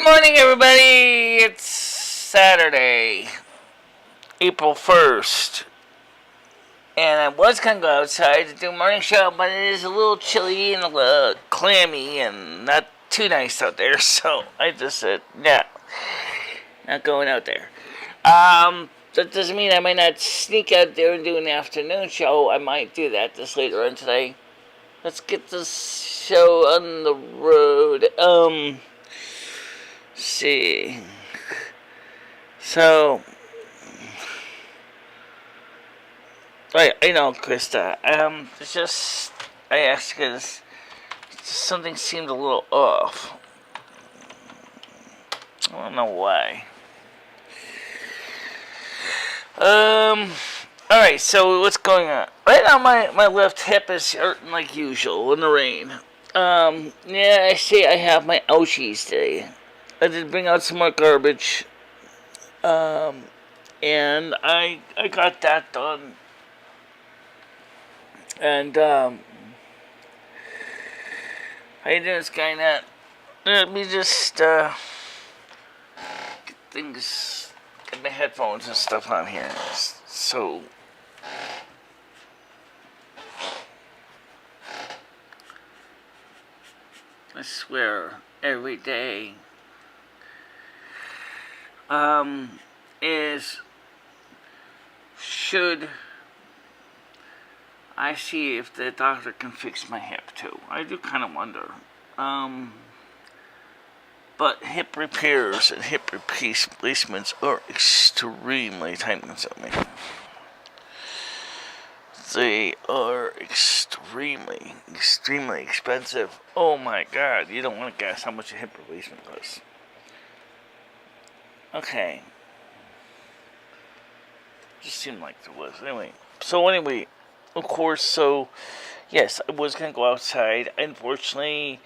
morning, everybody. It's Saturday, April 1st. And I was going to go outside to do a morning show, but it is a little chilly and a little clammy and not too nice out there. So I just said, yeah, not going out there. That doesn't mean I might not sneak out there and do an afternoon show. I might do that this later on today. Let's get this show on the road. See. So, I know, Krista. It's just, I asked because something seemed a little off. I don't know why. Alright, so what's going on? Right now, my left hip is hurting like usual in the rain. Yeah, I see I have my ouchies today. I did bring out some more garbage. And I got that done. And, how you doing, Skynet? Let me just, get my headphones and stuff on here. So, I swear, every day, should I see if the doctor can fix my hip too. I do kind of wonder. But hip repairs and hip replacements are extremely time consuming. They are extremely expensive. Oh my god, you don't want to guess how much a hip replacement costs. Okay. Just seemed like there was. Anyway, of course, so, yes, I was going to go outside. Unfortunately,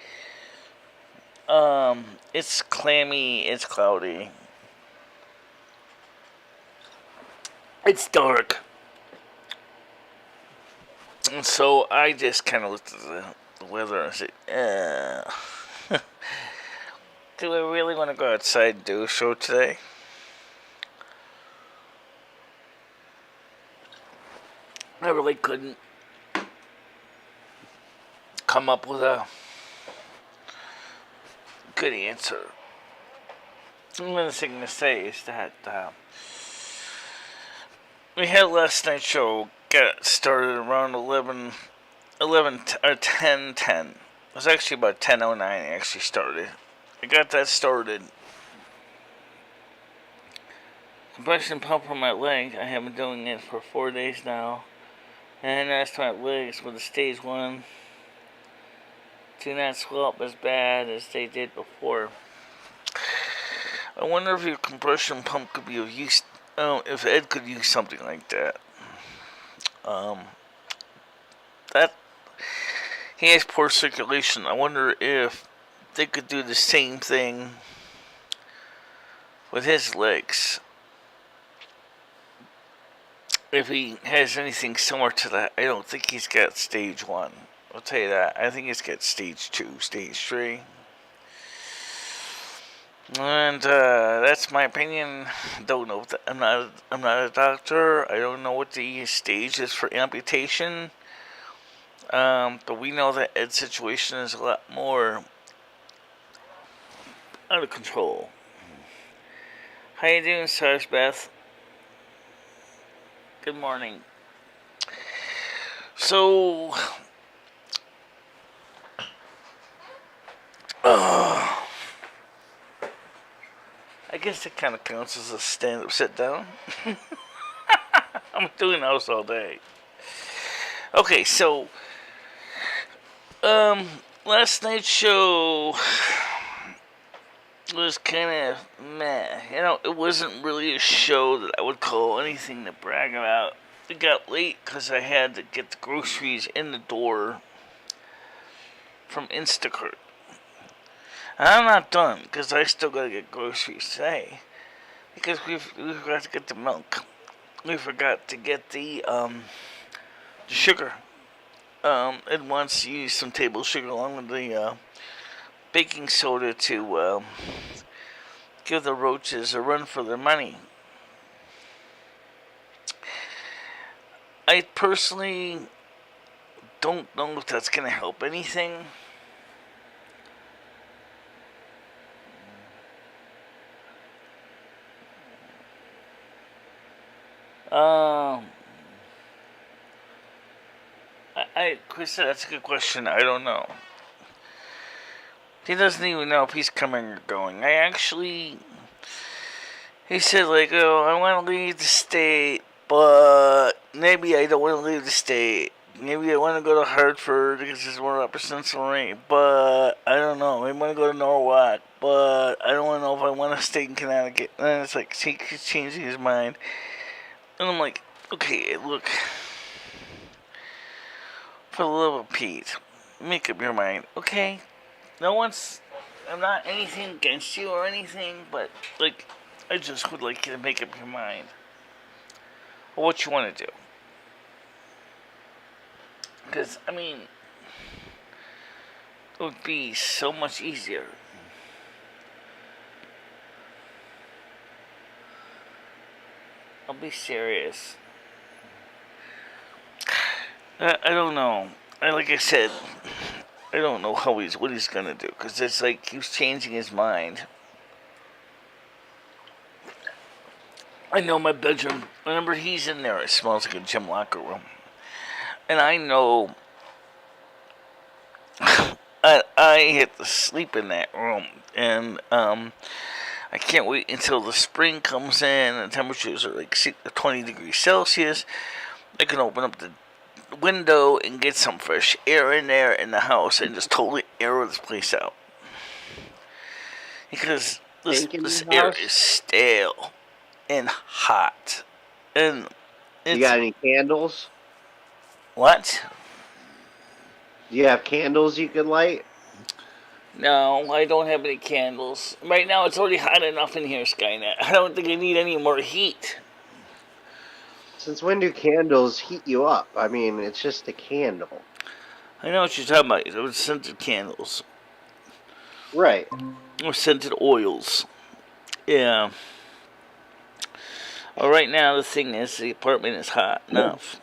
it's clammy, it's cloudy. It's dark. And so I just kind of looked at the weather and said, do I really want to go outside and do a show today? I really couldn't come up with a good answer. One thing to say is that we had last night's show get started around 10:10. It was actually about 10:09 it actually started. I got that started. Compression pump on my leg. I have been doing it for 4 days now. And that's my legs with a stage 1. Do not swell up as bad as they did before. I wonder if your compression pump could be of use. If Ed could use something like that. He has poor circulation. I wonder if they could do the same thing with his legs. If he has anything similar to that, I don't think he's got stage 1. I'll tell you that. I think he's got stage 2, stage 3. And that's my opinion. Don't know. I'm not a doctor. I don't know what the stage is for amputation. But we know that Ed's situation is a lot more out of control. How you doing, Sarge Beth? Good morning. So, I guess it kind of counts as a stand-up sit-down. I'm doing those all day. Okay, so, last night's show was kind of meh. You know, it wasn't really a show that I would call anything to brag about. It got late because I had to get the groceries in the door from Instacart. And I'm not done because I still gotta get groceries today. Because we forgot to get the milk. We forgot to get the sugar. Ed wants to use some table sugar along with the baking soda to give the roaches a run for their money. I personally don't know if that's going to help anything. Chris, that's a good question. I don't know. He doesn't even know if he's coming or going. He said, like, oh, I want to leave the state, but maybe I don't want to leave the state. Maybe I want to go to Hartford because it's more represents rain, but I don't know. Maybe I want to go to Norwalk, but I don't know if I want to stay in Connecticut. And it's like, he's changing his mind. And I'm like, okay, look. For the love of Pete, make up your mind, okay? I'm not anything against you or anything, but, like, I just would like you to make up your mind on what you want to do. Because, I mean, it would be so much easier. I'll be serious. I don't know. Like I said, I don't know what he's gonna do, because it's like he's changing his mind. I know my bedroom. Whenever he's in there, it smells like a gym locker room, and I know I hit to sleep in that room, and I can't wait until the spring comes in and temperatures are like 20 degrees Celsius. I can open up the window and get some fresh air in there in the house and just totally air this place out. Because this air is stale and hot. And you got any candles? What? Do you have candles you can light? No, I don't have any candles. Right now it's already hot enough in here, Skynet. I don't think I need any more heat. Since when do candles heat you up? I mean, it's just a candle. I know what you're talking about. It was scented candles. Right. Or scented oils. Yeah. Well, right now the thing is the apartment is hot enough.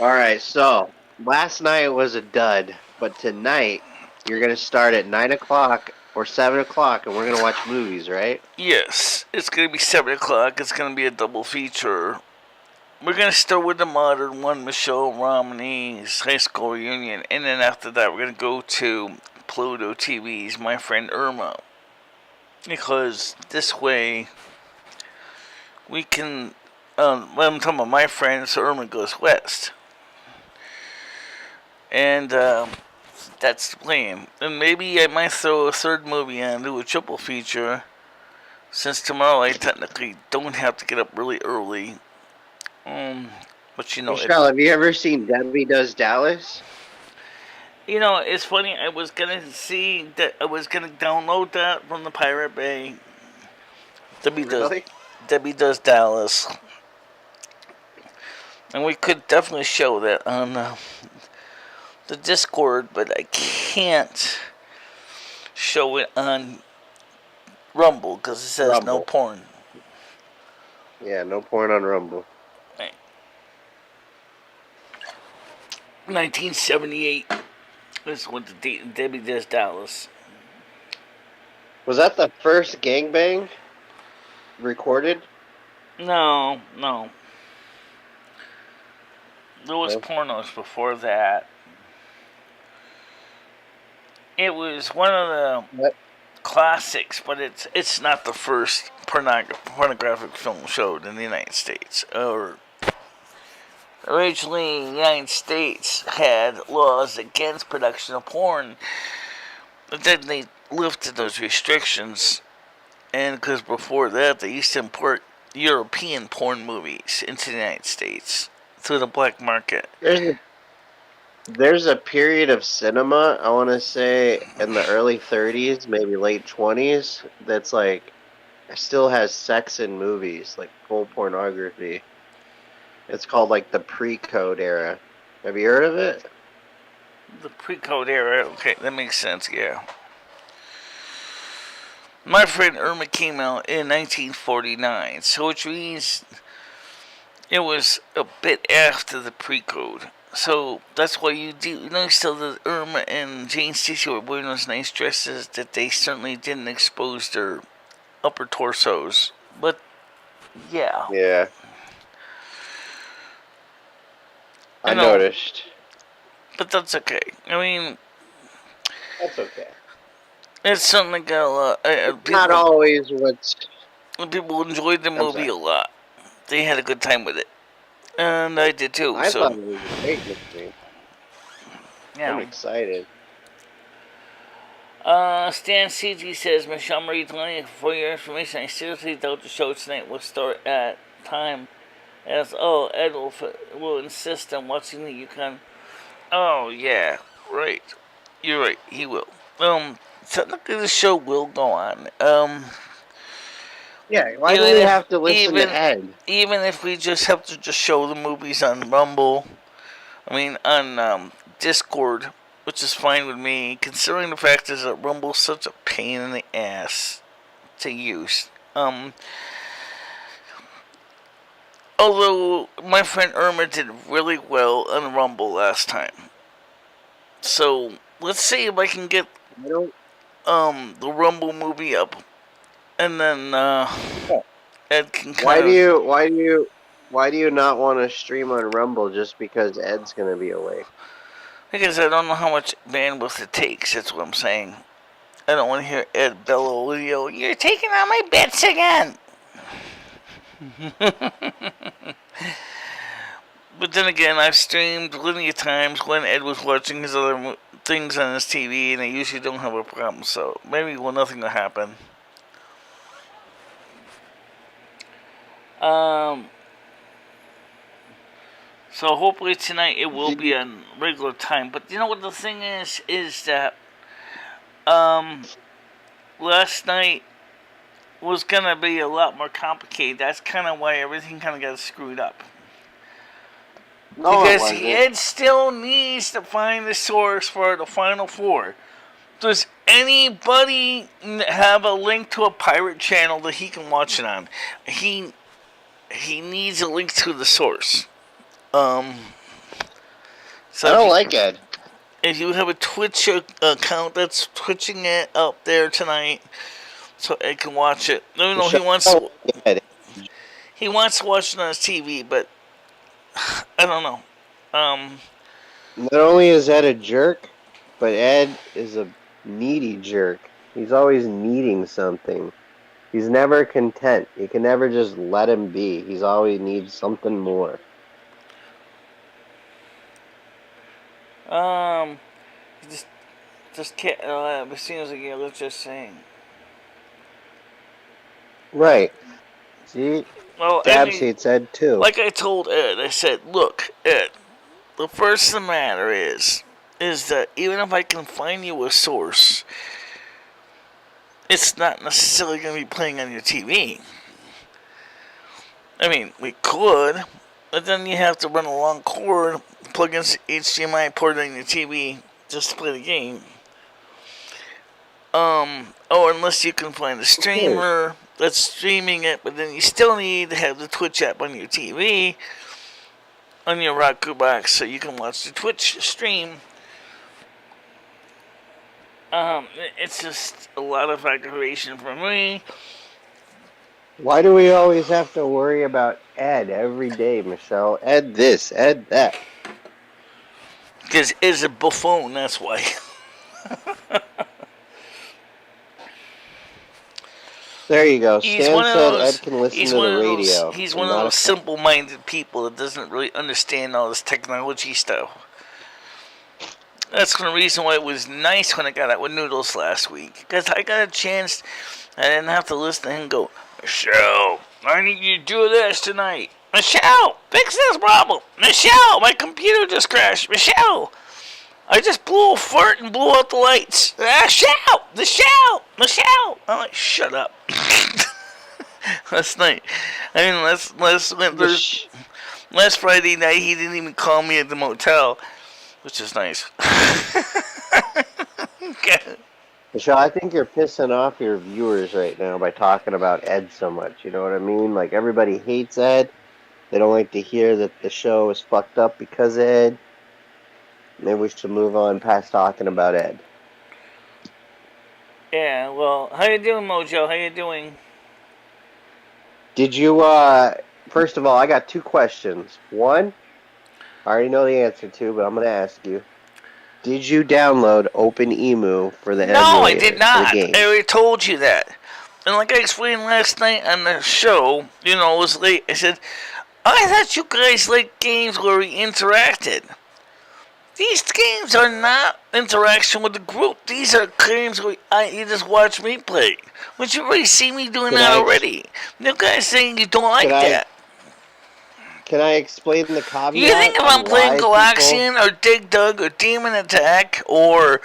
Alright, so last night was a dud, but tonight you're going to start at 9 o'clock or 7 o'clock and we're going to watch movies, right? Yes, it's going to be 7 o'clock. It's going to be a double feature. We're going to start with the modern one, Michelle Romney's high school reunion, and then after that we're going to go to Pluto TV's My Friend Irma. Because this way we can, when I'm talking about my friend, so Irma Goes West. And that's the plan. And maybe I might throw a third movie on, do a triple feature, since tomorrow I technically don't have to get up really early. But you know, Michelle, have you ever seen Debbie Does Dallas? You know, it's funny. I was gonna download that from the Pirate Bay. Debbie Does Dallas, and we could definitely show that on the Discord, but I can't show it on Rumble because it says no porn. Yeah, no porn on Rumble. 1978 is when the Debbie Does Dallas. Was that the first gangbang recorded? No. There was pornos before that. It was one of the classics, but it's not the first pornographic film showed in the United States. Originally, the United States had laws against production of porn, but then they lifted those restrictions, and because before that, they used to import European porn movies into the United States through the black market. There's a period of cinema, I want to say, in the early 30s, maybe late 20s, that's like, still has sex in movies, like full pornography. It's called like the pre-code era. Have you heard of it? The pre-code era, okay, that makes sense, yeah. My Friend Irma came out in 1949, so which means it was a bit after the pre-code. So that's why you notice still that Irma and Jane Stacy were wearing those nice dresses that they certainly didn't expose their upper torsos. But yeah. Yeah. I noticed. But that's okay. I mean, that's okay. It's something got a lot. Not always what's. People enjoyed the movie a lot. They had a good time with it, and I did too. I thought it was a great movie. Yeah. I'm excited. Stan CG says, MicheleMarieDalene, for your information, I seriously doubt the show tonight will start at time. As Ed will insist on watching the Yukon. Oh yeah, right. You're right. He will. Technically the show will go on. Yeah, why do we have to listen to Ed? Even if we just have to just show the movies on Rumble, on Discord, which is fine with me, considering the fact is that Rumble's such a pain in the ass to use. Although my friend Irma did really well on Rumble last time. So let's see if I can get the Rumble movie up, and then Ed can. Why do you not want to stream on Rumble just because Ed's gonna be away? Because I don't know how much bandwidth it takes. That's what I'm saying. I don't want to hear Ed bellow, "You're taking on my bits again." But then again, I've streamed plenty of times when Ed was watching his other things on his TV, and I usually don't have a problem. So maybe nothing will happen. So hopefully tonight it will be on regular time. But you know what the thing is that last night was gonna be a lot more complicated. That's kind of why everything kind of got screwed up. Because Ed still needs to find the source for the Final Four. Does anybody have a link to a pirate channel that he can watch it on? He needs a link to the source. So I don't like Ed. If you have a Twitch account that's twitching it up there tonight, so Ed can watch it. No, he wants to watch it on his TV, but I don't know. Not only is Ed a jerk, but Ed is a needy jerk. He's always needing something. He's never content. You can never just let him be. He's always needs something more. Just can't. As soon as I get, let's just saying. Right. See. Well, Dabs hates Ed too. Like I told Ed, I said, "Look, Ed, the first of the matter is that even if I can find you a source, it's not necessarily going to be playing on your TV. I mean, we could, but then you have to run a long cord, plug in HDMI port on your TV just to play the game. Or unless you can find a streamer that's streaming it, but then you still need to have the Twitch app on your TV, on your Roku box, so you can watch the Twitch stream. It's just a lot of aggravation for me. Why do we always have to worry about Ed every day, Michelle? Ed this, Ed that. Because Ed's a buffoon, that's why. There you go. Stan said Ed can listen to the radio. He's one of those simple-minded people that doesn't really understand all this technology stuff. That's the reason why it was nice when I got out with Noodles last week. Because I got a chance, I didn't have to listen to him go, "Michelle, I need you to do this tonight. Michelle, fix this problem. Michelle, my computer just crashed. Michelle, I just blew a fart and blew out the lights. Michelle. I'm like, shut up." Last night. Last Friday night, he didn't even call me at the motel, which is nice. Michelle, I think you're pissing off your viewers right now by talking about Ed so much. You know what I mean? Like, everybody hates Ed. They don't like to hear that the show is fucked up because of Ed. Maybe we should move on past talking about Ed. Yeah, well, how you doing, Mojo? How you doing? Did you, first of all, I got two questions. One, I already know the answer to, but I'm going to ask you. Did you download OpenEmu for the No, I did emulator, for the not. I games? already told you that. And like I explained last night on the show, it was late. I said, I thought you guys liked games where we interacted. These games are not interaction with the group. These are games where you just watch me play. But you already see me doing Can that I, already. You guys saying you don't can like I, that. can I explain the You think caveat if I'm on playing why people... Galaxian or Dig Dug or Demon Attack or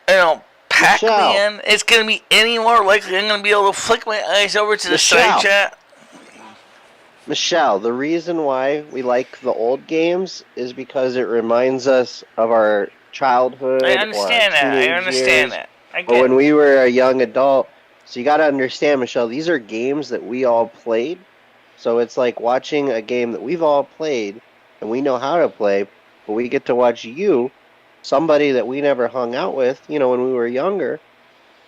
Michelle, Pac-Man, it's gonna be any more likely I'm gonna be able to flick my eyes over to the side Michelle, chat? Michelle, the reason why we like the old games is because it reminds us of our I childhood or our understand that. I teenage understand years that. I or get when it. we were a young adult. So you got to understand, Michelle, these are games that we all played. So it's like watching a game that we've all played and we know how to play, but we get to watch you, somebody that we never hung out with, when we were younger,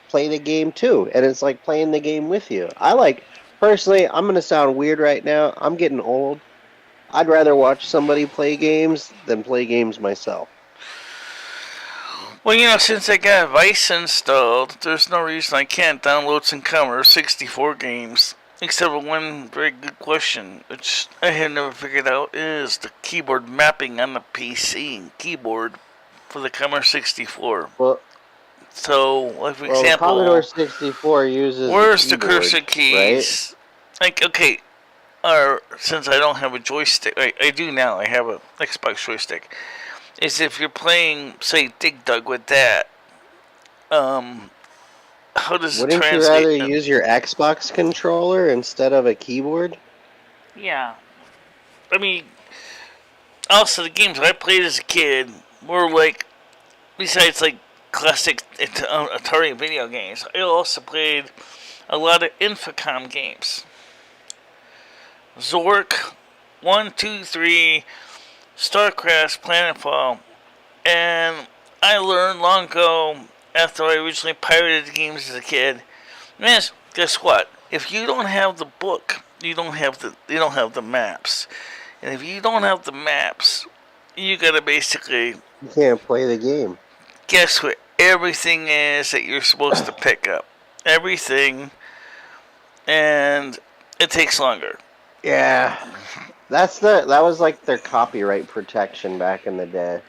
play the game too. And it's like playing the game with you. Personally, I'm going to sound weird right now. I'm getting old. I'd rather watch somebody play games than play games myself. Well, since I got Vice installed, there's no reason I can't download some Commodore 64 games. Except for one very good question, which I have never figured out, is the keyboard mapping on the PC keyboard for the Commodore 64. Well, So, like for the Commodore example, 64 uses a where's the keyboard, cursor right? keys? Like, okay, or since I don't have a joystick, I do now. I have a Xbox joystick. Is if you're playing, say, Dig Dug with that, how does it Wouldn't you translate? rather use your Xbox controller instead of a keyboard? Yeah, I mean, also the games I played as a kid were like, besides like classic Atari video games, I also played a lot of Infocom games. Zork, 1, 2, 3, StarCraft, Planetfall, and I learned long ago after I originally pirated the games as a kid. Man, guess what? If you don't have the book, you don't have the maps, and if you don't have the maps, you gotta basically You can't play the game. guess what everything is that you're supposed to pick up. Everything, and it takes longer. Yeah. That was like their copyright protection back in the day.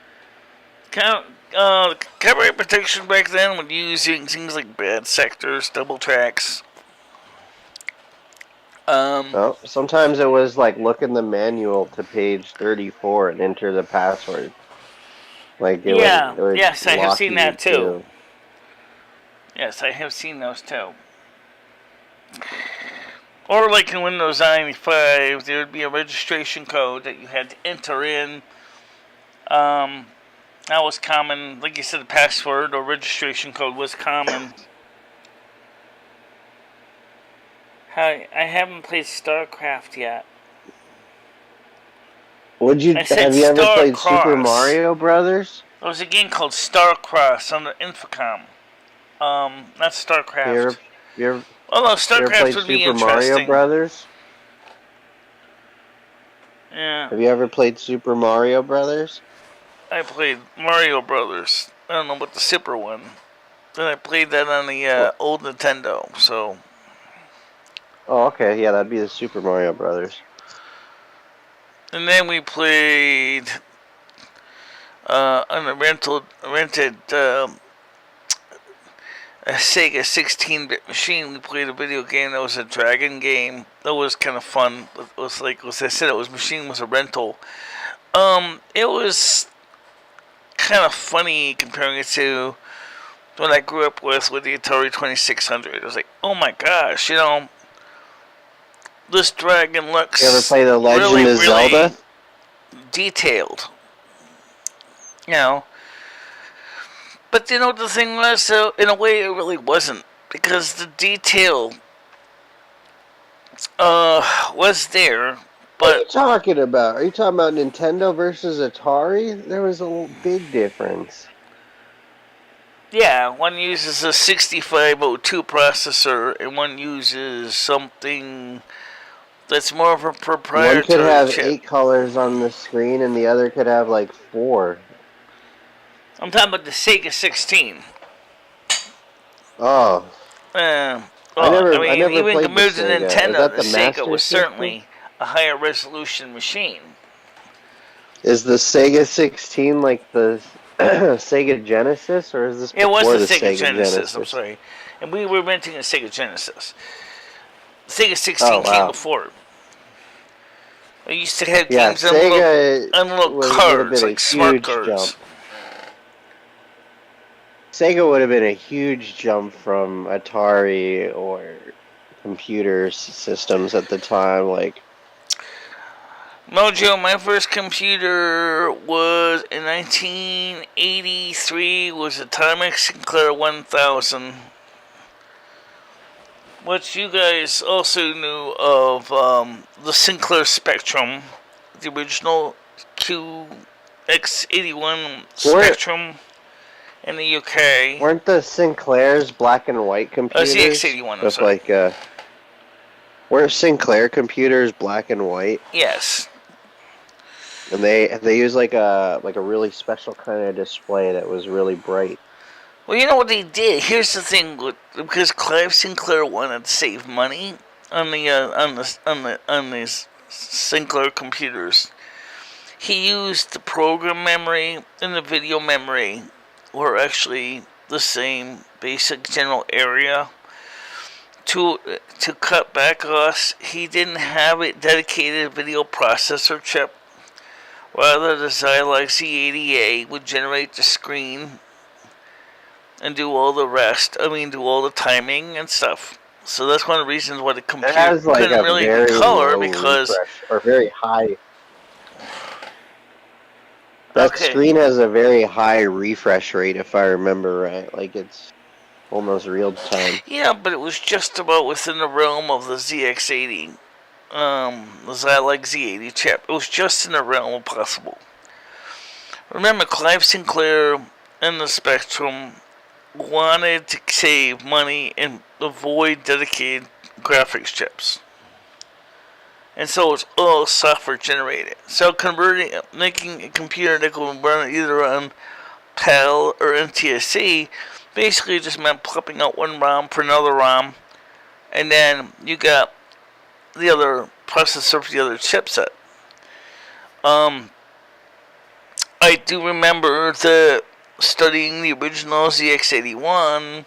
Copyright protection back then when using things like bad sectors, double tracks. Well, sometimes it was like look in the manual to page 34 and enter the password. Like Yeah, it would yes, I have lock seen you that too. Yes, I have seen those too. Or like in Windows 95, there would be a registration code that you had to enter in. That was common. Like you said, the password or registration code was common. I haven't played StarCraft yet. Have you ever played Super Mario Brothers? There was a game called Starcross on the Infocom. Not StarCraft. Although StarCraft would be Super interesting. Mario Brothers? Yeah. Have you ever played Super Mario Brothers? I played Mario Brothers. I don't know about the Super one. Then I played that on the old Nintendo, so... Oh, okay. Yeah, that'd be the Super Mario Brothers. And then we played... on a rented... a Sega 16-bit machine, we played a video game that was a dragon game. That was kind of fun. It was like, as I said, machine was a rental. It was kind of funny comparing it to what I grew up with the Atari 2600. It was like, oh my gosh, this dragon looks you ever play The Legend really, of Zelda? Really detailed. But you know what the thing was? So in a way, it really wasn't, because the detail was there. What are you But talking about? Are you talking about Nintendo versus Atari? There was a big difference. yeah, one uses a 6502 processor, and one uses something that's more of a One could proprietary have chip. 8 colors on the screen, and the other could have like 4. I'm talking about the Sega 16. Oh, Uh, I I never mean, even played the compared to Sega. Is Nintendo, that the the Sega Master was System? certainly a higher resolution machine. Is the Sega 16 like the Sega Genesis, or is this It was before the the Sega Sega Genesis, I'm Genesis? sorry. And we were renting a Sega Genesis. The Sega Oh 16 came wow. before it. I used to have Yeah, games on Sega little would have cards, been a like smart huge cards. jump. Sega would have been a huge jump from Atari or computer systems at the time. Like, Mojo, my first computer was in 1983. Was a Timex Sinclair 1000. What you guys also knew of the Sinclair Spectrum, the original QX81 weren't Spectrum in the UK. weren't the Sinclair's black and white computers ZX81, I'm with sorry. like weren't Sinclair computers black and white? Yes. And they use like a really special kind of display that was really bright. Well, you know what they did? Here's the thing, because Clive Sinclair wanted to save money on the Sinclair computers. He used the program memory and the video memory were actually the same basic general area. To cut back costs, he didn't have a dedicated video processor chip. Rather, the Zilog Z80A would generate the screen and do all the rest. I mean, do all the timing and stuff. So that's one of the reasons why the It computer has like couldn't a really be very color, low because refresh or very high. That okay, screen has a very high refresh rate, if I remember right. Like it's almost real time. yeah, but it was just about within the realm of the ZX80, the Zilog Z80 chip. It was just in the realm of possible. Remember, Clive Sinclair and the Spectrum wanted to save money and avoid dedicated graphics chips. And so it's all software generated. So making a computer that could run either on PAL or NTSC basically just meant plopping out one ROM for another ROM, and then you got the other processor for the other chipset. I do remember studying the original ZX81.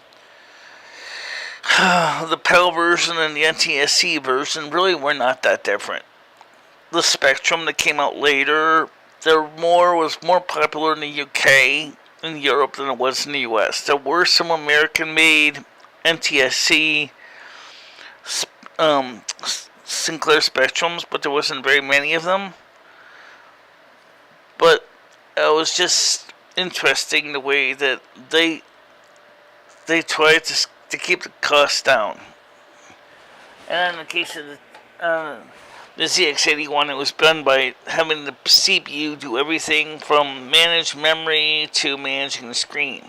The PAL version and the NTSC version really were not that different. The Spectrum that came out later, was more popular in the UK and Europe than it was in the U.S. There were some American-made NTSC Sinclair Spectrums, but there wasn't very many of them. But it was just interesting the way that they tried to keep the costs down. And in the case of the ZX81, it was done by having the CPU do everything from manage memory to managing the screen.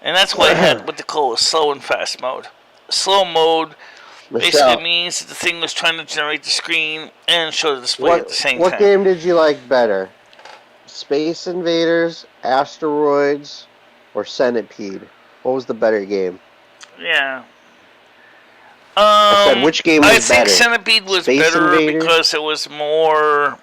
And that's why I had what they call a slow and fast mode. Slow mode basically Michelle, means that the thing was trying to generate the screen and show the display at the same what time. game did you like better? Space Invaders, Asteroids, or Centipede? What was the better game? Yeah. I said, which game was I think better? Centipede was Space better Invaders? because it was more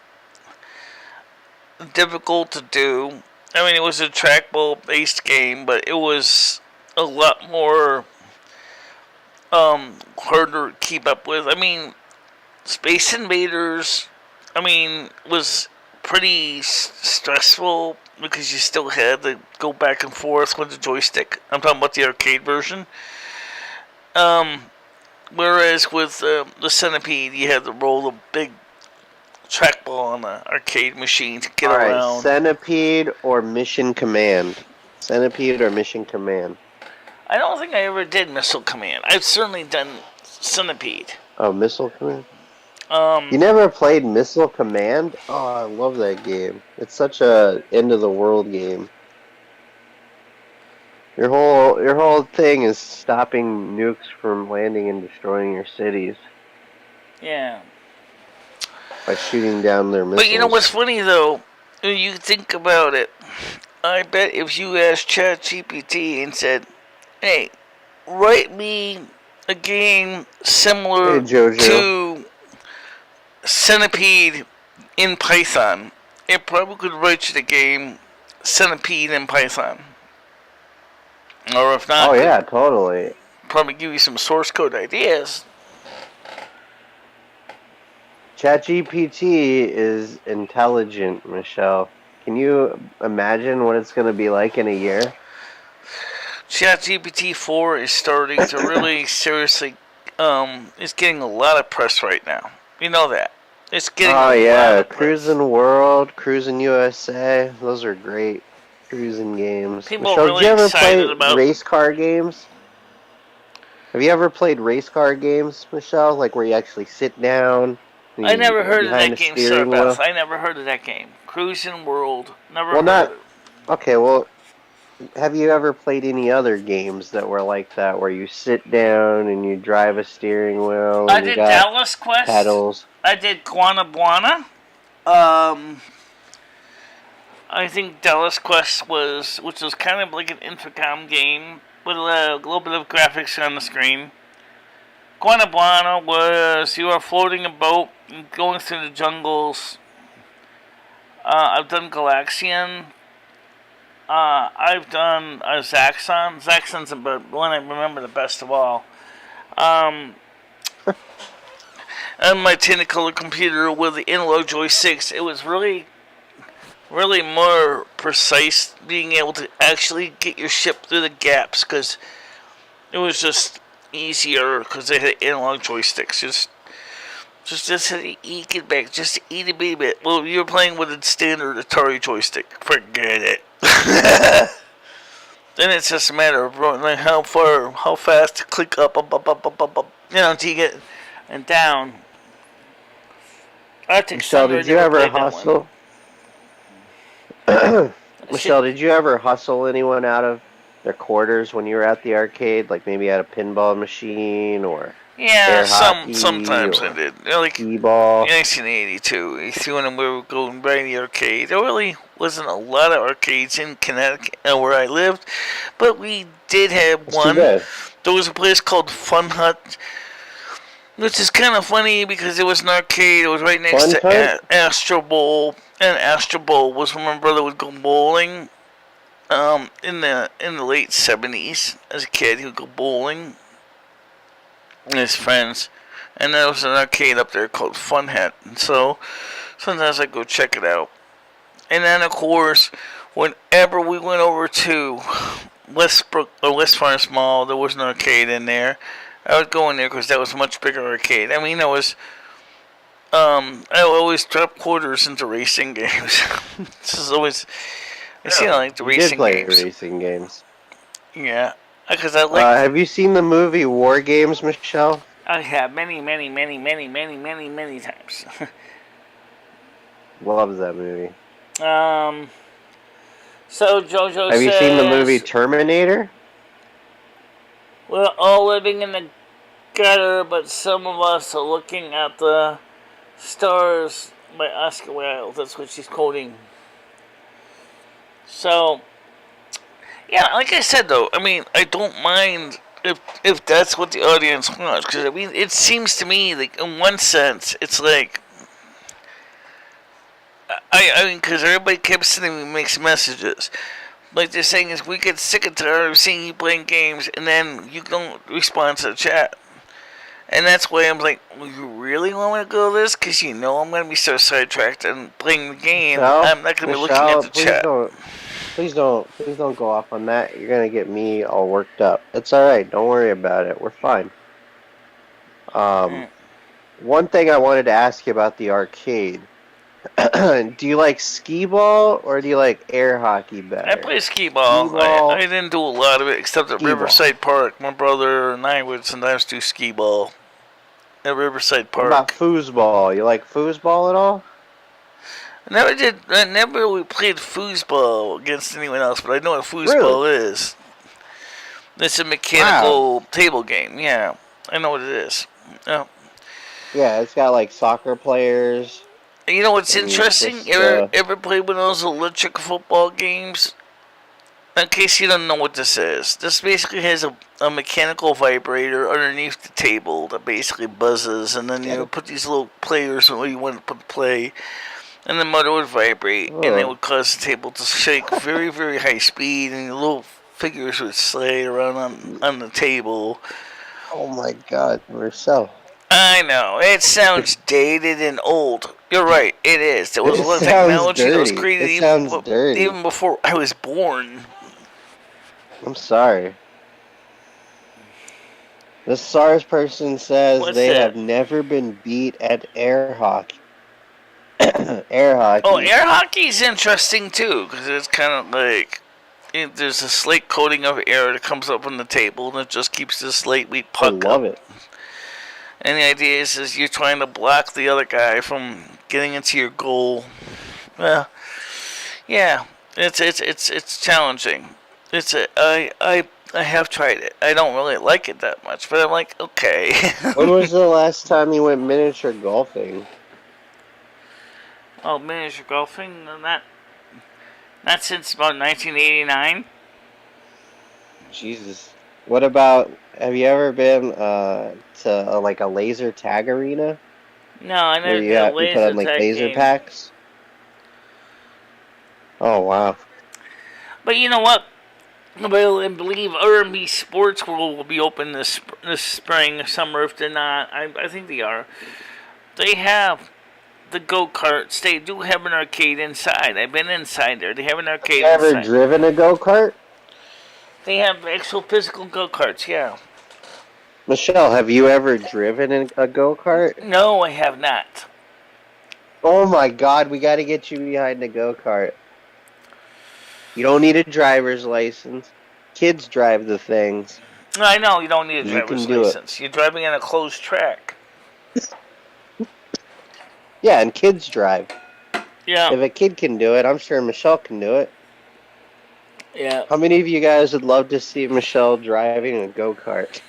difficult to do. I mean, it was a trackball based game, but it was a lot more harder to keep up with. I mean, Space Invaders, was pretty stressful because you still had to go back and forth with the joystick. I'm talking about the arcade version. Whereas with the Centipede, you had to roll a big trackball on the arcade machine to get All right, around. Centipede or Mission Command? Centipede or Mission Command? I don't think I ever did Missile Command. I've certainly done Centipede. Oh, Missile Command? You never played Missile Command? Oh, I love that game. It's such a end of the world game. Your whole thing is stopping nukes from landing and destroying your cities. Yeah. By shooting down their missiles. But you know what's funny though? When you think about it, I bet if you asked ChatGPT and said, "Hey, write me a game similar to Centipede in Python," it probably could write you the game Centipede in Python. Or if not, oh yeah, totally. Probably give you some source code ideas. ChatGPT is intelligent, Michelle. Can you imagine what it's going to be like in a year? ChatGPT 4 is starting to really seriously, it's getting a lot of press right now. You know that. It's getting a lot of press. Cruising World, Cruising USA, those are great cruising games. People Michelle, are really did you ever excited play about race car games? Have you ever played race car games, Michelle? Like where you actually sit down? I never heard of that game, Sir Beth. I never heard of that game. Cruising World. Never heard of it. Okay, well, have you ever played any other games that were like that, where you sit down and you drive a steering wheel? And I did Dallas Quest. Pedals. I did Guana. I think Dallas Quest which was kind of like an Infocom game with a little bit of graphics on the screen. Guana was you are floating a boat and going through the jungles. I've done Galaxian. I've done Zaxxon. Zaxxon's the one I remember the best of all. On my Technicolor computer with the analog joysticks, it was really more precise, being able to actually get your ship through the gaps, because it was just easier because they had analog joysticks. Just had to eke it back, just to eat a bit. Well, you're playing with a standard Atari joystick. Forget it. Then it's just a matter of like how fast to click up, until you get and down. Michelle, did you ever hustle? Michelle, did you ever hustle anyone out of their quarters when you were at the arcade? Like maybe at a pinball machine or air hockey, sometimes I did. Like e-ball. In 1982, when we were going by the arcade, there really wasn't a lot of arcades in Connecticut where I lived, but we did have one. There was a place called Fun Hut, which is kind of funny because it was an arcade. It was right next to Astro Bowl, and Astro Bowl was when my brother would go bowling. In the late 70s, as a kid, he would go bowling with his friends, and there was an arcade up there called Fun Hut, and so sometimes I'd go check it out. And then, of course, whenever we went over to West Farms Mall, there was an arcade in there. I would go in there because that was a much bigger arcade. I mean, I always drop quarters into racing games. This is always, I like the racing games. Racing games. Yeah, because I like. Have you seen the movie War Games, Michelle? I have many times. Loves that movie. So JoJo have you seen the movie Terminator? We're all living in the gutter, but some of us are looking at the stars by Oscar Wilde. That's what she's quoting. So, yeah, like I said though, I mean, I don't mind if that's what the audience wants, because I mean, it seems to me like in one sense, it's like. I mean, because everybody kept sending me mixed messages. Like they're saying is, we get sick and tired of seeing you playing games, and then you don't respond to the chat. And that's why I'm like, well, you really want me to go this? Because you know I'm going to be so sidetracked and playing the game. I'm not going to be looking at the chat. Please don't go off on that. You're going to get me all worked up. It's alright. Don't worry about it. We're fine. One thing I wanted to ask you about the arcade. Do you like skee ball or do you like air hockey I better? play skee Skee ball. I ball, didn't do a lot of it except at skee ball. Riverside Park. My brother and I would sometimes do skee ball at Riverside What about Park. foosball? You like foosball at all? I never really played foosball against anyone else, but I know what Really? foosball is. It's a Wow. mechanical table game. Yeah, I know what it is. Yeah. Yeah, it's got like soccer players, You know what's and you interesting? twist the. Ever played one of those electric football games? In case you don't know what this is, this basically has a mechanical vibrator underneath the table that basically buzzes, and then you put these little players where you want to put the play, and the motor would vibrate, and it Oh, would cause the table to shake very, very high speed, and the little figures would slay around on the table. oh my God, Marcel. I know, it sounds dated and old. You're right, it is. There was a It lot of sounds technology that was dirty. created It sounds dirty. even before I was born. I'm sorry. The SARS person says What's they that? have never been beat at air hockey. Air Oh, hockey. air hockey's interesting too, because it's kind of like there's a slate coating of air that comes up on the table, and it just keeps this lightweight I puck up. love it. And the idea is you're trying to block the other guy from getting into your goal. Well, yeah, it's challenging. I have tried it. I don't really like it that much, but I'm like, okay. When was the last time you went miniature golfing? Oh, miniature golfing? Not since about 1989. Jesus. What about, have you ever been to like a laser tag arena No, I where never did a you put laser on like tag laser game. packs? Oh wow. But you know what? I believe R&B Sports World will be open this spring, summer. If they're not, I think they are. They have the go karts. They do have an arcade inside. I've been inside there. They have an Have you arcade ever inside. driven a go-kart? They have actual physical go karts. Yeah. Michelle, have you ever driven a go-kart? No, I have not. Oh my God, we got to get you behind a go-kart. You don't need a driver's license. Kids drive the things. I know you don't need a You can driver's do it. license. You're driving in a closed track. Yeah, and kids drive. Yeah. If a kid can do it, I'm sure Michelle can do it. Yeah. How many of you guys would love to see Michelle driving a go-kart?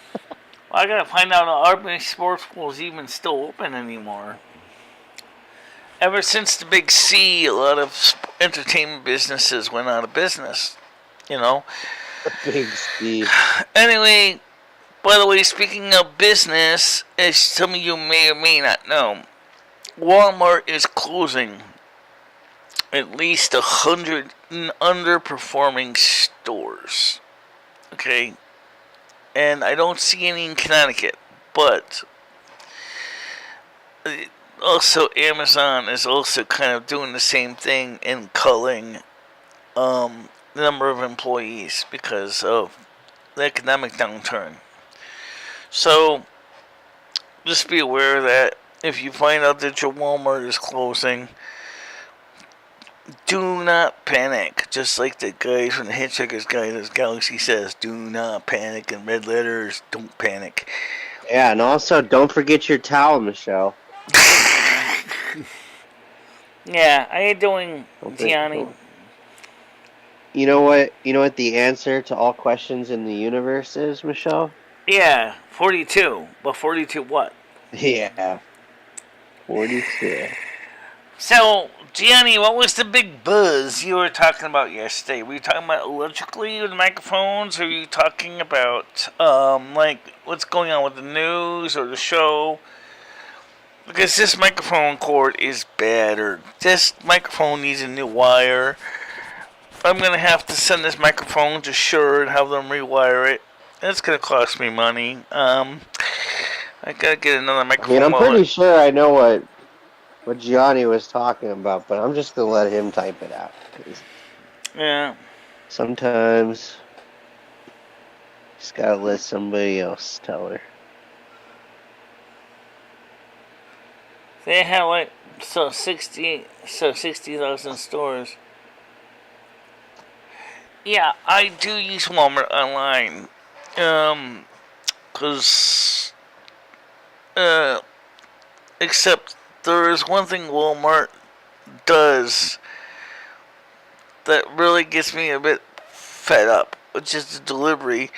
Well, I gotta find out if R&B Sports World is even still open anymore. Ever since the big C, a lot of entertainment businesses went out of business. You know. Big Steve. Anyway, by the way, speaking of business, as some of you may or may not know, Walmart is closing at least 100 underperforming stores. Okay? And I don't see any in Connecticut, but also Amazon is also kind of doing the same thing and culling the number of employees because of the economic downturn. So just be aware that if you find out that your Walmart is closing, do not panic. Just like the guy from the Hitchhiker's Guide to the Galaxy says, do not panic in red letters. Don't panic. Yeah, and also don't forget your towel, Michelle. Yeah, how you doing, Gianni? You know what? You know what the answer to all questions in the universe is, Michelle? Yeah, 42. But 42 what? Yeah, 42. So, Gianni, what was the big buzz you were talking about yesterday? Were you talking about electrically with microphones, or were you talking about, like, what's going on with the news or the show? Because this microphone cord is bad, or this microphone needs a new wire. I'm going to have to send this microphone to Shure and have them rewire it. It's going to cost me money. I got to get another microphone. I mean, I'm pretty sure I know what Gianni was talking about, but I'm just going to let him type it out. Yeah. Sometimes just got to let somebody else tell her. They have, like, So 60,000 stores. Yeah, I do use Walmart online. Cause except there is one thing Walmart does that really gets me a bit fed up, which is the delivery.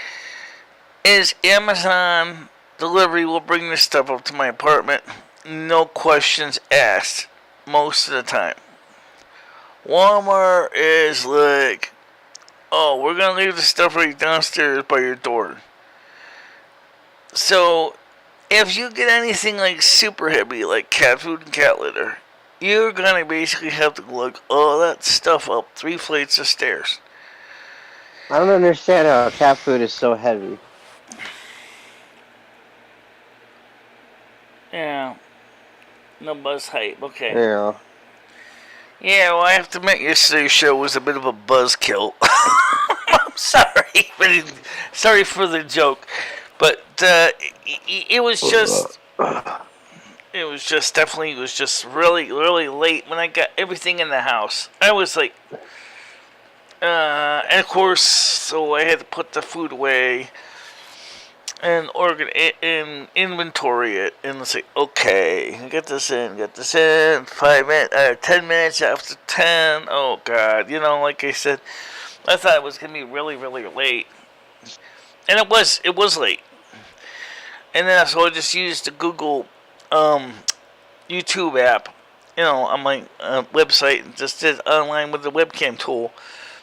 Is Amazon delivery will bring this stuff up to my apartment, no questions asked, most of the time. Walmart is like, oh, we're gonna leave the stuff right downstairs by your door. So, if you get anything like super heavy, like cat food and cat litter, you're gonna basically have to lug all that stuff up 3 flights of stairs. I don't understand how cat food is so heavy. Yeah. No buzz hype, okay. Yeah. Yeah, well, I have to admit, yesterday's show was a bit of a buzzkill. I'm sorry, sorry for the joke, but it was just, definitely, really, really late when I got everything in the house. I was like, and of course, so I had to put the food away and inventory it, and say, okay, get this in, 5 minutes, 10 minutes after 10. Oh God, like I said, I thought it was gonna be really, really late, and it was late. And then so I just used the Google YouTube app, on my website, and just did online with the webcam tool.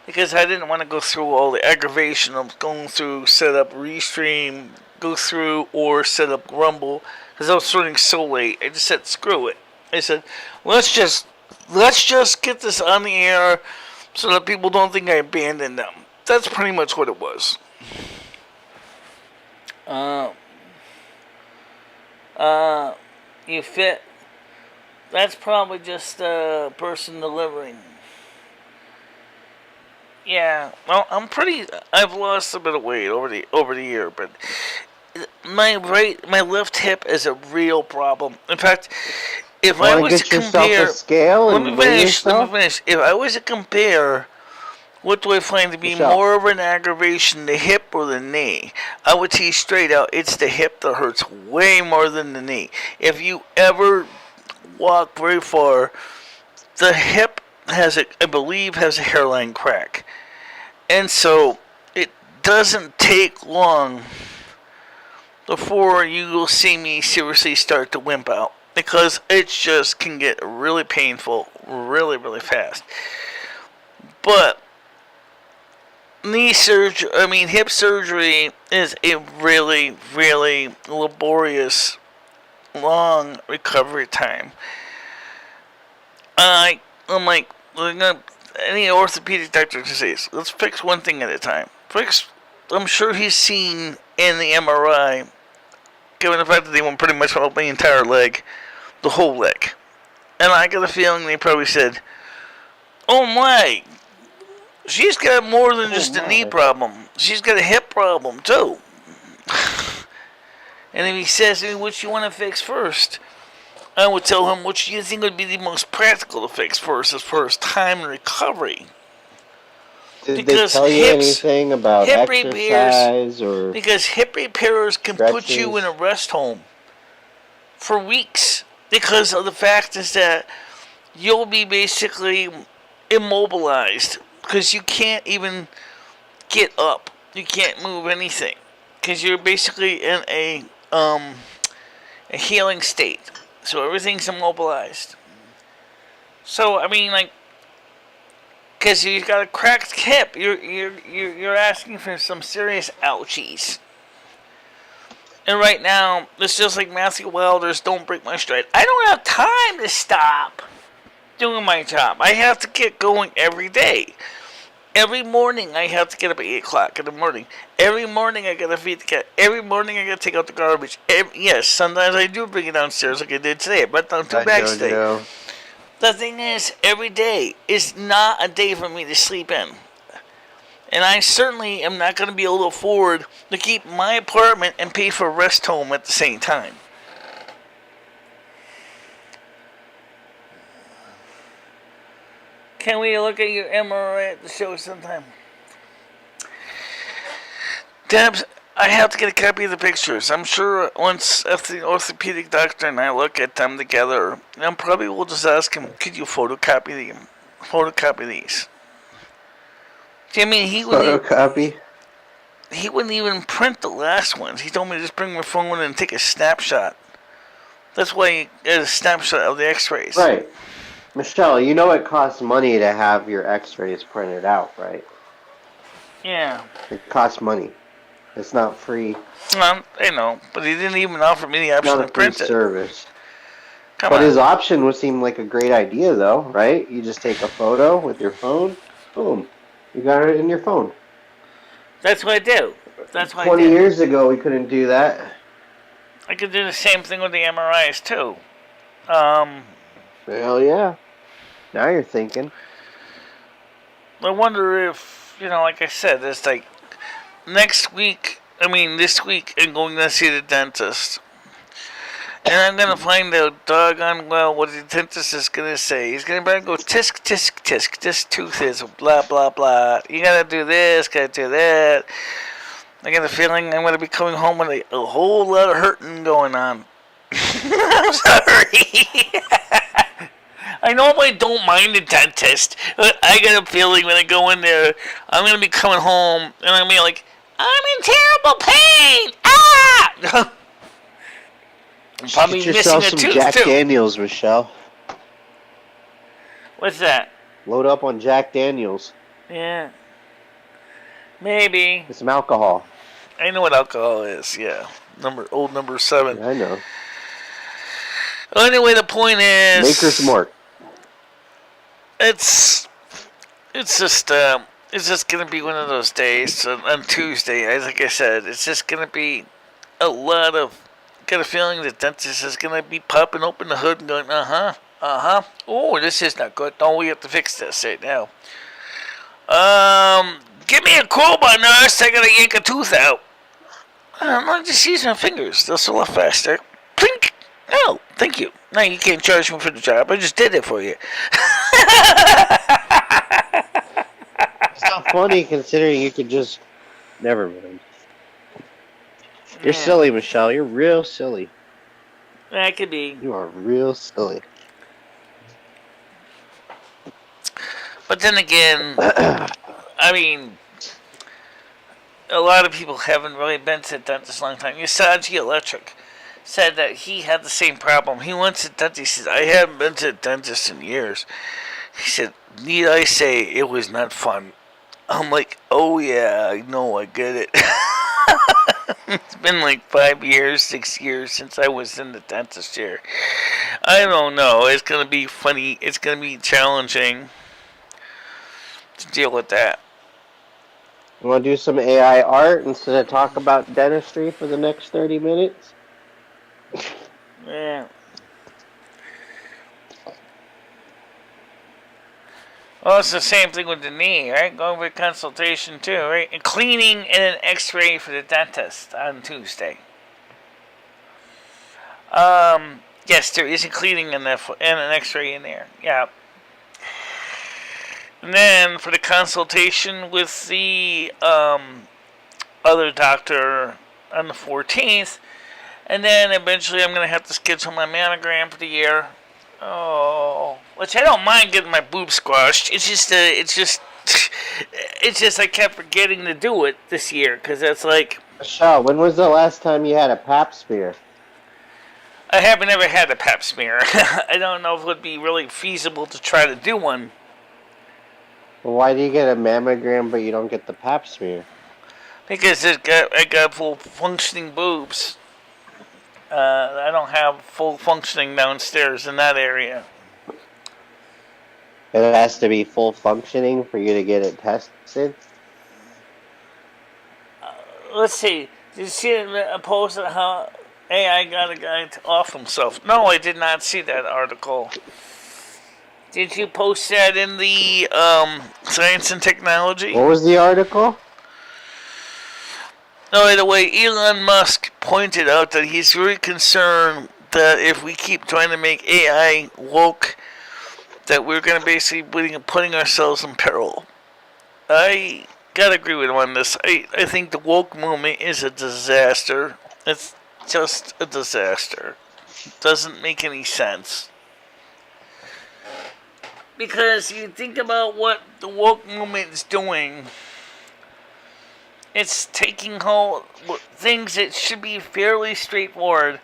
Because I didn't want to go through all the aggravation of going through set up Restream, go through or set up Rumble, because I was starting so late. I just said screw it. I said let's just get this on the air so that people don't think I abandoned them. That's pretty much what it was. You fit. That's probably just a person delivering. Yeah, well, I've lost a bit of weight over the year, but my left hip is a real problem. In fact, if I was to compare, let me finish. If I was to compare, what do I find to be more of an aggravation, the hip or the knee? I would tell you straight out, it's the hip that hurts way more than the knee. If you ever walk very far, the hip I believe has a hairline crack. And so it doesn't take long before you will see me seriously start to wimp out, because it just can get really painful really, really fast. But hip surgery is a really, really laborious, long recovery time. I'm like, any orthopedic doctor says, let's fix one thing at a time. I'm sure he's seen in the MRI, given the fact that they went pretty much all the entire leg, the whole leg. And I got a feeling they probably said, oh my, she's got more than just a knee problem. She's got a hip problem too. And if he says, what you want to fix first? I would tell him which you think would be the most practical to fix first as far as time and recovery. Did they tell you anything about exercise or because hip repairers can put you in a rest home for weeks, because of the fact is that you'll be basically immobilized because you can't even get up. You can't move anything because you're basically in a healing state. So everything's immobilized. So because you've got a cracked hip, you're asking for some serious ouchies. And right now, it's just like Matthew Wilder's "Don't Break My Stride." I don't have time to stop doing my job. I have to get going every day. Every morning I have to get up at 8 o'clock in the morning. Every morning I gotta feed the cat. Every morning I gotta take out the garbage. Yes, sometimes I do bring it downstairs like I did today. I brought down 2 bags today. The thing is, every day is not a day for me to sleep in. And I certainly am not going to be able to afford to keep my apartment and pay for a rest home at the same time. Can we look at your MRI at the show sometime? Debs, I have to get a copy of the pictures. I'm sure once if the orthopedic doctor and I look at them together, then probably we'll just ask him, could you photocopy these? I mean, Photocopy? He wouldn't even print the last ones. He told me to just bring my phone and take a snapshot. That's why he got a snapshot of the x-rays. Right. Michelle, you know it costs money to have your x-rays printed out, right? Yeah. It costs money. It's not free. I know, but he didn't even offer me the option to print it. Service. Come on. His option would seem like a great idea, though, right? You just take a photo with your phone, boom, you got it in your phone. That's what I do. 20 years ago, we couldn't do that. I could do the same thing with the MRIs, too. Hell yeah. Now you're thinking. I wonder if, like I said, it's like this week, I'm going to see the dentist. And I'm going to find out doggone well what the dentist is going to say. He's going to go tisk, tisk, tisk. This tooth is blah, blah, blah. You got to do this, got to do that. I got a feeling I'm going to be coming home with a whole lot of hurting going on. I'm sorry. I normally don't mind the dentist, but I got a feeling when I go in there, I'm going to be coming home and I'm going to be like, I'm in terrible pain! Ah! I'm probably missing a tooth, some Jack too. Daniels, Michelle. What's that? Load up on Jack Daniels. Yeah. Maybe. It's some alcohol. I know what alcohol is, yeah. Old number 7. Yeah, I know. Anyway, the point is... Maker's Mark. It's just going to be one of those days on Tuesday. Like I said, it's just going to be a lot of... Got a feeling the dentist is going to be popping open the hood and going, oh, this is not good. Don't we have to fix this right now? Give me a crowbar, nurse. I got to yank a tooth out. I don't know, just use my fingers. That's a lot faster. Plink! Oh, thank you. No, you can't charge me for the job. I just did it for you. It's not funny considering you could just... Never mind. You're silly, Michelle. You're real silly. That could be. You are real silly. But then again, I mean, a lot of people haven't really been to the dentist a long time. Yasaji Electric said that he had the same problem. He went to the dentist. He said, I haven't been to the dentist in years. He said, need I say it was not fun? I'm like, oh yeah, I know, I get it. It's been like 5 years, 6 years since I was in the dentist chair. I don't know. It's going to be funny. It's going to be challenging to deal with that. You want to do some AI art instead of talk about dentistry for the next 30 minutes? Yeah. Well, it's the same thing with the knee, right? Going for a consultation too, right? And cleaning and an x-ray for the dentist on Tuesday. Yes, there is a cleaning and an x-ray in there. Yeah. And then for the consultation with the other doctor on the 14th. And then eventually I'm going to have to schedule my mammogram for the year. Oh, which I don't mind getting my boobs squashed. It's just I kept forgetting to do it this year because it's like. Michelle, when was the last time you had a pap smear? I haven't ever had a pap smear. I don't know if it would be really feasible to try to do one. Well, why do you get a mammogram but you don't get the pap smear? Because I got full functioning boobs. I don't have full functioning downstairs in that area. It has to be full functioning for you to get it tested? Let's see. Did you see a post on how AI got a guy to off himself? No, I did not see that article. Did you post that in the Science and Technology? What was the article? No, by the way, Elon Musk pointed out that he's very concerned that if we keep trying to make AI woke, that we're going to basically be putting ourselves in peril. I gotta agree with him on this. I think the woke movement is a disaster. It's just a disaster. Doesn't make any sense. Because you think about what the woke movement is doing, it's taking whole things that should be fairly straightforward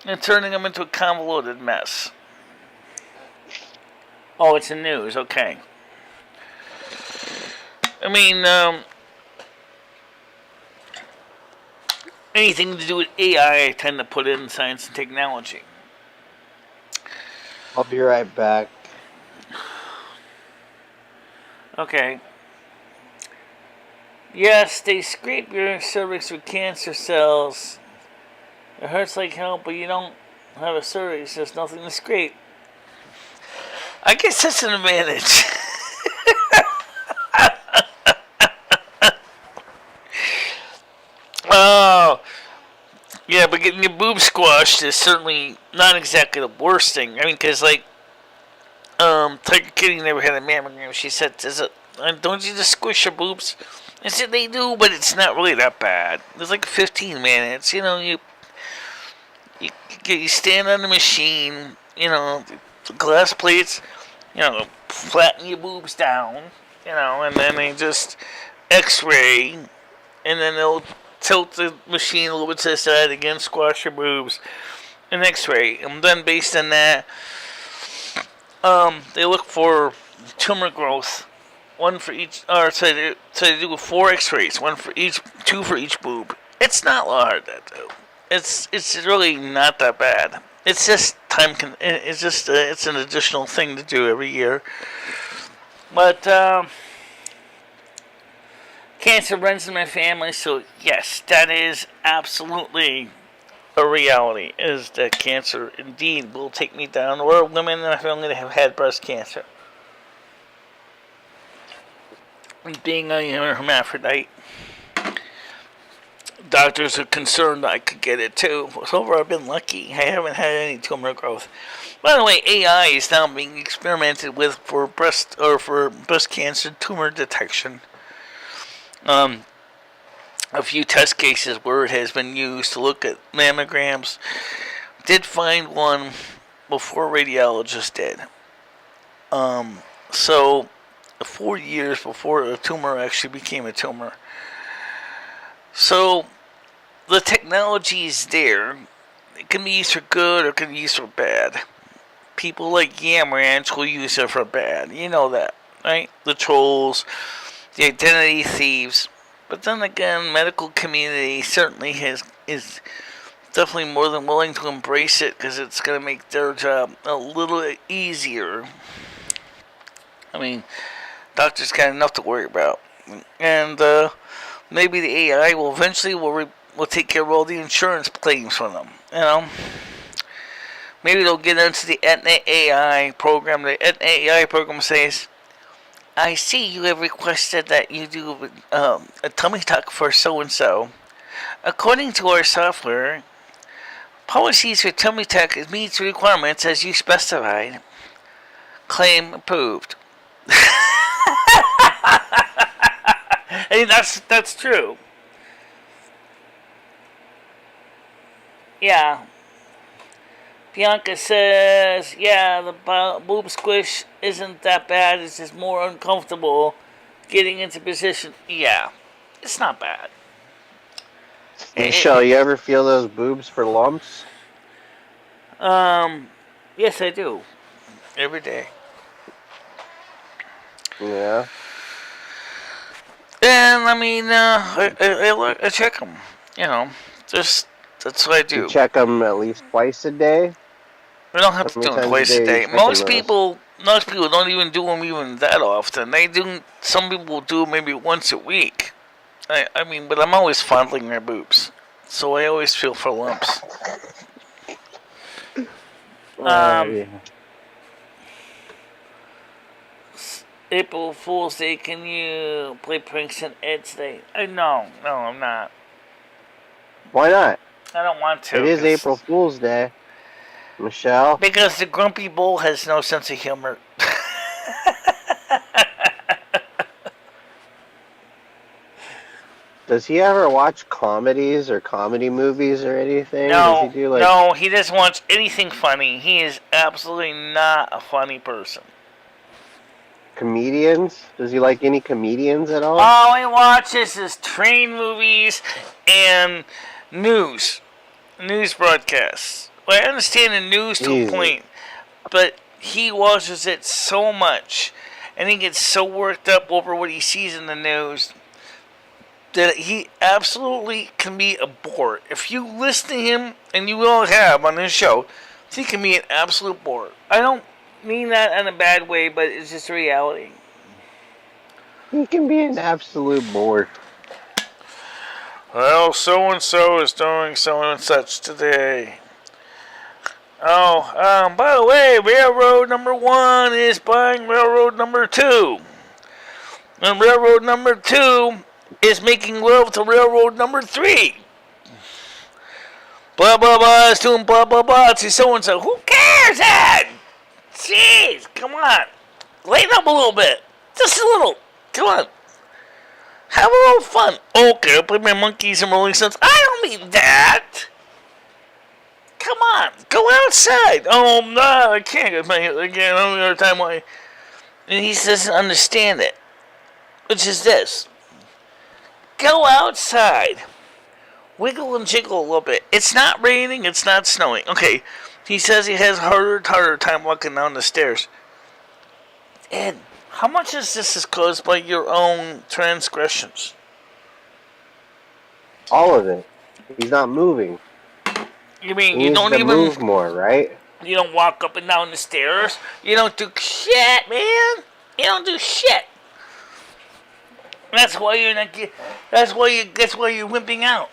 and turning them into a convoluted mess. Oh, it's in news. Okay. I mean, anything to do with AI, I tend to put in science and technology. I'll be right back. Okay. Yes, they scrape your cervix with cancer cells. It hurts like hell, but you don't have a cervix. There's nothing to scrape. I guess that's an advantage. Oh, yeah, but getting your boobs squashed is certainly not exactly the worst thing. I mean, because, like, Tiger Kitty never had a mammogram. She said, don't you just squish your boobs? I said, they do, but it's not really that bad. There's like 15 minutes. You know, you stand on the machine, you know, the glass plates, you know, flatten your boobs down, you know, and then they just x-ray, and then they'll tilt the machine a little bit to the side again, squash your boobs, and x-ray. And then based on that, they look for tumor growth, one for each, or so they do 4 x-rays, two for each boob. It's not hard to do. It's really not that bad. It's just it's an additional thing to do every year. But cancer runs in my family, so yes, that is absolutely a reality. Is that cancer indeed will take me down, or women in my family that have had breast cancer. Being a hermaphrodite, doctors are concerned I could get it too. So far, I've been lucky. I haven't had any tumor growth. By the way, AI is now being experimented with for breast cancer tumor detection. A few test cases where it has been used to look at mammograms. Did find one before radiologists did. So 4 years before the tumor actually became a tumor. So the technology is there. It can be used for good or it can be used for bad. People like Yamranch will use it for bad. You know that, right? The trolls, the identity thieves. But then again, medical community certainly is definitely more than willing to embrace it because it's going to make their job a little easier. I mean, doctors got enough to worry about, and maybe the AI will eventually will take care of all the insurance claims for them. You know, maybe they'll get into the AI program. The AI program says, I see you have requested that you do a tummy tuck for so-and-so. According to our software, policies for tummy tuck meets requirements as you specified. Claim approved. Hey, that's true. Yeah. Bianca says, yeah, the boob squish isn't that bad. It's just more uncomfortable getting into position. Yeah, it's not bad. Michelle, you ever feel those boobs for lumps? Yes, I do. Every day. Yeah. And I mean, I check them. You know, that's what I do. You check them at least twice a day? We don't have to do them twice a day. Most people don't even do them even that often. Some people do maybe once a week. I mean, but I'm always fondling their boobs, so I always feel for lumps. Yeah. April Fool's Day, can you play pranks on Ed today? No, I'm not. Why not? I don't want to. It is April Fool's Day. Michelle? Because the grumpy bull has no sense of humor. Does he ever watch comedies or comedy movies or anything? Does he No, do like no, he doesn't watch anything funny. He is absolutely not a funny person. comedians? Does he like any comedians at all? All he watches is train movies and news broadcasts. Well, I understand the news to a point, but he watches it so much, and he gets so worked up over what he sees in the news that he absolutely can be a bore. If you listen to him, and you will have on this show, he can be an absolute bore. I don't mean that in a bad way, but it's just a reality. He can be an absolute bore. Well, so-and-so is doing so and such today. Oh, by the way, railroad number 1 is buying railroad number 2. And railroad number 2 is making love to railroad number 3. Blah, blah, blah, is doing blah, blah, blah to so-and-so. Who cares, Ed? Jeez, come on. Lighten up a little bit. Just a little. Come on. Have a little fun. Okay, I'll play my monkeys and rolling stones. I don't mean that. Come on, go outside. Oh, no, I can't. Again, I don't have time. Why? And he doesn't understand it. Which is this. Go outside. Wiggle and jiggle a little bit. It's not raining. It's not snowing. Okay, he says he has harder time walking down the stairs. Ed, how much of this is caused by your own transgressions? All of it. He's not moving. You mean he you don't even move more, right? You don't walk up and down the stairs. You don't do shit, man. You don't do shit. That's why you're not. That's why you're wimping out.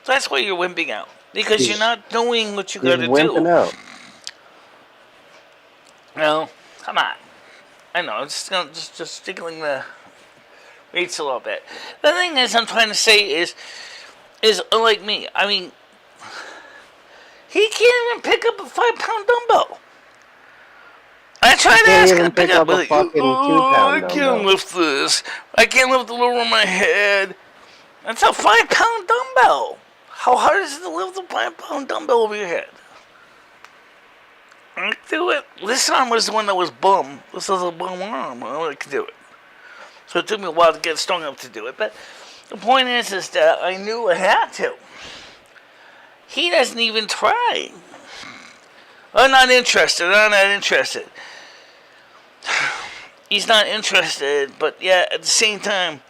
That's why you're wimping out because you're not doing what you got to do. Wimping out. No, come on. I know. It's just tickling the weights a little bit. The thing is, I'm trying to say is like me. I mean, he can't even pick up a 5-pound dumbbell. I tried to ask him to pick up a fucking 2-pound dumbbell. I can't lift this. I can't lift it over my head. That's a 5-pound dumbbell. How hard is it to lift a 5-pound dumbbell over your head? I can do it. This arm was the one that was bum. This is a bum arm. I could do it. So it took me a while to get strong enough to do it. But the point is that I knew I had to. He doesn't even try. I'm not interested. He's not interested, but yeah, at the same time,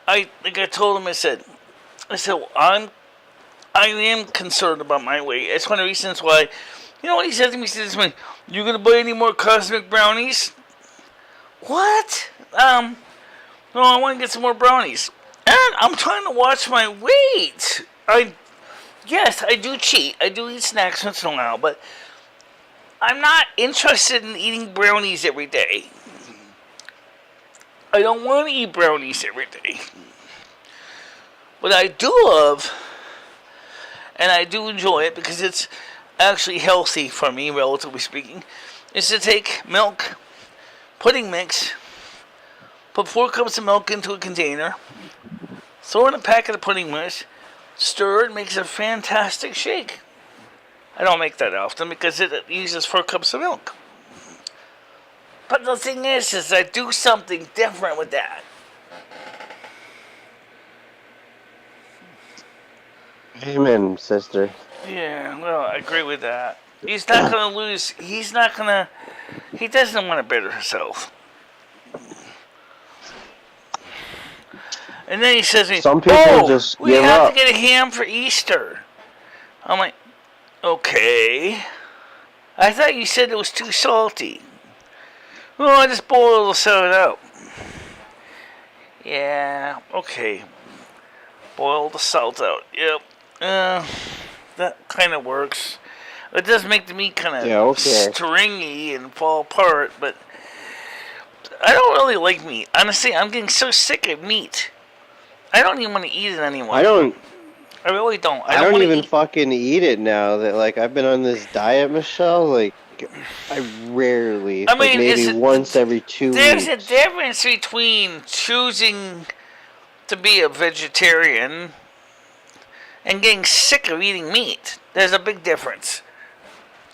I told him, I said, well, I am concerned about my weight. It's one of the reasons why, you know what he said to me? He said, you gonna buy any more cosmic brownies? What? No, I want to get some more brownies. And I'm trying to watch my weight. Yes, I do cheat. I do eat snacks once in a while, but I'm not interested in eating brownies every day. I don't want to eat brownies every day. What I do love, and I do enjoy it because it's actually healthy for me, relatively speaking, is to take milk, pudding mix, put 4 cups of milk into a container, throw in a packet of pudding mix, stir it, makes a fantastic shake. I don't make that often because it uses 4 cups of milk. But the thing is I do something different with that. Amen, sister. Yeah, well, I agree with that. He's not going to lose. He doesn't want to better himself. And then he says to me, some people just we have to get a ham for Easter. I'm like, okay. I thought you said it was too salty. Well, I just boiled the salad out. Yeah, okay. Boil the salt out. Yep. That kind of works. It does make the meat kind of stringy and fall apart, but I don't really like meat. Honestly, I'm getting so sick of meat. I don't even want to eat it anymore. I really don't. I don't even fucking eat it now that like I've been on this diet, Michelle. Like I rarely, I mean, maybe once every 2 there's weeks. a difference between choosing to be a vegetarian and getting sick of eating meat. There's a big difference.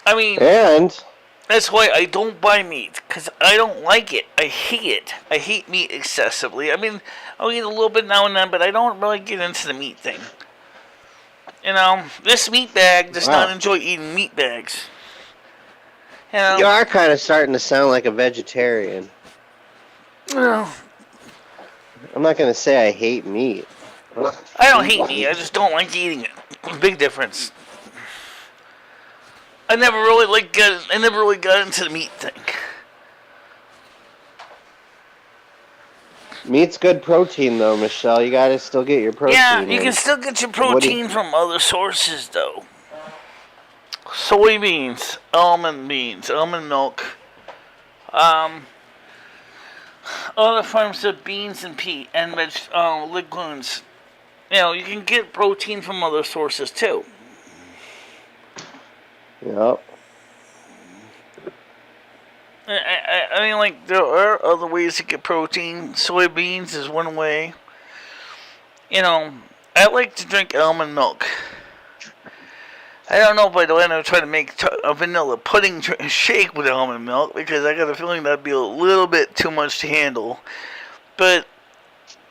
I mean, and that's why I don't buy meat, because I don't like it. I hate it. I hate meat excessively. I mean, I'll eat a little bit now and then, but I don't really get into the meat thing. You know, this meat bag does not enjoy eating meat bags. You know, you are kind of starting to sound like a vegetarian. Well, I'm not going to say I hate meat. I don't hate meat. I just don't like eating it. Big difference. I never really got into the meat thing. Meat's good protein, though, Michelle. You gotta still get your protein. Yeah, you can still get your protein from other sources, though. Soybeans, almond milk, other forms of beans and legumes. You know, you can get protein from other sources too. Yep. I mean, like, there are other ways to get protein. Soybeans is one way. You know, I like to drink almond milk. I don't know if I'd want to try to make a vanilla pudding shake with almond milk, because I got a feeling that'd be a little bit too much to handle. But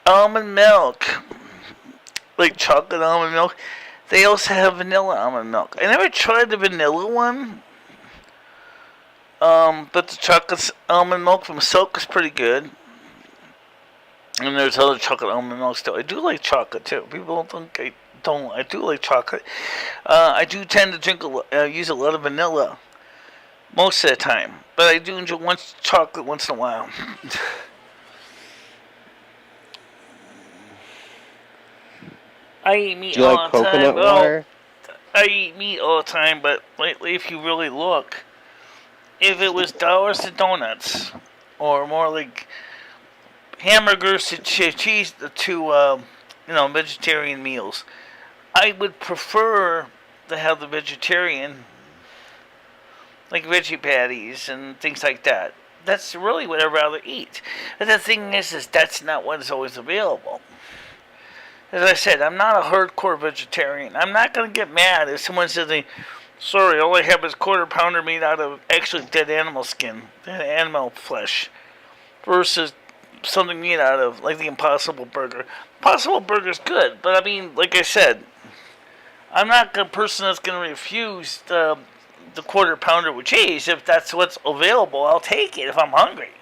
almond milk, like chocolate almond milk, they also have vanilla almond milk. I never tried the vanilla one. But the chocolate almond milk from Silk is pretty good. And there's other chocolate almond milks too. I do like chocolate too. People think I don't. I do like chocolate. I do tend to use a lot of vanilla most of the time, but I do enjoy chocolate once in a while. I eat meat all the time. Water? I eat meat all the time, but lately, if you really look, if it was dollars to donuts, or more like hamburgers to cheese to vegetarian meals, I would prefer to have the vegetarian, like veggie patties and things like that. That's really what I'd rather eat. But the thing is that's not what is always available. As I said, I'm not a hardcore vegetarian. I'm not going to get mad if someone says, sorry, all I have is quarter pounder made out of actually dead animal skin, dead animal flesh, versus something made out of, like the Impossible Burger. Impossible Burger's good, but I mean, like I said, I'm not a person that's going to refuse the quarter pounder with cheese. If that's what's available, I'll take it if I'm hungry.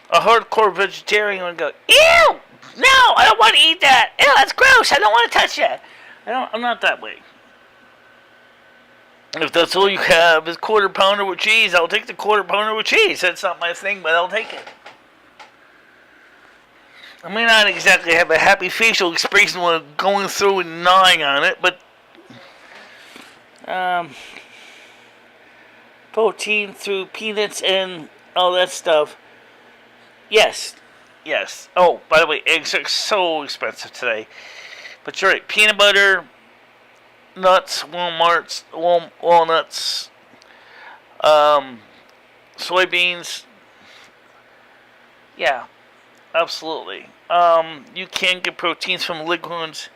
A hardcore vegetarian would go, ew! No, I don't want to eat that. Ew, that's gross. I don't want to touch that. I'm not that way. If that's all you have is quarter pounder with cheese, I'll take the quarter pounder with cheese. That's not my thing, but I'll take it. I may not exactly have a happy facial expression when going through and gnawing on it, but protein through peanuts and all that stuff. Yes. Oh, by the way, eggs are so expensive today. But you're right. Peanut butter, nuts, walnuts, soybeans. Yeah, absolutely. You can get proteins from legumes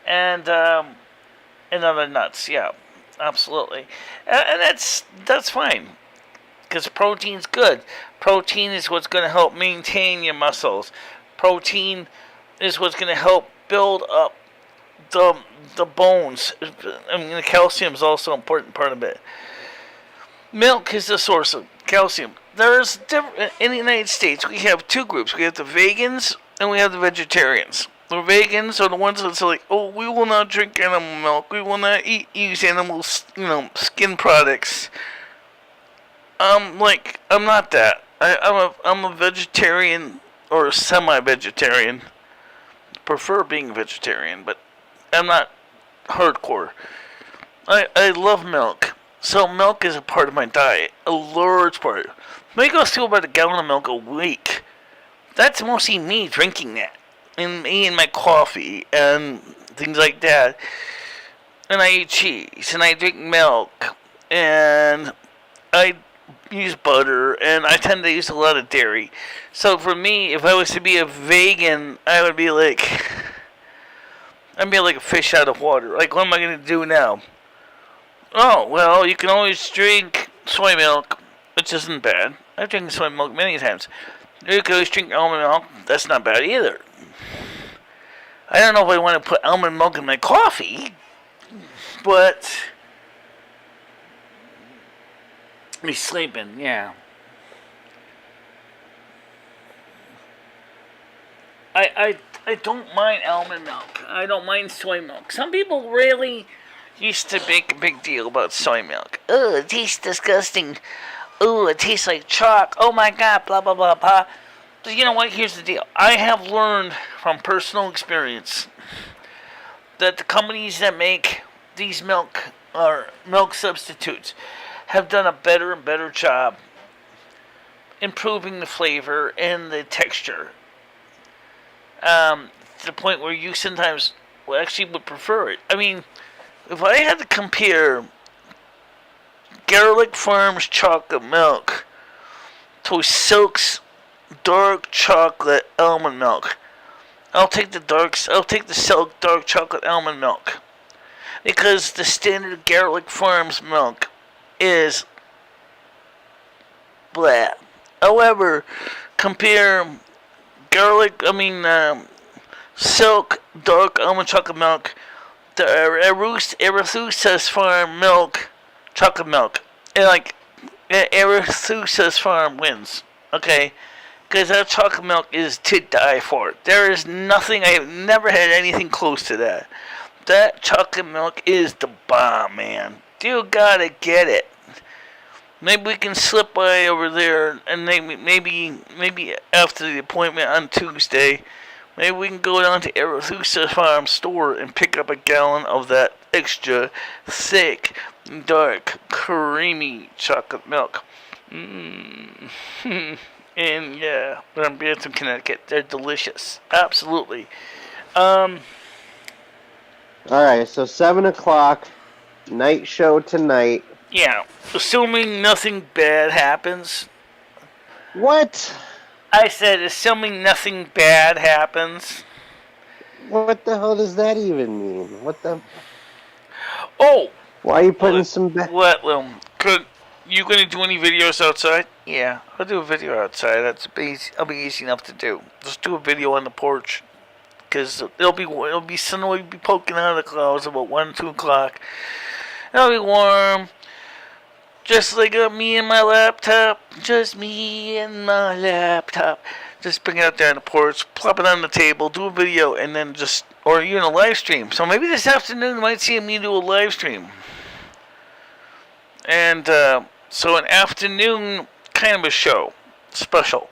and other nuts. Yeah, absolutely. And that's fine. Because protein's good. Protein is what's going to help maintain your muscles. Protein is what's going to help build up the bones. I mean, the calcium is also an important part of it. Milk is the source of calcium. There's in the United States, we have two groups. We have the vegans and we have the vegetarians. The vegans are the ones that say, like, oh, we will not drink animal milk. We will not use animal, skin products. I'm not that. I'm a vegetarian or a semi-vegetarian. Prefer being a vegetarian, but I'm not hardcore. I love milk. So milk is a part of my diet. A large part. Maybe I'll steal about a gallon of milk a week. That's mostly me drinking that. And me and my coffee. And things like that. And I eat cheese, and I drink milk, and I use butter, and I tend to use a lot of dairy. So for me, if I was to be a vegan, I'd be like a fish out of water. Like, what am I going to do now? Oh, well, you can always drink soy milk, which isn't bad. I've drank soy milk many times. You can always drink almond milk. That's not bad either. I don't know if I want to put almond milk in my coffee, but me sleeping, yeah. I don't mind almond milk. I don't mind soy milk. Some people really used to make a big deal about soy milk. Oh, it tastes disgusting. Oh, it tastes like chalk. Oh my god, blah blah blah blah. But you know what? Here's the deal. I have learned from personal experience that the companies that make these milk substitutes have done a better and better job improving the flavor and the texture. To the point where you sometimes actually would prefer it. I mean, if I had to compare Garlic Farms chocolate milk to Silk's dark chocolate almond milk, I'll take the Silk dark chocolate almond milk, because the standard Garlic Farms milk is blah. However, compare Silk dark almond chocolate milk, the Arethusa's Farm milk, chocolate milk, and like Arethusa's Farm wins. Okay, because that chocolate milk is to die for. There is nothing. I have never had anything close to that. That chocolate milk is the bomb, man. You gotta get it. Maybe we can slip by over there, and maybe after the appointment on Tuesday, maybe we can go down to Arethusa Farm store and pick up a gallon of that extra thick, dark, creamy chocolate milk. And yeah, but I'm Branson, Connecticut. They're delicious, absolutely. All right, so 7 o'clock, night show tonight. Yeah, assuming nothing bad happens. What? I said, assuming nothing bad happens. What the hell does that even mean? What the? Oh! Why are you putting some... What, you gonna do any videos outside? Yeah, I'll do a video outside. I'll be easy enough to do. Just do a video on the porch. Because it'll be sun will be poking out of the clouds about 1, 2 o'clock. It'll be warm. Just like me and my laptop. Just me and my laptop. Just bring it out there on the porch, plop it on the table, do a video, and then or a live stream. So maybe this afternoon you might see me do a live stream. And so an afternoon kind of a show. Special.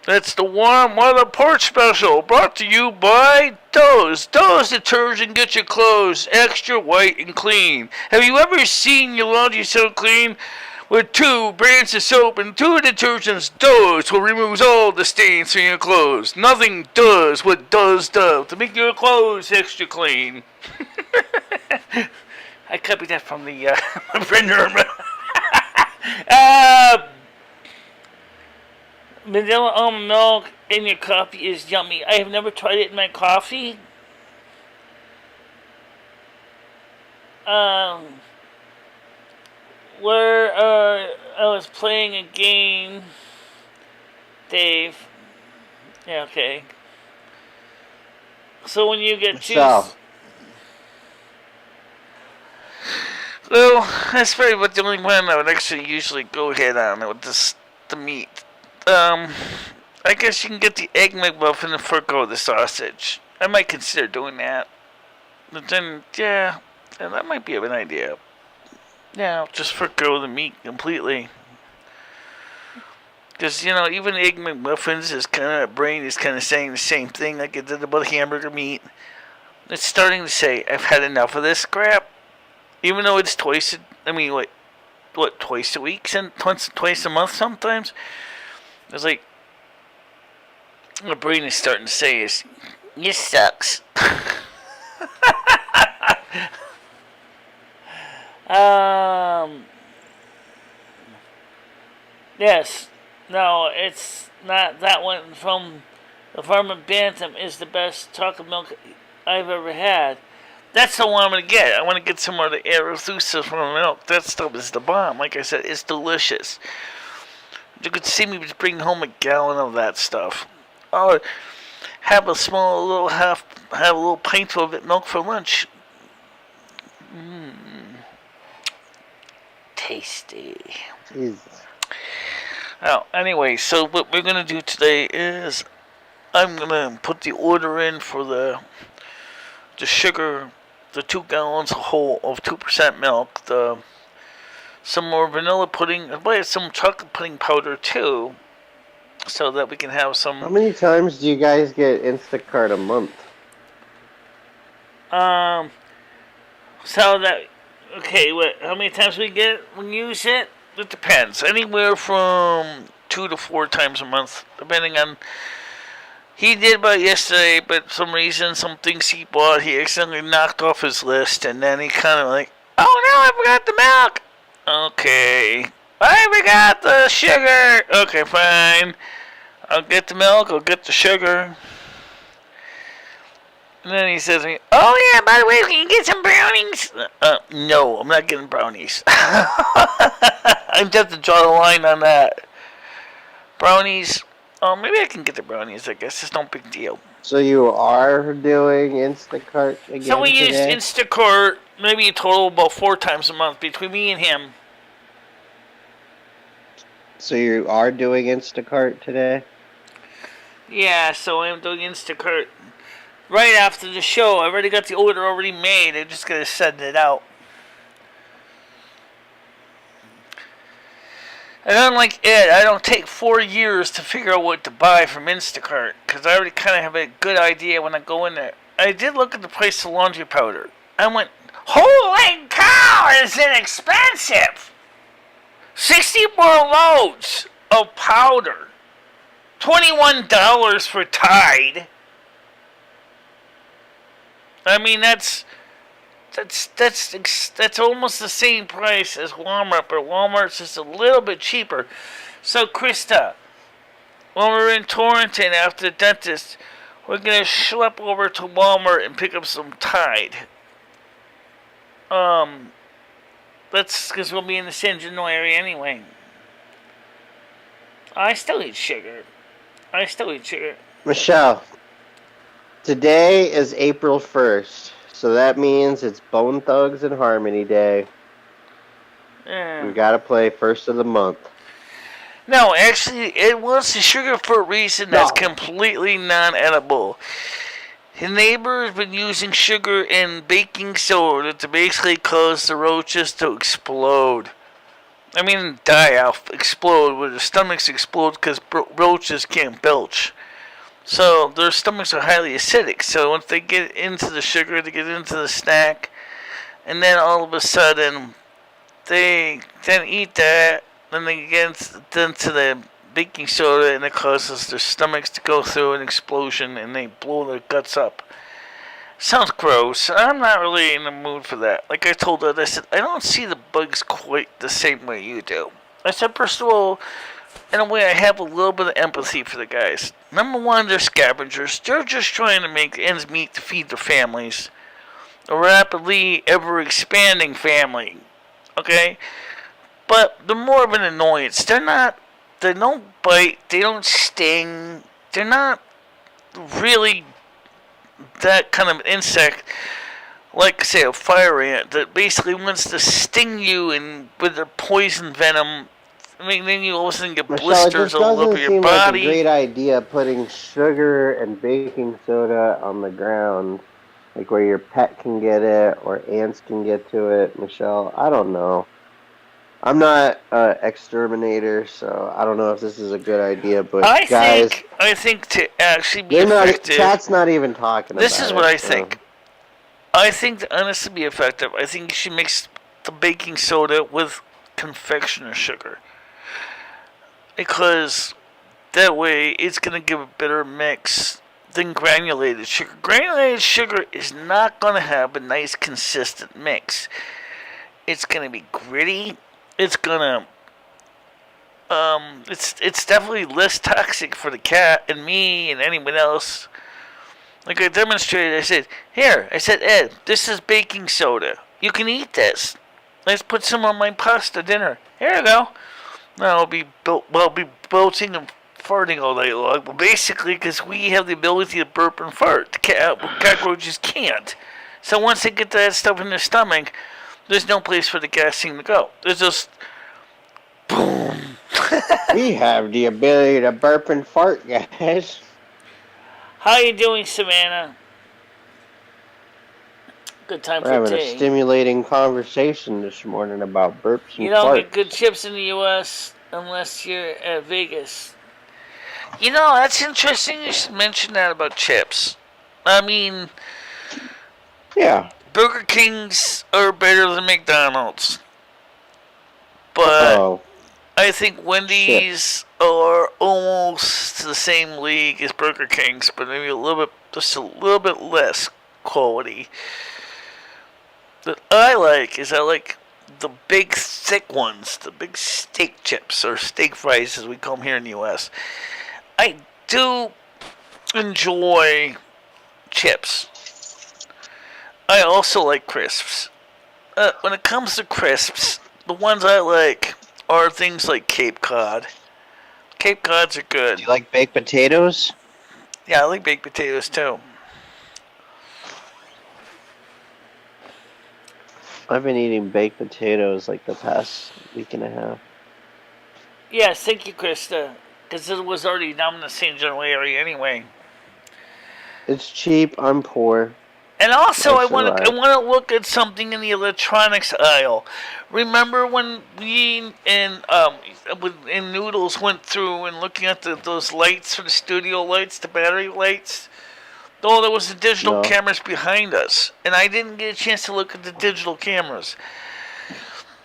It's the Warm Weather Porch Special, brought to you by Doze. Doze detergent gets your clothes extra white and clean. Have you ever seen your laundry so clean? With 2 brands of soap and 2 detergents, Doze will remove all the stains from your clothes. Nothing does what Doze does to make your clothes extra clean. I copied that from the printer. Vanilla almond milk in your coffee is yummy. I have never tried it in my coffee. Where I was playing a game, Dave. Yeah, okay. So when you get juice... Well, that's probably about the only one I would actually usually go ahead on with the meat. I guess you can get the Egg McMuffin and forgo the sausage. I might consider doing that. But then, yeah, that might be an idea. Yeah, just forgo the meat completely. Because, even Egg McMuffins brain is kind of saying the same thing like it did about hamburger meat. It's starting to say, I've had enough of this crap. Even though it's twice a week? Twice a month sometimes? It's like, my brain is starting to say, this sucks. Um, yes. No, it's not. That one from the farm of Bantam is the best chocolate milk I've ever had. That's the one I'm going to get. I want to get some more of the Arethusa from milk. That stuff is the bomb. Like I said, it's delicious. You could see me just bring home a gallon of that stuff. Oh, have a small little have a little pint of it milk for lunch. Tasty. Jesus. Oh, anyway, so what we're gonna do today is I'm gonna put the order in for the sugar, the 2 gallons whole of 2% milk, some more vanilla pudding, and some chocolate pudding powder too, so that we can have some. How many times do you guys get Instacart a month? So that, okay, how many times we get it when you use it? It depends. Anywhere from 2 to 4 times a month, depending on. He did about yesterday, but for some reason, some things he bought, he accidentally knocked off his list, and then he kind of like, oh no, I forgot the milk. Okay. I forgot the sugar. Okay, fine. I'll get the milk, I'll get the sugar. And then he says to me, oh yeah, by the way, can you get some brownies? No, I'm not getting brownies. I just have to draw the line on that. Brownies, oh, maybe I can get the brownies, I guess. It's no big deal. So you are doing Instacart again So we today? used Instacart maybe a total about 4 times a month between me and him. So you are doing Instacart today? Yeah, so I'm doing Instacart right after the show. I already got the order already made. I'm just going to send it out. And unlike Ed, I don't take 4 years to figure out what to buy from Instacart, because I already kind of have a good idea when I go in there. I did look at the price of laundry powder. I went, holy cow, is it expensive? 60 more loads of powder. $21 for Tide. I mean, that's almost the same price as Walmart, but Walmart's just a little bit cheaper. So, Krista, when we're in Torrington after the dentist, we're going to schlep over to Walmart and pick up some Tide. That's because we'll be in the San Gino area anyway. I still eat sugar. Michelle, today is April 1st, so that means it's Bone Thugs and Harmony Day. Yeah. We gotta play first of the month. No, actually, it wants the sugar for a reason that's completely non-edible. His neighbor has been using sugar and baking soda to basically cause the roaches to explode. I mean, die off, explode, where their stomachs explode because roaches can't belch. So their stomachs are highly acidic. So once they get into the sugar, they get into the snack, and then all of a sudden, they then eat that, then they get into the baking soda, and it causes their stomachs to go through an explosion, and they blow their guts up. Sounds gross. I'm not really in the mood for that. Like I told her, I said, I don't see the bugs quite the same way you do. I said, first of all, in a way, I have a little bit of empathy for the guys. Number one, they're scavengers. They're just trying to make ends meet to feed their families. A rapidly ever-expanding family. Okay? But they're more of an annoyance. They don't bite. They don't sting. They're not really that kind of insect, like, say, a fire ant, that basically wants to sting you and with their poison venom. I mean, then you all of a sudden get blisters all over your body. It doesn't seem like a great idea putting sugar and baking soda on the ground, like where your pet can get it or ants can get to it, Michelle. I don't know. I'm not an exterminator, so I don't know if this is a good idea, but I guys... I think to actually be effective... Chat's not even talking about it. This is what I think. I think to honestly be effective, I think you should mix the baking soda with confectioner sugar. Because that way it's going to give a better mix than granulated sugar. Granulated sugar is not going to have a nice consistent mix. It's gonna be gritty. It's gonna it's definitely less toxic for the cat and me and anyone else. Like I demonstrated, I said, here, I said, Ed, this is baking soda. You can eat this. Let's put some on my pasta dinner. Here you go. Now I'll be belching and farting all night long, but basically because we have the ability to burp and fart. The cockroaches can't. So once they get that stuff in their stomach, there's no place for the gassing to go. There's just boom. We have the ability to burp and fart, guys. How you doing, Savannah? Good time We're for having tea. a stimulating conversation this morning about burps and farts. You don't get good chips in the U.S. unless you're at Vegas. You know, that's interesting you should mention that about chips. I mean, yeah, Burger Kings are better than McDonald's. But I think Wendy's are almost the same league as Burger King's, but maybe just a little bit less quality. That I like the big thick ones, the big steak chips or steak fries as we call them here in the U.S. I do enjoy chips. I also like crisps. When it comes to crisps, the ones I like are things like Cape Cod. Cape Cods are good. Do you like baked potatoes? Yeah, I like baked potatoes too. I've been eating baked potatoes like the past week and a half. Yes, thank you, Krista. Because it was already down in the St. John area anyway. It's cheap. I'm poor. And also, I want to look at something in the electronics aisle. Remember when we and Noodles went through and looking at those lights for the studio lights, the battery lights? Oh, there was the digital cameras behind us, and I didn't get a chance to look at the digital cameras.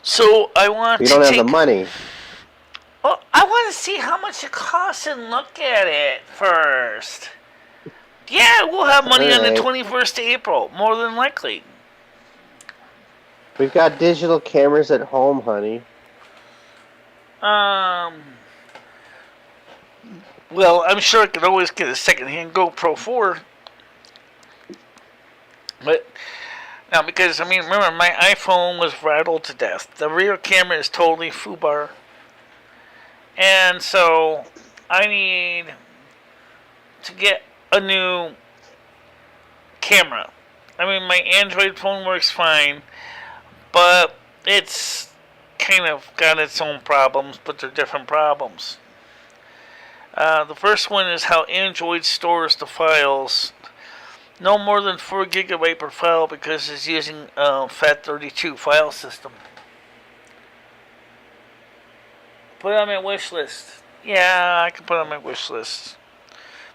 So I want to. You don't have the money. Well, I want to see how much it costs and look at it first. Yeah, we'll have money on the 21st of April, more than likely. We've got digital cameras at home, honey. Well, I'm sure I could always get a second-hand GoPro 4. But, now, because, I mean, remember, my iPhone was rattled to death. The rear camera is totally FUBAR. And so, I need to get a new camera. I mean, my Android phone works fine, but it's kind of got its own problems, but they're different problems. The first one is how Android stores the files. No more than 4 gigabyte per file because it's using FAT32 file system. Put it on my wish list. Yeah, I can put it on my wish list.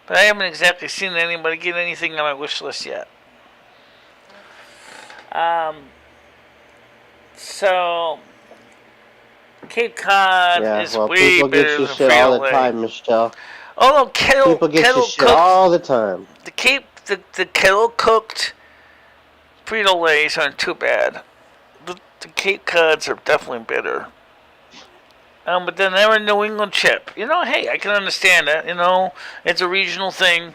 But I haven't exactly seen anybody get anything on my wish list yet. So Cape Cod is way better than Frito-Lay. People get you shit all the time, Michelle. Oh no, people get you shit all the time. The kettle cooked Frito-Lays aren't too bad. The Cape Cods are definitely better. But then they're a New England chip. You know, hey, I can understand that. You know, it's a regional thing.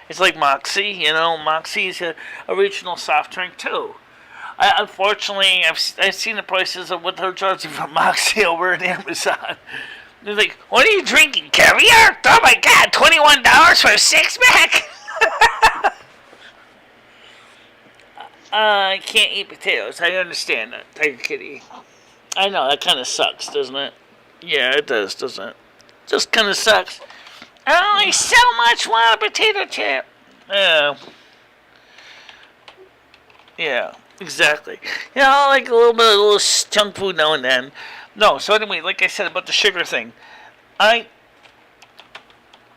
It's like Moxie. You know, Moxie is a regional soft drink too. Unfortunately, I've seen the prices of what they're charging for Moxie over at Amazon. They're like, what are you drinking, caviar? Oh my God, $21 for a 6-pack? I can't eat potatoes. I understand that, Tiger Kitty. I know, that kind of sucks, doesn't it? Yeah, it does, doesn't it? Just kind of sucks. I only so much want a potato chip. Yeah, exactly. You know, I like a little junk food now and then. No, so anyway, like I said about the sugar thing, I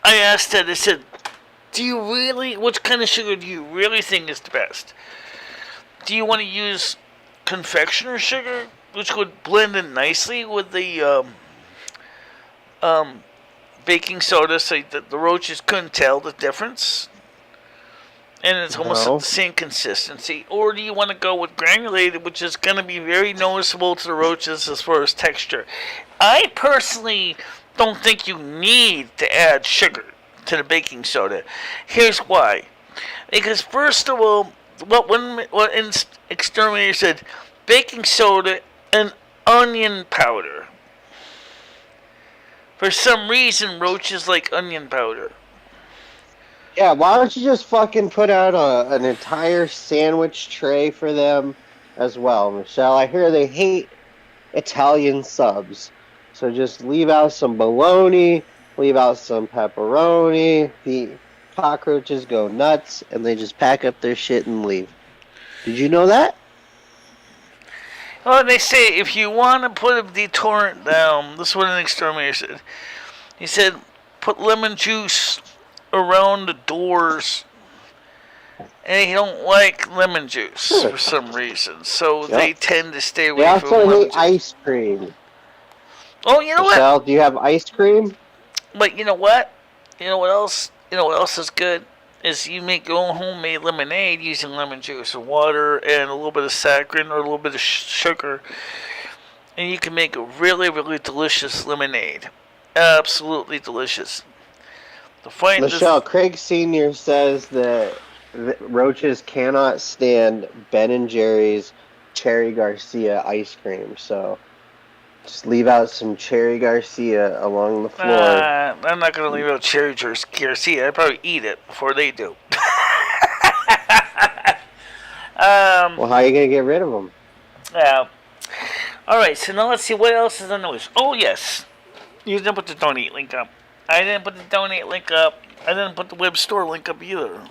asked Ed, I said, what kind of sugar do you really think is the best? Do you want to use confectioner's sugar, which would blend in nicely with the baking soda so that the roaches couldn't tell the difference? and it's almost No. the same consistency? Or do you want to go with granulated, which is going to be very noticeable to the roaches as far as texture? I personally don't think you need to add sugar to the baking soda. Here's why. Because first of all, what Exterminator said, baking soda and onion powder. For some reason, roaches like onion powder. Yeah, why don't you just fucking put out an entire sandwich tray for them as well, Michelle? I hear they hate Italian subs. So just leave out some bologna, leave out some pepperoni. The cockroaches go nuts, and they just pack up their shit and leave. Did you know that? Well, they say if you want to put a deterrent down, this is what an exterminator said. He said, put lemon juice around the doors. And they don't like lemon juice for some reason, so they tend to stay away from lemon juice. They also hate ice cream. Oh, you know Michelle, what? Do you have ice cream? But you know what? You know what else? You know what else is good? Is you make your own homemade lemonade using lemon juice and water and a little bit of saccharin or a little bit of sugar. And you can make a really, really delicious lemonade. Absolutely delicious. Michelle, Craig Sr. says that roaches cannot stand Ben & Jerry's Cherry Garcia ice cream, so just leave out some Cherry Garcia along the floor. I'm not going to leave out Cherry Garcia. I'd probably eat it before they do. Well, how are you going to get rid of them? Yeah. Alright, so now let's see what else is on the list. Oh, yes. You didn't put the donate link up. I didn't put the donate link up. I didn't put the web store link up either.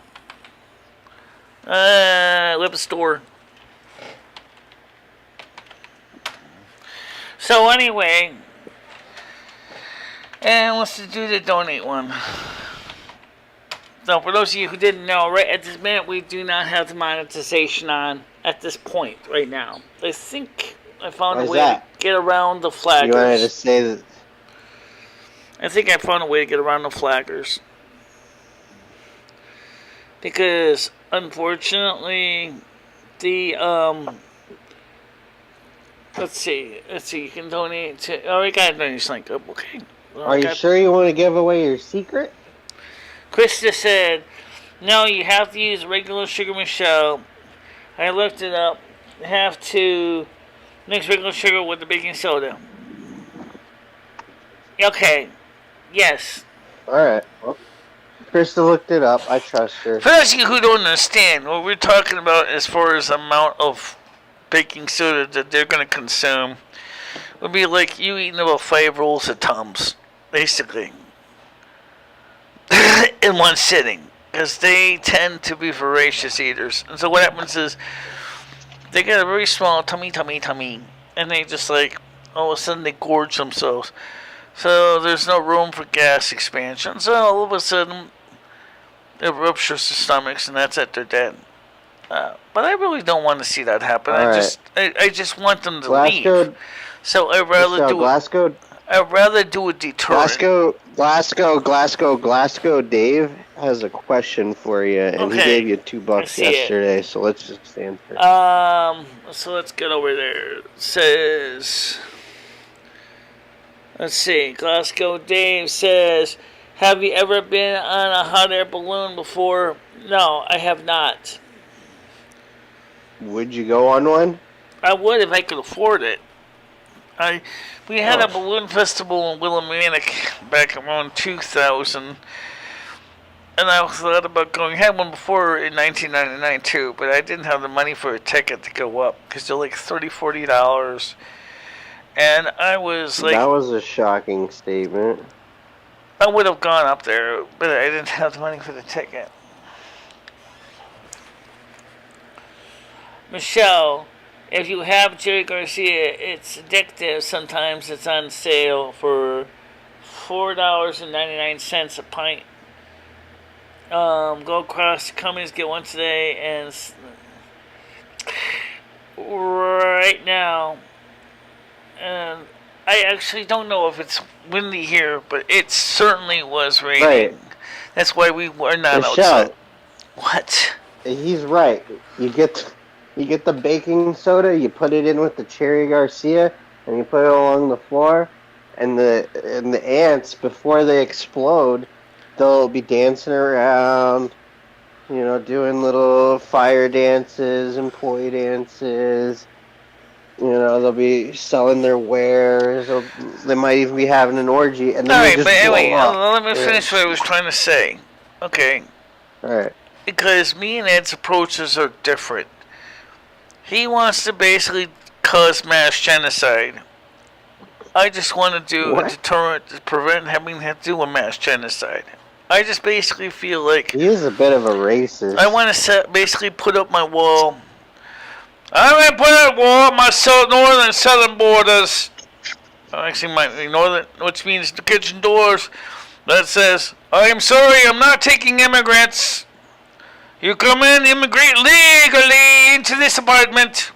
Web store. So anyway, and let's do the donate one. So for those of you who didn't know, right at this minute we do not have the monetization on at this point right now. I think I found a way to get around the flaggers. You wanted to say that? I think I found a way to get around the flaggers. Because unfortunately the let's see, you can donate to we got a donation link up, okay. Are you sure you want to give away your secret? Krista said, no, you have to use regular sugar, Michelle. I looked it up. You have to mix regular sugar with the baking soda. Okay. Yes. Alright. Well, Krista looked it up. I trust her. For those of you who don't understand, what we're talking about as far as amount of baking soda that they're going to consume would be like you eating about 5 rolls of Tums, basically, in one sitting, because they tend to be voracious eaters. And so what happens is they get a very small tummy, and they just like all of a sudden they gorge themselves. So there's no room for gas expansion. So all of a sudden it ruptures their stomachs, and that's it. They're dead. But I really don't want to see that happen. I just want them to leave. So I'd rather do a deterrent. Glasgow Dave has a question for you, and he gave you $2 yesterday. So let's just answer. So let's get over there. It says, let's see. Glasgow Dave says, have you ever been on a hot air balloon before? No, I have not. Would you go on one? I would if I could afford it. We had a balloon festival in Willimantic back around 2000, and I thought about going. I had one before in 1999 too, but I didn't have the money for a ticket to go up because they're like $30-$40, and I was like, that was a shocking statement. I would have gone up there, but I didn't have the money for the ticket. Michelle, if you have Cherry Garcia, it's addictive. Sometimes it's on sale for $4.99 a pint. Go across the companies, get one today, and right now, and I actually don't know if it's windy here, but it certainly was raining. Right. That's why we were not Michelle, outside. What? he's right. You get the baking soda, you put it in with the Cherry Garcia, and you put it along the floor, and the ants, before they explode, they'll be dancing around, doing little fire dances and poi dances. They'll be selling their wares. They might even be having an orgy, and then they Alright, but just blow anyway, up. let me finish what I was trying to say. Okay. Alright. Because me and Ed's approaches are different. He wants to basically cause mass genocide. I just want to do a deterrent to prevent having to do a mass genocide. I just basically feel like he is a bit of a racist. I want to basically put up my wall. I'm going to put up a wall at my northern southern borders. Actually, my northern, which means the kitchen doors, that says, I am sorry, I'm not taking immigrants. You come in, immigrate legally into this apartment.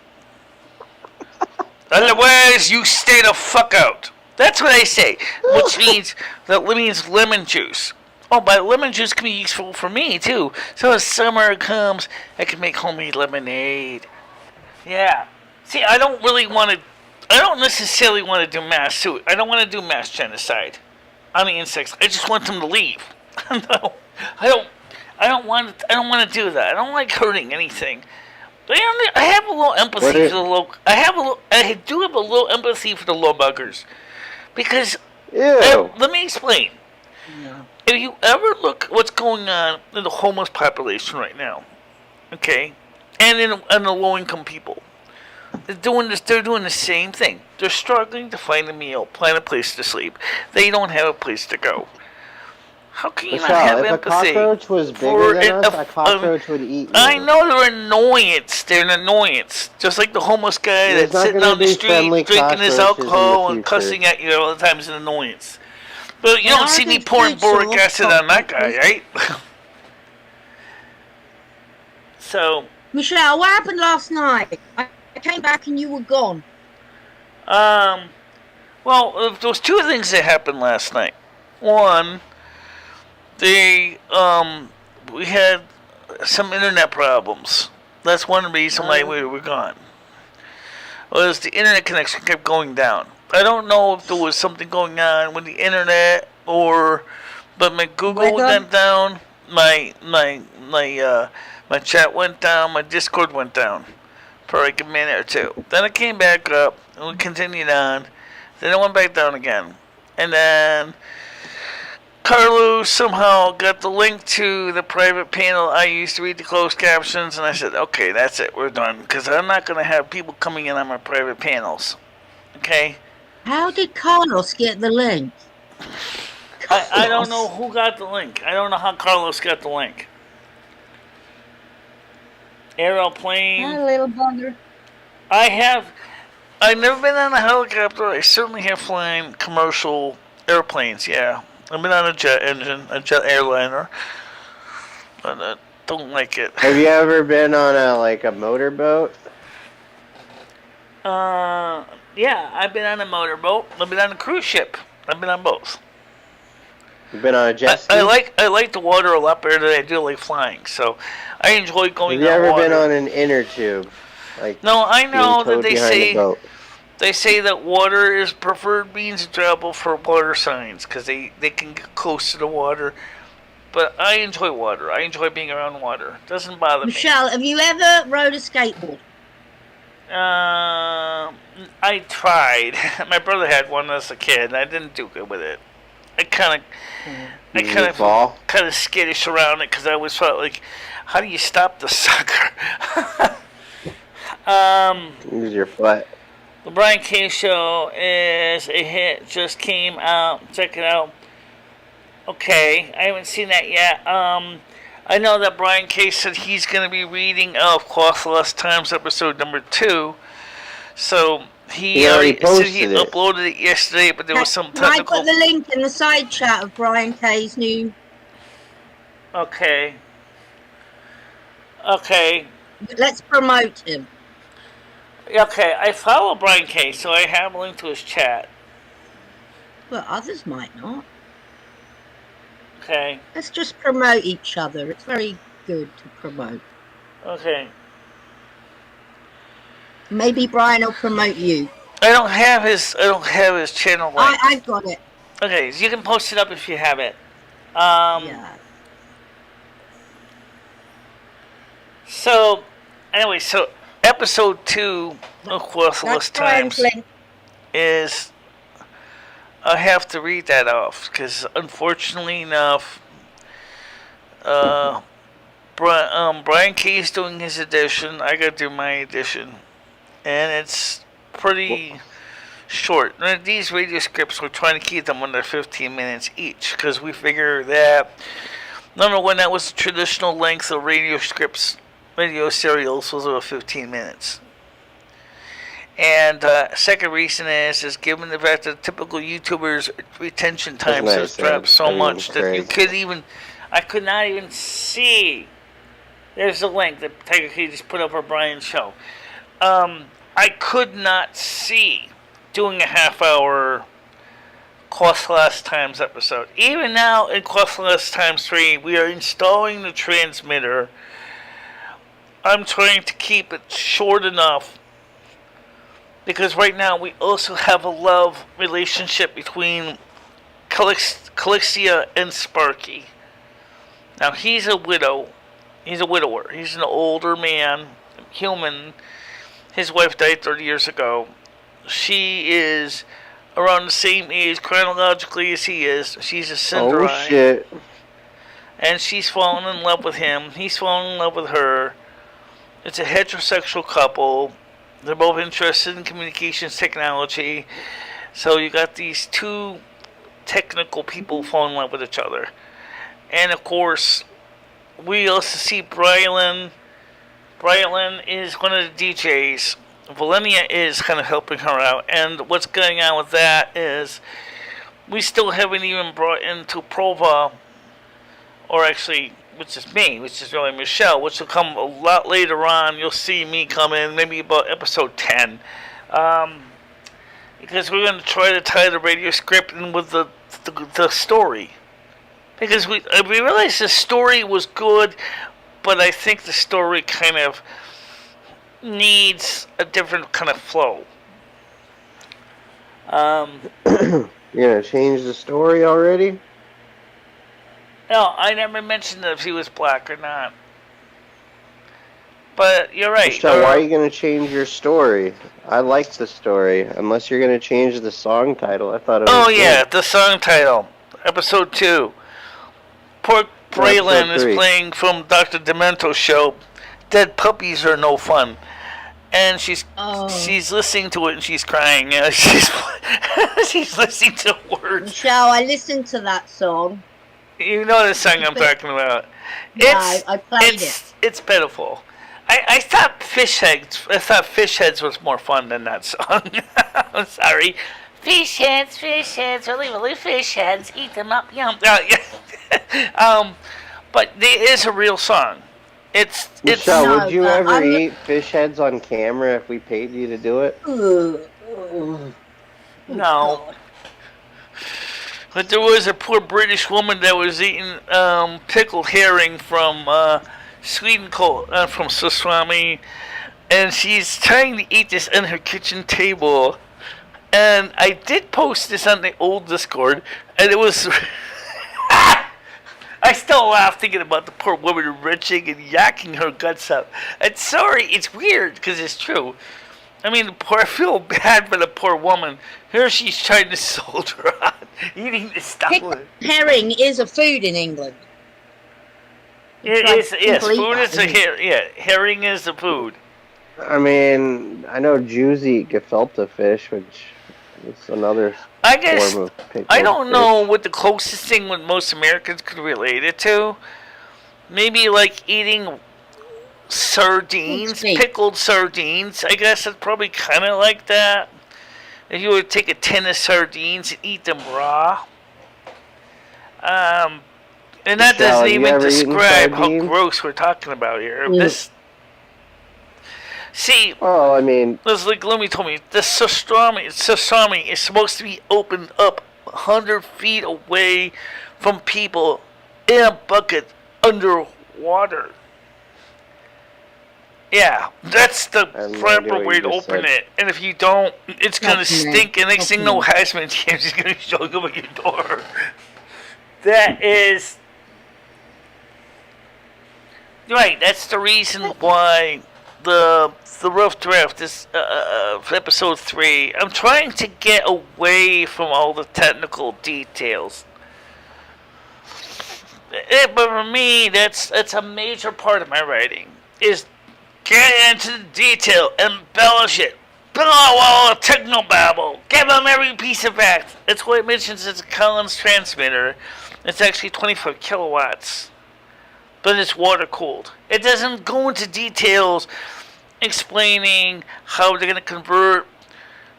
Otherwise, you stay the fuck out. That's what I say, which means lemon juice. Oh, but lemon juice can be useful for me, too. So as summer comes, I can make homemade lemonade. Yeah. See, I don't necessarily want to do I don't want to do mass genocide on the insects. I just want them to leave. No, I don't want to do that. I don't like hurting anything. I have a little empathy for the low. I do have a little empathy for the low buggers, because let me explain. Yeah. If you ever look what's going on in the homeless population right now, okay, and in the low income people, they're doing the same thing. They're struggling to find a meal, find a place to sleep. They don't have a place to go. How can you not have empathy? If a cockroach was bigger than us, a cockroach would eat you. I know they're an annoyance. They're an annoyance. Just like the homeless guy that's sitting on the street drinking his alcohol and cussing at you all the time is an annoyance. But you don't see me pouring boric acid on that guy, right? So, Michelle, what happened last night? I came back and you were gone. Well, there was two things that happened last night. One, we had some internet problems. That's one reason why we were gone. Was the internet connection kept going down. I don't know if there was something going on with the internet but my Google went down, my chat went down, my Discord went down for like a minute or two. Then it came back up and we continued on. Then it went back down again. And then Carlos somehow got the link to the private panel I used to read the closed captions, and I said, okay, that's it, we're done, because I'm not going to have people coming in on my private panels. Okay? How did Carlos get the link? I don't know who got the link. I don't know how Carlos got the link. Aeroplane. That little bugger. I've never been on a helicopter. I certainly have flown commercial airplanes, yeah. I've been on a jet engine, a jet airliner. But I don't like it. Have you ever been on a motorboat? Yeah, I've been on a motorboat. I've been on a cruise ship. I've been on both. You've been on a jet ski? I like the water a lot better than I do like flying. So I enjoy going on water. Have you ever been on an inner tube? No, I know that they say that water is preferred means of travel for water signs because they can get close to the water. But I enjoy water. I enjoy being around water. It doesn't bother me. Michelle, have you ever rode a skateboard? I tried. My brother had one as a kid, and I didn't do good with it. I kind of skittish around it because I always felt like, how do you stop the sucker? Use your foot. The Brian K. Show is a hit. Just came out. Check it out. Okay, I haven't seen that yet. I know that Brian K. said he's going to be reading Cloth Lost Times episode number 2. So he already said he uploaded it yesterday, but there was some technical... I put the link in the side chat of Brian K.'s new... Okay. Let's promote him. Okay, I follow Brian K., so I have a link to his chat. Well, others might not. Okay. Let's just promote each other. It's very good to promote. Okay. Maybe Brian will promote you. I don't have his channel link. I've got it. Okay, so you can post it up if you have it. Yeah. So, anyway, so episode 2 of Worthless That's Brian's Times link. is. I have to read that off because, unfortunately enough, Brian K is doing his edition. I got to do my edition, and it's pretty short. These radio scripts, we're trying to keep them under 15 minutes each because we figure that number one, that was the traditional length of radio scripts, radio serials was about 15 minutes. And second reason is given the fact that typical YouTubers' retention times has dropped so much that you could even, I could not even see. There's the link that Tiger K just put up for Brian's show. I could not see doing a half-hour Cost Less Times episode. Even now in Cost Less Times 3, we are installing the transmitter. I'm trying to keep it short enough because right now we also have a love relationship between Calixia and Sparky. Now he's a widower. He's an older man, human. His wife died 30 years ago. She is around the same age chronologically as he is. She's a Cinderai. Oh shit. And she's fallen in love with him. He's fallen in love with her. It's a heterosexual couple. They're both interested in communications technology. So you got these two technical people falling in love with each other. And of course, we also see Brylan. Brylan is one of the DJs. Valenia is kind of helping her out. And what's going on with that is we still haven't even brought into Prova, or actually, which is me, which is really Michelle, which will come a lot later on. You'll see me come in maybe about episode 10. Because we're going to try to tie the radio script in with the story. Because we realized the story was good, but I think the story kind of needs a different kind of flow. You're going to change the story already? No, I never mentioned if he was black or not. But you're right. Michelle, why are you going to change your story? I liked the story, unless you're going to change the song title. I thought it was yeah, the song title. Episode 2. Poor Braylon is playing from Dr. Demento's show, Dead Puppies Are No Fun. And she's listening to it and she's crying. She's listening to words. Michelle, I listened to that song. You know the song I'm talking about. I played it. It's pitiful. I thought Fish Heads was more fun than that song. I'm sorry. Fish heads, really fish heads. Eat them up, yum. But it is a real song. Michelle, would you ever eat fish heads on camera if we paid you to do it? No. But there was a poor British woman that was eating pickled herring from Sweden, from Saswami, and she's trying to eat this on her kitchen table. And I did post this on the old Discord, and it was... I still laugh thinking about the poor woman retching and yakking her guts out. And sorry, it's weird, because it's true. I mean, I feel bad for the poor woman. Here she's trying to soldier on, eating this stuff. Herring is a food in England. It is, yes, food is a herring is a food. I mean, I know Jews eat gefilte fish, which is another form of pickled I don't know what the closest thing what most Americans could relate it to. Maybe like eating sardines, pickled sardines. I guess it's probably kind of like that. If you would take a tin of sardines and eat them raw. And that doesn't even describe how gross we're talking about here. This, see, well, I mean, Leslie Gloomy told me the sasami is supposed to be opened up 100 feet away from people in a bucket underwater. Yeah, that's the I have no idea proper what way you to just open said. it. And if you don't, it's gonna Not me. stink. And next thing you know, Not Hazmat James is gonna show up at your door. That is right. That's the reason why the rough draft is episode 3. I'm trying to get away from all the technical details. But for me, that's a major part of my writing. Is get into the detail, embellish it, blow all the technobabble, give them every piece of fact. That's what it mentions as a Collins transmitter. It's actually 24 kilowatts, but it's water cooled. It doesn't go into details explaining how they're going to convert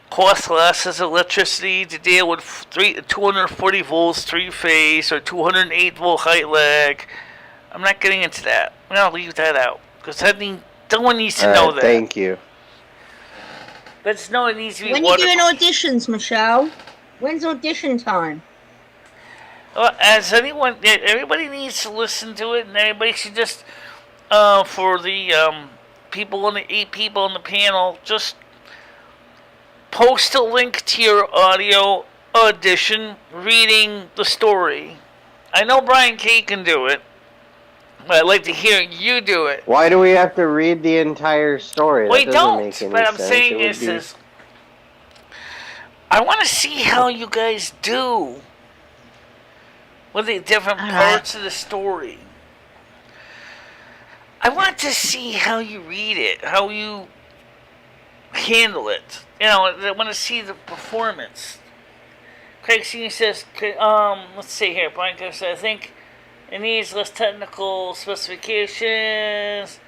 cost less as electricity to deal with 240 volts 3-phase or 208 volt height lag. I'm not getting into that. I'm going to leave that out because no one needs to know that. Thank you. But just know it needs to be When are you doing auditions, Michelle? When's audition time? Well, as everybody needs to listen to it, and everybody should just, for the people on the 8 people on the panel, just post a link to your audio audition reading the story. I know Brian K can do it, but I'd like to hear you do it. Why do we have to read the entire story? We that doesn't don't, make any but I'm sense. saying is I want to see how you guys do with the different parts of the story. I want to see how you read it, how you handle it. You know, I want to see the performance. Craig Senior says, let's see here. Brian says, I think it needs less technical specifications.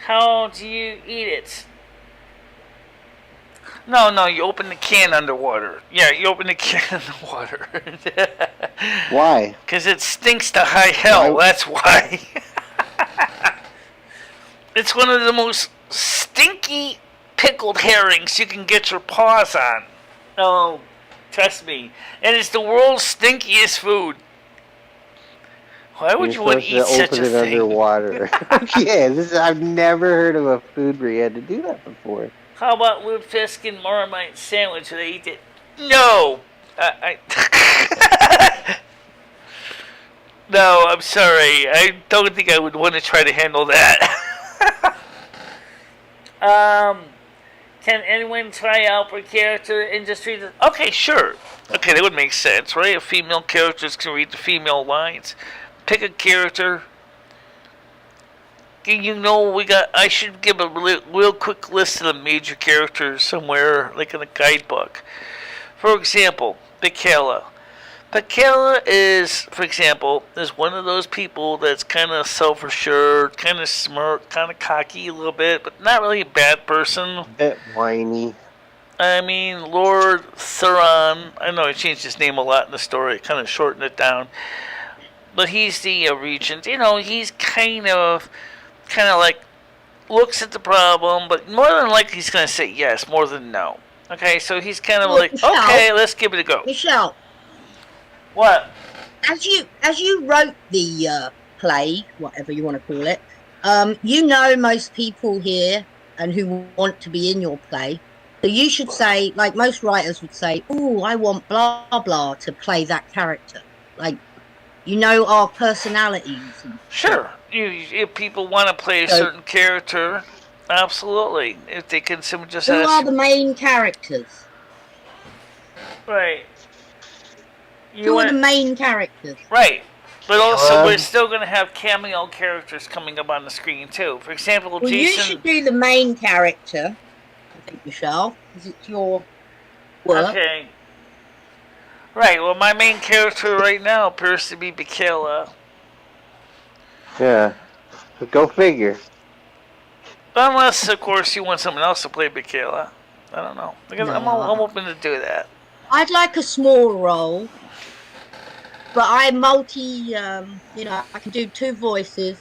How do you eat it? No, you open the can underwater. Yeah, you open the can underwater. Why? Because it stinks to high hell, that's why. It's one of the most stinky pickled herrings you can get your paws on. Oh, trust me. And it's the world's stinkiest food. Why would you want to eat such a thing? Underwater. Yeah, I've never heard of a food where you had to do that before. How about lutefisk and marmite sandwich? Would I eat it? No. No, I'm sorry. I don't think I would want to try to handle that. Can anyone try out for character industry? Okay, sure. Okay, that would make sense, right? If female characters can read the female lines. Pick a character. You know, I should give a real quick list of the major characters somewhere, like in a guidebook. For example, Michele. Michele is, for example, is one of those people that's kind of self-assured, kind of smart, kind of cocky a little bit, but not really a bad person. A bit whiny. I mean, Lord Thuron, I know he changed his name a lot in the story, kind of shortened it down. But he's the regent. You know, he's kind of like looks at the problem, but more than likely he's going to say yes more than no. Okay, so he's kind of like, Michelle, okay, let's give it a go. Michelle. What? As you wrote the play, whatever you want to call it, you know most people here and who want to be in your play. So you should say, like most writers would say, "Oh, I want blah blah to play that character." Like, you know our personalities. Sure. If people want to play a certain character, absolutely. If they can simply just ask... Who are the main characters? Right. Who are the main characters? Right. But also, we're still going to have cameo characters coming up on the screen, too. For example, Jason... you should do the main character, I think, Michelle, because it's your work. Okay. Right, well, my main character right now appears to be Michele. Yeah. Go figure. Unless, of course, you want someone else to play Michele. I don't know. Because I'm open to do that. I'd like a small role. But I'm I can do 2 voices.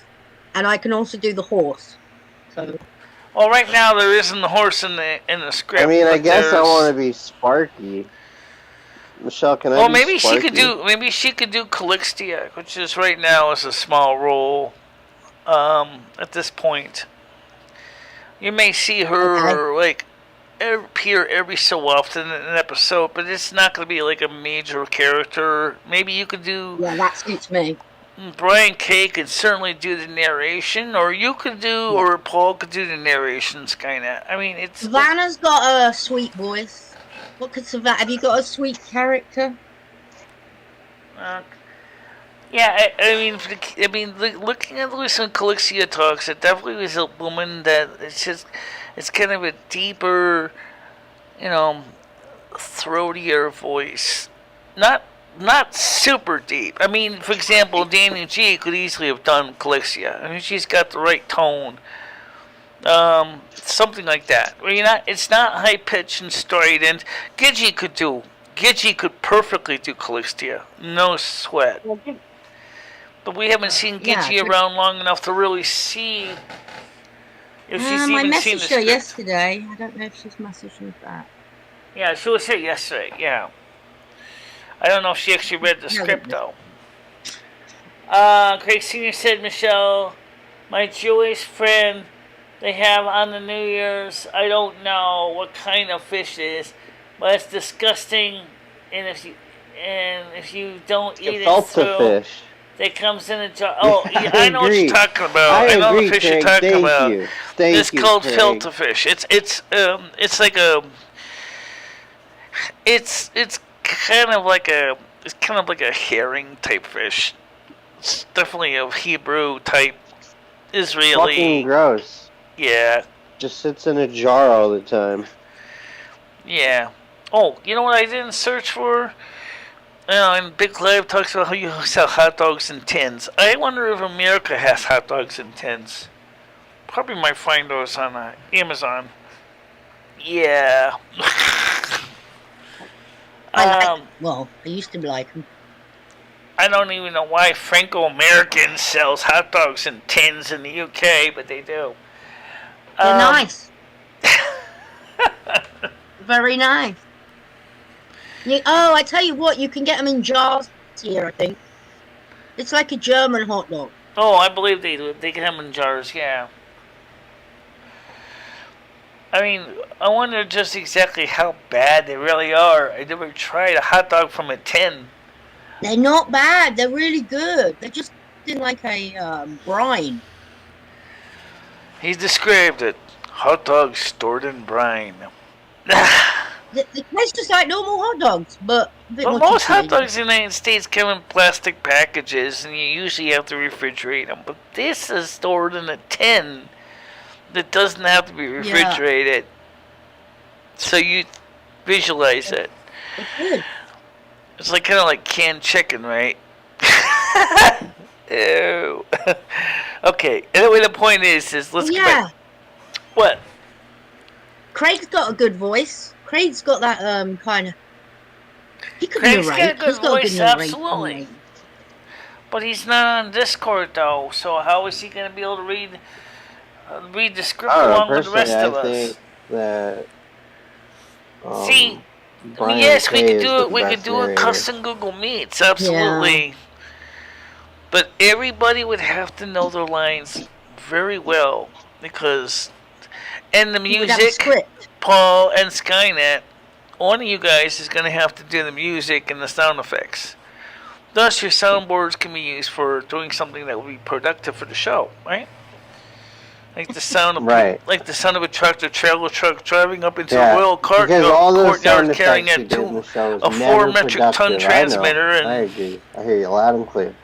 And I can also do the horse. So. Well, right now there isn't the horse in the script. I mean, I guess I want to be Sparky. Michelle, can I? Well, maybe Sparky? she could do Calixtia, which is right now is a small role. At this point, You may see her like appear every so often in an episode, but it's not going to be like a major character. Maybe you could do. Yeah, that suits me. Brian K could certainly do the narration, or you could do, or Paul could do the narrations, kind of. I mean, it's. Savannah's got a sweet voice. What could Savannah? Have you got a sweet character? Yeah, I mean, looking at the way some Calixia talks, it definitely was a woman that it's kind of a deeper, throatier voice. Not super deep. I mean, for example, Danny G could easily have done Calixia. I mean, she's got the right tone. Something like that. It's not high pitched and strident. Gidgey could perfectly do Calixia. No sweat. But we haven't seen Gidgey around long enough to really see if she's even seen the script. I messaged her yesterday. I don't know if she's messaged me back. Yeah, she was here yesterday, yeah. I don't know if she actually read the script, though. Craig Sr. said, Michelle, my Jewish friend, they have on the New Year's, I don't know what kind of fish it is, but it's disgusting, and if you don't eat it through, fish. It comes in a jar. Oh, yeah, I know what you're talking about. I know the fish you're talking about. It's called filter fish. It's like a. It's kind of like a herring type fish. It's definitely a Hebrew type Israeli. Fucking gross. Yeah. Just sits in a jar all the time. Yeah. Oh, you know what I didn't search for? And Big Live talks about how you sell hot dogs in tins. I wonder if America has hot dogs in tins. Probably might find those on Amazon. Yeah. I used to like them. I don't even know why Franco-American sells hot dogs in tins in the UK, but they do. They're nice. Very nice. I tell you what, you can get them in jars here, I think. It's like a German hot dog. Oh, I believe they do. They can have them in jars, yeah. I mean, I wonder just exactly how bad they really are. I never tried a hot dog from a tin. They're not bad. They're really good. They're just in like a brine. He described it. Hot dogs stored in brine. The taste is like normal hot dogs, but a bit more most hot dogs in the United States come in plastic packages, and you usually have to refrigerate them. But this is stored in a tin that doesn't have to be refrigerated. Yeah. So you visualize it. It's like kind of like canned chicken, right? Ew. Okay. Anyway, the point is let's get back. What? Craig's got a good voice. Craig's got that kind of. He could narrate. Got a good voice, absolutely. But he's not on Discord though, so how is he going to be able to read the script along with the rest of us? Think that, see, yes, we could do it. We could do a custom Google Meets, absolutely. Yeah. But everybody would have to know their lines very well because, and the music, Paul and Skynet, one of you guys is going to have to do the music and the sound effects. Thus, your soundboards can be used for doing something that will be productive for the show, right? Like the sound of like the sound of a tractor trailer truck driving up into a royal courtyard carrying a 4 metric ton transmitter. I agree. I hear you loud and clear.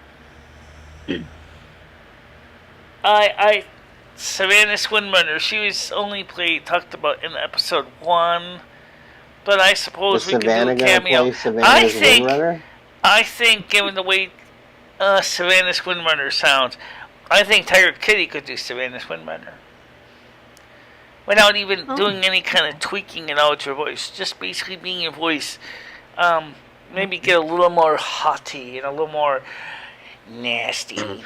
Savannah Swindrunner, she was only talked about in episode 1, but I suppose we could do a cameo. I think, given the way Savannah Swindrunner sounds, I think Tiger Kitty could do Savannah Swindrunner without even doing any kind of tweaking and out your voice. Just basically being your voice. Maybe get a little more haughty and a little more nasty.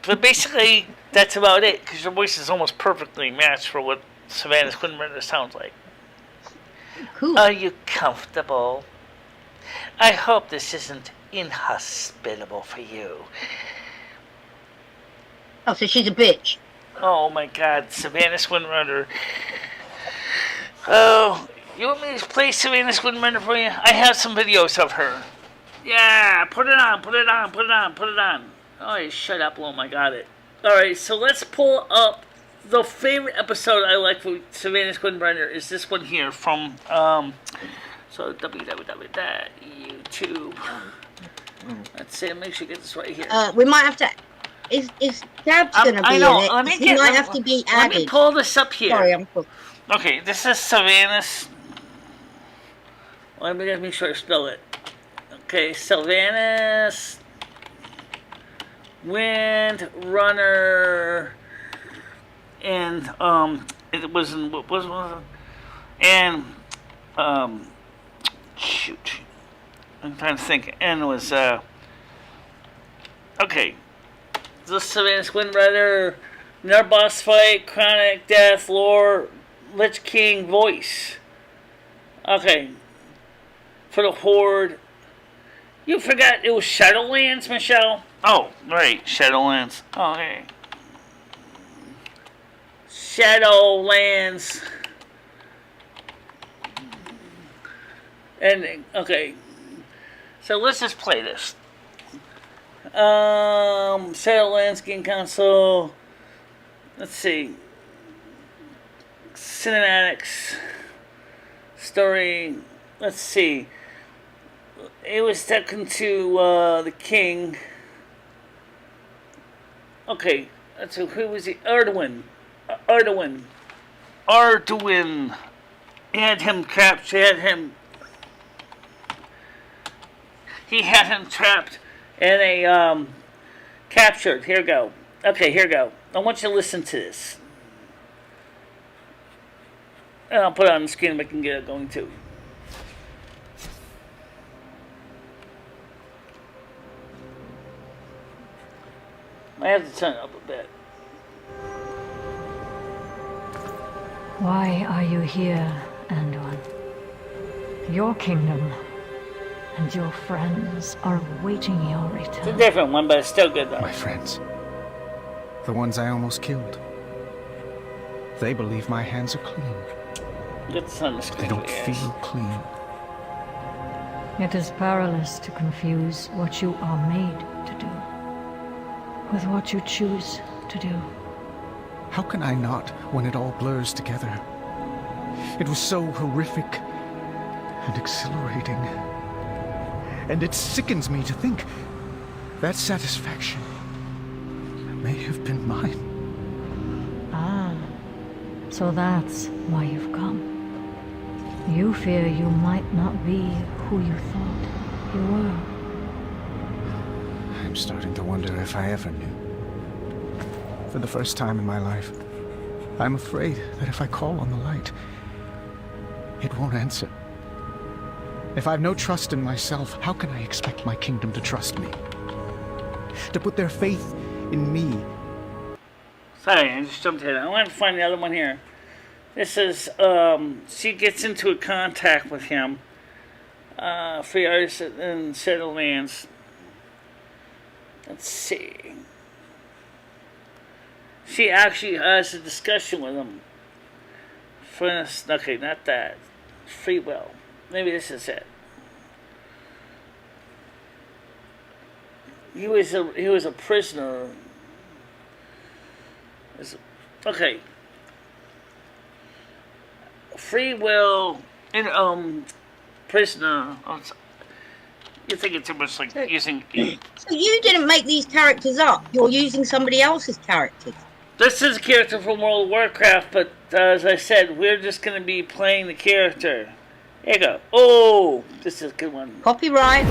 But basically, that's about it, because your voice is almost perfectly matched for what Savannah Swindrunner sounds like. Cool. Are you comfortable? I hope this isn't inhospitable for you. Oh, so she's a bitch. Oh my God, Savannah Swindrunner. Oh, you want me to play Savannah Swindrunner for you? I have some videos of her. Yeah, put it on, put it on, put it on, put it on. Oh, shut up, Lom, I got it. Alright, so let's pull up the favorite episode I like for Savannah Swindrunner is this one here from, so www.youtube. Let's see, make sure I get this right here. We might have to. Is Dab's gonna be in it? He might have to be added. Let me pull this up here. Sorry, I'm cool. Okay, this is Savannah's. Let me make sure I spell it. Okay, Savannah's Windrunner, and it was in what was it? And shoot, I'm trying to think. And it was okay. This Savannah's Windrunner, Ner boss fight, chronic death, lore, Lich King voice. Okay, for the Horde. You forgot it was Shadowlands, Michelle? Oh, right, Shadowlands. Oh, okay. Shadowlands. And, okay. So let's just play this. Shadowlands game console. Let's see. Cinematics. Story. Let's see. It was taken to the king. Okay, so who was he? Arduin. He had him trapped. He had him trapped and a captured. Here we go. Okay, here we go. I want you to listen to this. And I'll put it on the screen if I can get it going too. I have to turn it up a bit. Why are you here, Anduin? Your kingdom and your friends are awaiting your return. It's a different one, but it's still good though. My friends. The ones I almost killed. They believe my hands are clean. Get this on the screen. They don't feel clean. It is perilous to confuse what you are made to do with what you choose to do. How can I not when it all blurs together? It was so horrific and exhilarating. And it sickens me to think that satisfaction may have been mine. Ah, so that's why you've come. You fear you might not be who you thought you were. I'm starting to wonder if I ever knew. For the first time in my life, I'm afraid that if I call on the light, it won't answer. If I've no trust in myself, how can I expect my kingdom to trust me? To put their faith in me? Sorry, I just jumped ahead. I want to find the other one here. This is, she gets into a contact with him. Free artists in Shadowlands. Let's see. She actually has a discussion with him. Okay, not that. Free will. Maybe this is it. He was a prisoner. Okay. Free will in prisoner. You think it's too much like using. So you didn't make these characters up. You're using somebody else's characters. This is a character from World of Warcraft, but as I said, we're just going to be playing the character. Here you go. Oh, this is a good one. Copyright.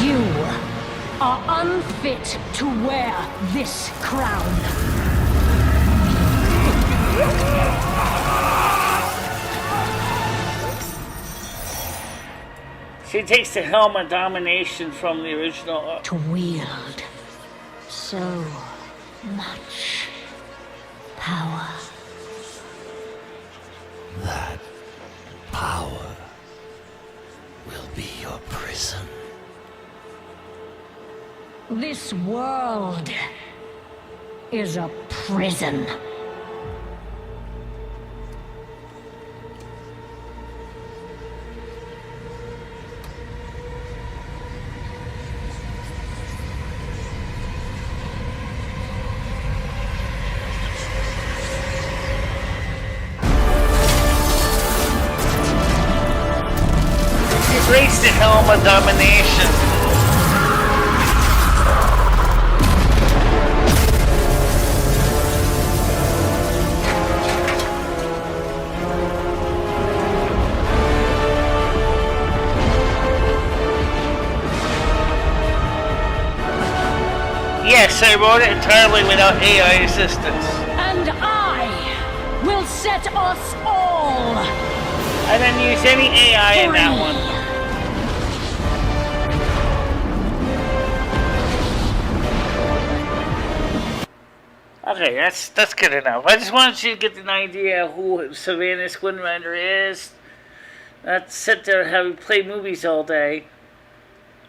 You are unfit to wear this crown. She takes the helm of domination from the original. To wield so much power. That power will be your prison. This world is a prison. He's raised the helm of domination. Yes, I wrote it entirely without AI assistance. And I will set us all I didn't use any AI in that one. Okay, that's good enough. I just wanted you to get an idea of who Savannah Squinrider is. Not sit there and have you play movies all day.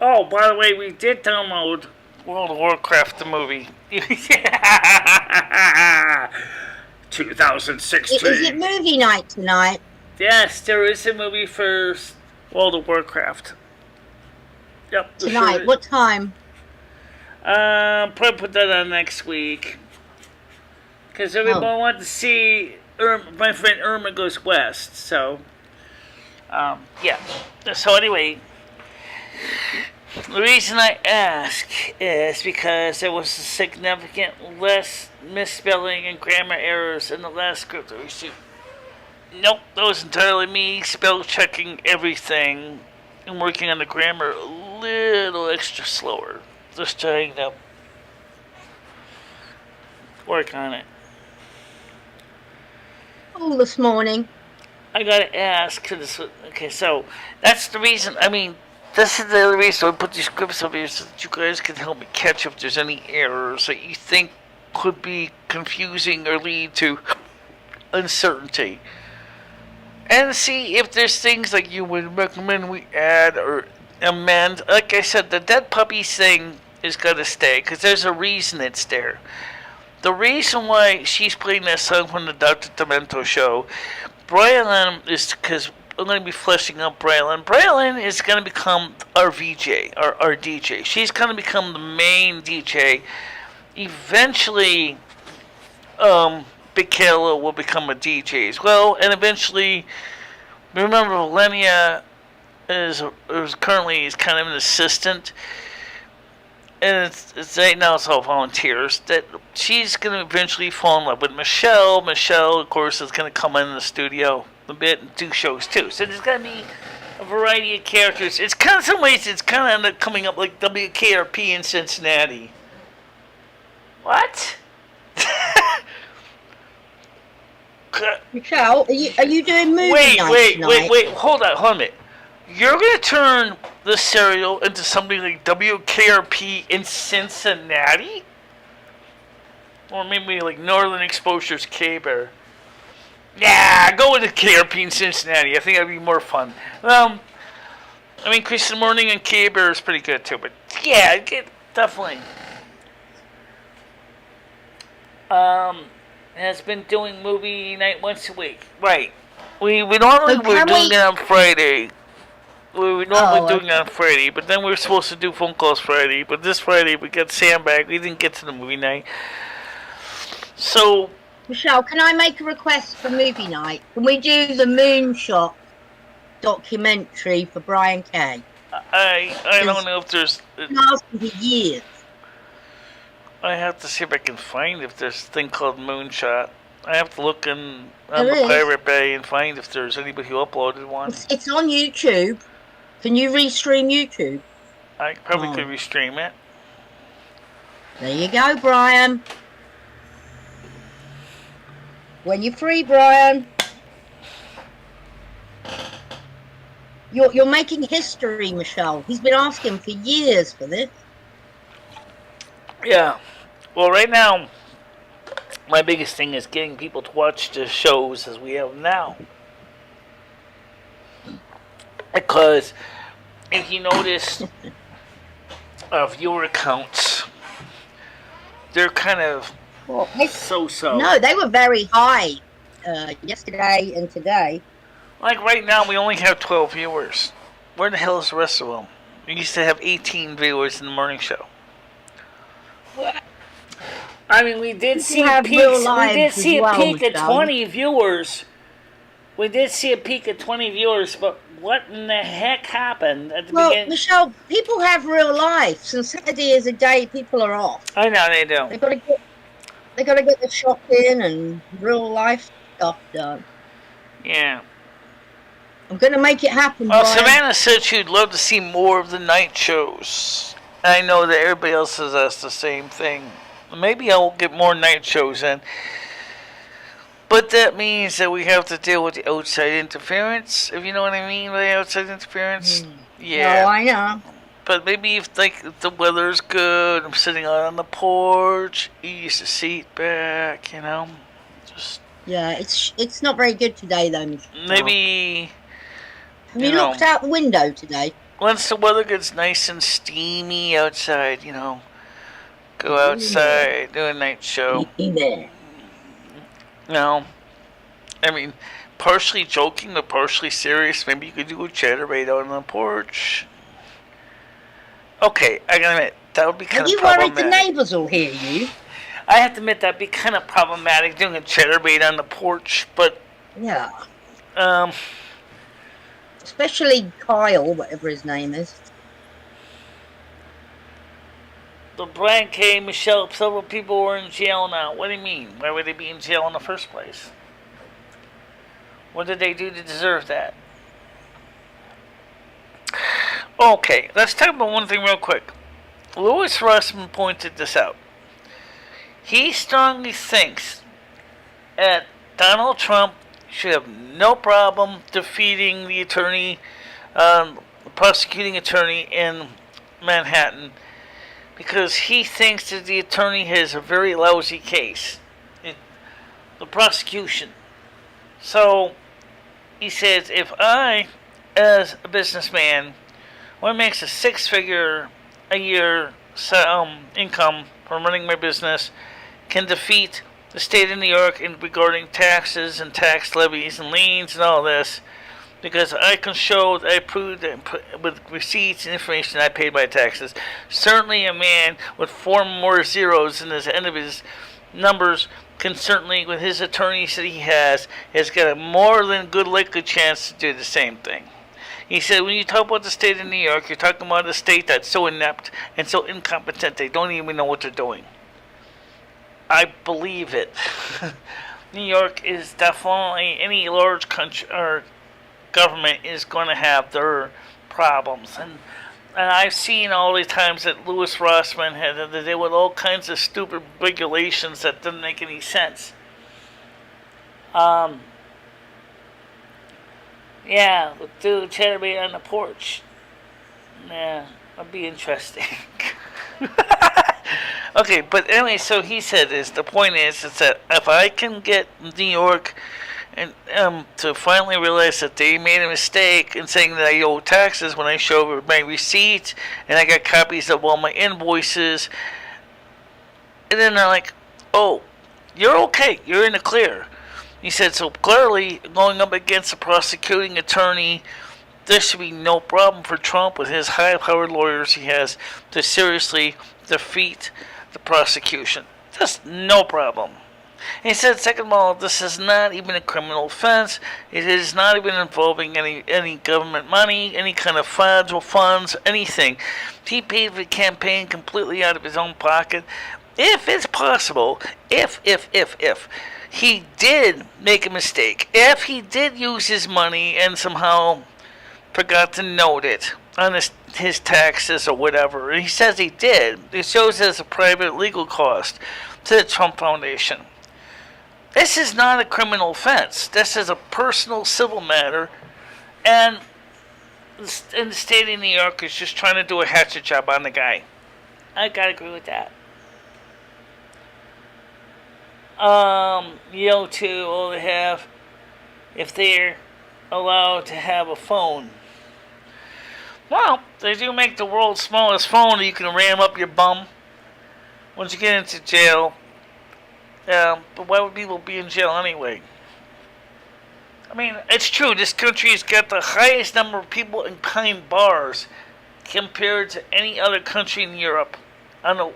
Oh, by the way, we did download World of Warcraft the movie. 2016. Is it movie night tonight? Yes, there is a movie for World of Warcraft. Yep. Tonight, sure. what time? Probably put that on next week. Because everyone wanted to see my friend Irma Goes West. So, yeah. So anyway, the reason I ask is because there was a significant less misspelling and grammar errors in the last script that we shoot. Nope, that was entirely me spell checking everything and working on the grammar a little extra slower. Just trying to work on it. Oh, this morning. I gotta ask this. Okay, so that's the reason. I mean, this is the other reason I put these scripts up here so that you guys can help me catch if there's any errors that you think could be confusing or lead to uncertainty. And see if there's things like you would recommend we add or amend. Like I said, the dead puppies thing is gonna stay because there's a reason it's there. The reason why she's playing that song from the Dr. Demento show, Braylon, is because I'm going to be fleshing out Braylon. Braylon is going to become our VJ, our DJ. She's going to become the main DJ. Eventually, Big Kayla will become a DJ as well, and eventually, remember, Lenia is currently kind of an assistant. And it's right now it's all volunteers, that she's going to eventually fall in love with Michelle. Michelle, of course, is going to come in the studio a bit and do shows too. So there's going to be a variety of characters. It's kind of, some ways, it's kind of coming up like WKRP in Cincinnati. What? Michelle, are you doing movie night tonight? Wait, hold on a minute. You're going to turn the serial into something like WKRP in Cincinnati? Or maybe like Northern Exposure's K-Bear. Yeah, go with the KRP in Cincinnati. I think that'd be more fun. I mean, Christian Morning and K-Bear is pretty good too, but yeah, definitely. Has been doing movie night once a week. Right. We normally were doing it on Friday. We were normally doing it on Friday, but then we were supposed to do phone calls Friday. But this Friday we got Sam back. We didn't get to the movie night. So, Michelle, can I make a request for movie night? Can we do the Moonshot documentary for Brian Kay? I don't know if there's... I've been asking for years. I have to see if I can find if there's a thing called Moonshot. I have to look on the Pirate Bay and find if there's anybody who uploaded one. It's on YouTube. Can you restream YouTube? I probably could restream it. There you go, Brian. When you're free, Brian. You're making history, Michelle. He's been asking for years for this. Yeah. Well, right now, my biggest thing is getting people to watch the shows as we have now. Because if you notice viewer counts, they're kind of so-so. No, they were very high yesterday and today. Like right now, we only have 12 viewers. Where the hell is the rest of them? We used to have 18 viewers in the morning show. I mean, we did see peaks. We did see a peak at 20 viewers. We did see a peak at 20 viewers, but what in the heck happened at the beginning? Well, Michelle, people have real lives, and Saturday is a day people are off. I know they do. They got to get the shopping and real life stuff done. Yeah. I'm going to make it happen. Well, Savannah said she'd love to see more of the night shows. I know that everybody else has asked the same thing. Maybe I'll get more night shows in. But that means that we have to deal with the outside interference, if you know what I mean by outside interference. Yeah. No, I know. But maybe if the weather's good, I'm sitting out on the porch, ease the seat back, you know. Just yeah, it's not very good today though, Michelle. Maybe. Have you looked out the window today? Once the weather gets nice and steamy outside, you know, go outside, do a night show. No, I mean, partially joking but partially serious. Maybe you could do a chatterbait out on the porch. Okay, I gotta admit, that would be kind of problematic. Are you worried the neighbors will hear you? I have to admit that'd be kind of problematic doing a chatterbait on the porch, but yeah. Especially Kyle, whatever his name is. The Brian K. Michelle, several people were in jail now. What do you mean? Why would they be in jail in the first place? What did they do to deserve that? Okay, let's talk about one thing real quick. Louis Rossman pointed this out. He strongly thinks that Donald Trump should have no problem defeating the attorney, the prosecuting attorney in Manhattan, because he thinks that the attorney has a very lousy case, the prosecution. So he says, if I, as a businessman, one makes a six-figure a year income from running my business, can defeat the state of New York in regarding taxes and tax levies and liens and all this, because I can show that I proved that with receipts and information I paid my taxes. Certainly a man with 4 more zeros in his end of his numbers can certainly, with his attorneys that he has got a more than good likely chance to do the same thing. He said, when you talk about the state of New York, you're talking about a state that's so inept and so incompetent they don't even know what they're doing. I believe it. New York is definitely, any large country or government is going to have their problems. And I've seen all the times that Louis Rossman had to deal with all kinds of stupid regulations that didn't make any sense. Yeah, we'll do a chatterbait on the porch. Yeah, that'd be interesting. Okay, but anyway, so he said this. The point is that if I can get New York and to finally realize that they made a mistake in saying that I owe taxes when I show my receipts and I got copies of all my invoices, and then they're like, "Oh, you're okay. You're in the clear." He said, so clearly going up against a prosecuting attorney, there should be no problem for Trump with his high-powered lawyers he has to seriously defeat the prosecution. Just no problem. And he said, second of all, this is not even a criminal offense. It is not even involving any government money, any kind of federal funds, anything. He paid for the campaign completely out of his own pocket. If it's possible, if he did make a mistake, if he did use his money and somehow forgot to note it on his taxes or whatever, and he says he did, it shows as a private legal cost to the Trump Foundation. This is not a criminal offense. This is a personal civil matter, and the state of New York is just trying to do a hatchet job on the guy. I gotta agree with that. Too, all they have, if they're allowed to have a phone, Well, they do make the world's smallest phone that you can ram up your bum once you get into jail. But why would people be in jail anyway? I mean, it's true. This country's got the highest number of people behind bars compared to any other country in Europe. I don't know.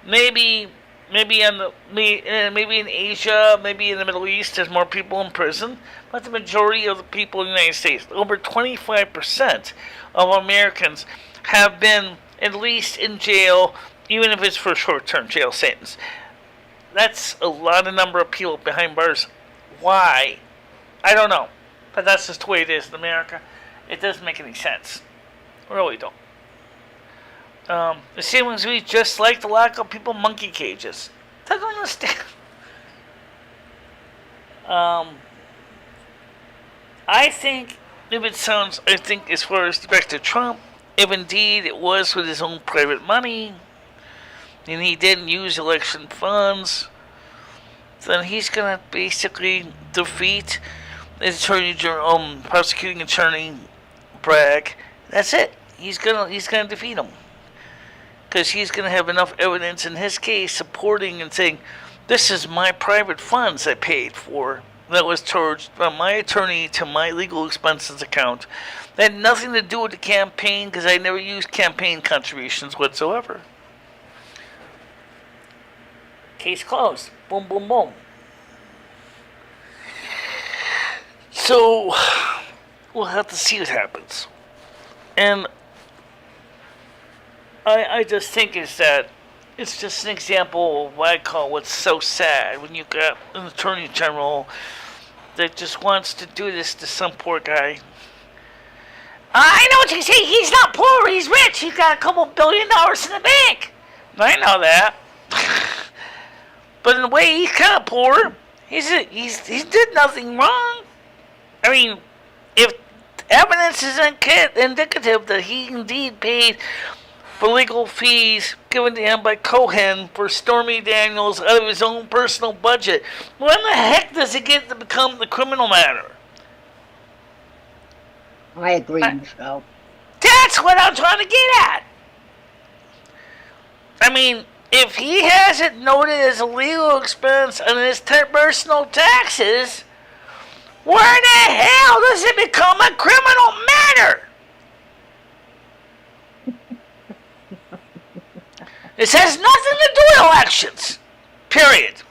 Maybe in Asia, maybe in the Middle East, there's more people in prison. But the majority of the people in the United States, over 25% of Americans, have been at least in jail, even if it's for a short-term jail sentence. That's a lot of number of people behind bars. Why? I don't know. But that's just the way it is in America. It doesn't make any sense. I really don't. It seems we just like to lock up people in monkey cages. I don't understand. I think as far as back to Trump, if indeed it was with his own private money, and he didn't use election funds, then he's gonna basically defeat the prosecuting attorney Bragg. That's it. He's gonna defeat him, because he's gonna have enough evidence in his case supporting and saying, "This is my private funds I paid for. That was charged from my attorney to my legal expenses account. That had nothing to do with the campaign, because I never used campaign contributions whatsoever." Case closed. Boom, boom, boom. So, we'll have to see what happens. And I just think it's just an example of what I call what's so sad when you got an attorney general that just wants to do this to some poor guy. I know what you say. He's not poor. He's rich. He's got a couple $1 billion in the bank. I know that. But in a way, he's kind of poor. He did nothing wrong. I mean, if evidence is indicative that he indeed paid for legal fees given to him by Cohen for Stormy Daniels out of his own personal budget, when the heck does it get to become the criminal matter? I agree, Michelle. That's what I'm trying to get at. I mean, if he has it noted as a legal expense on his personal taxes, where the hell does it become a criminal matter? This has nothing to do with elections. Period.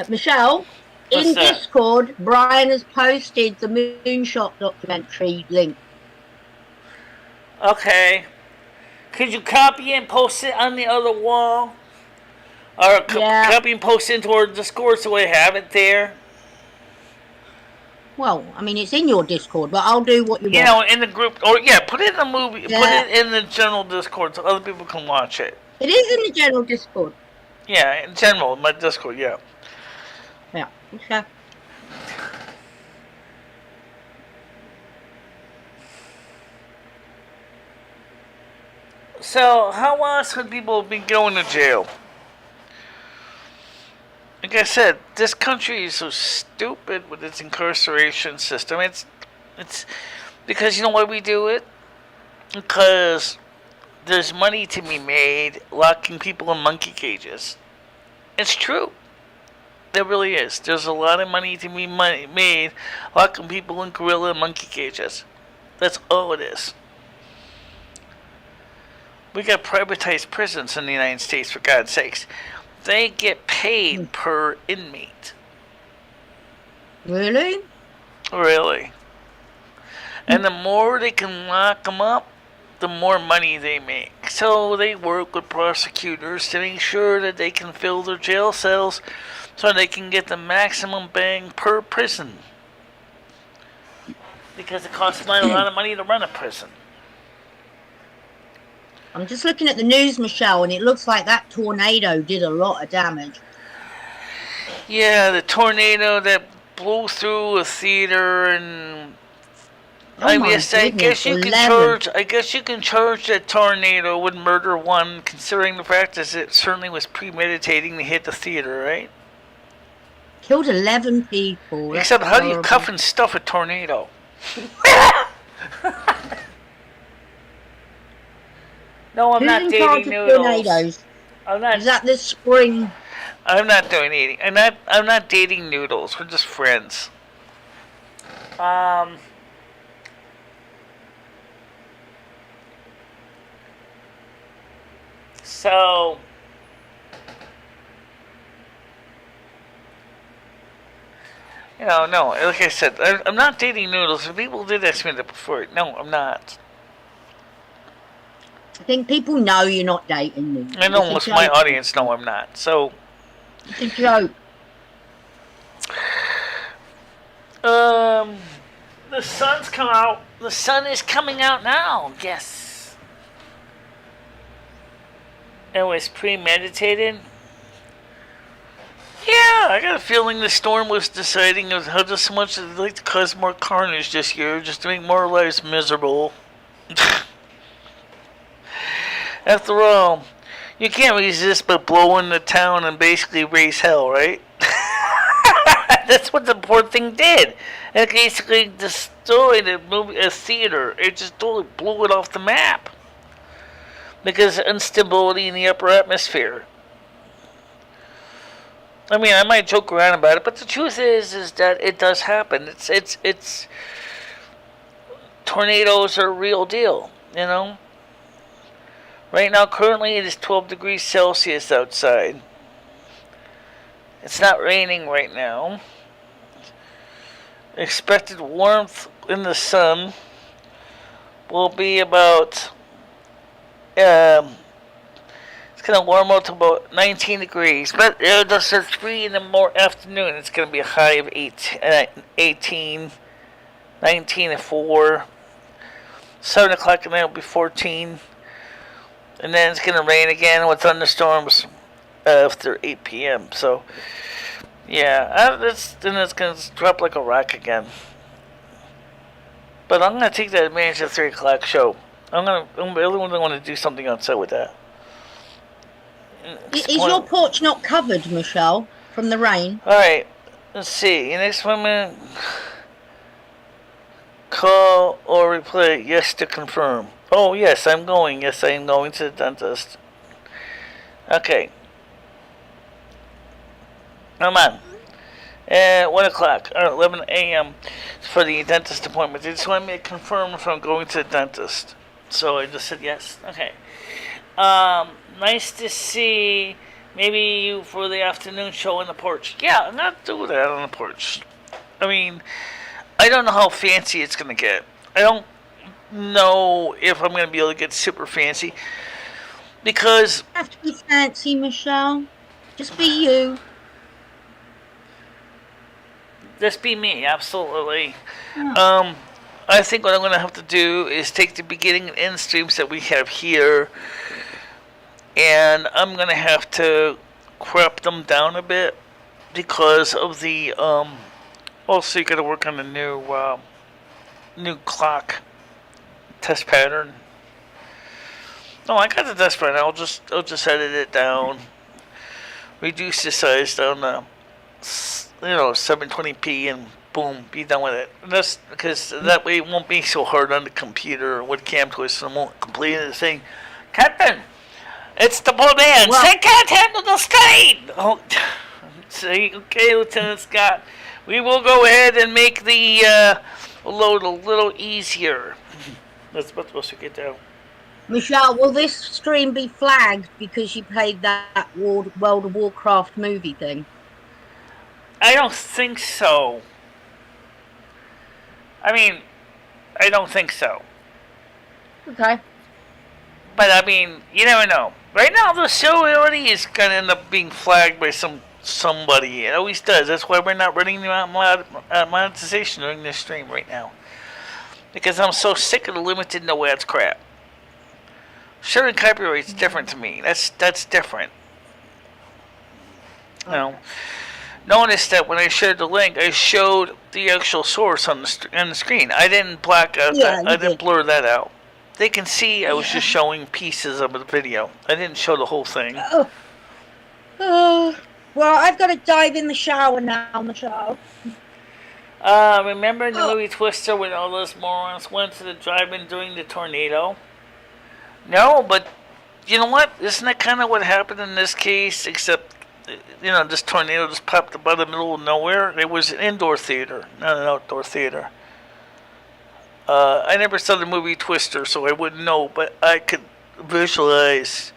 Michelle, in Discord, Brian has posted the Moonshot documentary link. Okay. Could you copy and post it on the other wall? Or copy and post it into our Discord so we have it there? Well, I mean, it's in your Discord, but I'll do what you want. You know, in the group, or put it in the movie, put it in the general Discord so other people can watch it. It is in the general Discord. Yeah, in general, my Discord, yeah. Yeah, okay. So, how else would people be going to jail? Like I said, this country is so stupid with its incarceration system. It's because you know why we do it? Because there's money to be made locking people in monkey cages. It's true. There really is. There's a lot of money to be made locking people in gorilla and monkey cages. That's all it is. We got privatized prisons in the United States, for God's sakes. They get paid per inmate. Really? Really. And the more they can lock them up, the more money they make. So they work with prosecutors to make sure that they can fill their jail cells so they can get the maximum bang per prison. Because it costs a lot of money to run a prison. I'm just looking at the news, Michelle, and it looks like that tornado did a lot of damage. Yeah, the tornado that blew through a theater, and I guess you can charge that tornado with murder one, considering the fact that it certainly was premeditating to hit the theater, right? Killed 11 people. That's Except, how do you horrible. cuff and stuff a tornado? No, I'm Who's not in dating charge of noodles. tornadoes? I'm not. Is that this spring? I'm not doing dating. I'm not dating noodles. We're just friends. So. No. Like I said, I'm not dating noodles. People did ask me that before. No, I'm not. I think people know you're not dating them. I know most of my audience know I'm not. So. It's a joke. The sun's come out. The sun is coming out now. Yes. It was premeditated. Yeah, I got a feeling the storm was deciding how just much it'd like to cause more carnage this year, just to make more lives miserable. After all, you can't resist but blow in the town and basically raise hell, right? That's what the poor thing did. It basically destroyed a theater. It just totally blew it off the map. Because of instability in the upper atmosphere. I mean, I might joke around about it, but the truth is that it does happen. It's tornadoes are a real deal, Right now, currently, it is 12 degrees Celsius outside. It's not raining right now. Expected warmth in the sun will be about, it's going to warm up to about 19 degrees. But just at 3 in the afternoon, it's going to be a high of 18, 19 at 4. 7 o'clock at night will be 14. And then it's going to rain again with thunderstorms after 8 p.m. So, yeah, then it's going to drop like a rock again. But I'm going to take that advantage of the 3 o'clock show. I'm really want to do something outside with that. Is your porch not covered, Michelle, from the rain? Alright, let's see. Next woman, call or replay yes to confirm. Oh, yes, I'm going. Yes, I am going to the dentist. Okay. Come on. 1 o'clock, or 11 a.m. for the dentist appointment. They just wanted me to confirm if I'm going to the dentist. So I just said yes. Okay. Nice to see maybe you for the afternoon show on the porch. Yeah, I'm not doing that on the porch. I mean, I don't know how fancy it's going to get. I don't know if I'm going to be able to get super fancy. Because... You have to be fancy, Michelle. Just be you. Just be me, absolutely. Yeah. I think what I'm going to have to do is take the beginning and end streams that we have here, and I'm going to have to crop them down a bit because of the, also you got to work on the new clock test pattern. No, I got the test pattern. I'll just edit it down, reduce the size down to 720p, and boom, be done with it. And that's because that way it won't be so hard on the computer with cam twist and won't complete anything. Captain, it's the poor man. Well, They can't handle the strain. Oh, say, okay, Lieutenant Scott. We will go ahead and make the load a little easier. That's what we're supposed to get down. Michelle, will this stream be flagged because you played that World of Warcraft movie thing? I don't think so. I mean, I don't think so. Okay. But I mean, you never know. Right now, the show already is going to end up being flagged by somebody. It always does. That's why we're not running the monetization during this stream right now. Because I'm so sick of the limited no ads crap. Sharing copyright's different to me. That's different. You know. Notice that when I shared the link, I showed the actual source on the screen. I didn't black out that. I didn't blur that out. They can see I was just showing pieces of the video. I didn't show the whole thing. Well, I've got to dive in the shower now, Michelle. Remember in the movie Twister when all those morons went to the drive-in during the tornado? No, but you know what? Isn't that kind of what happened in this case? Except, this tornado just popped up out of the middle of nowhere. It was an indoor theater, not an outdoor theater. I never saw the movie Twister, so I wouldn't know, but I could visualize,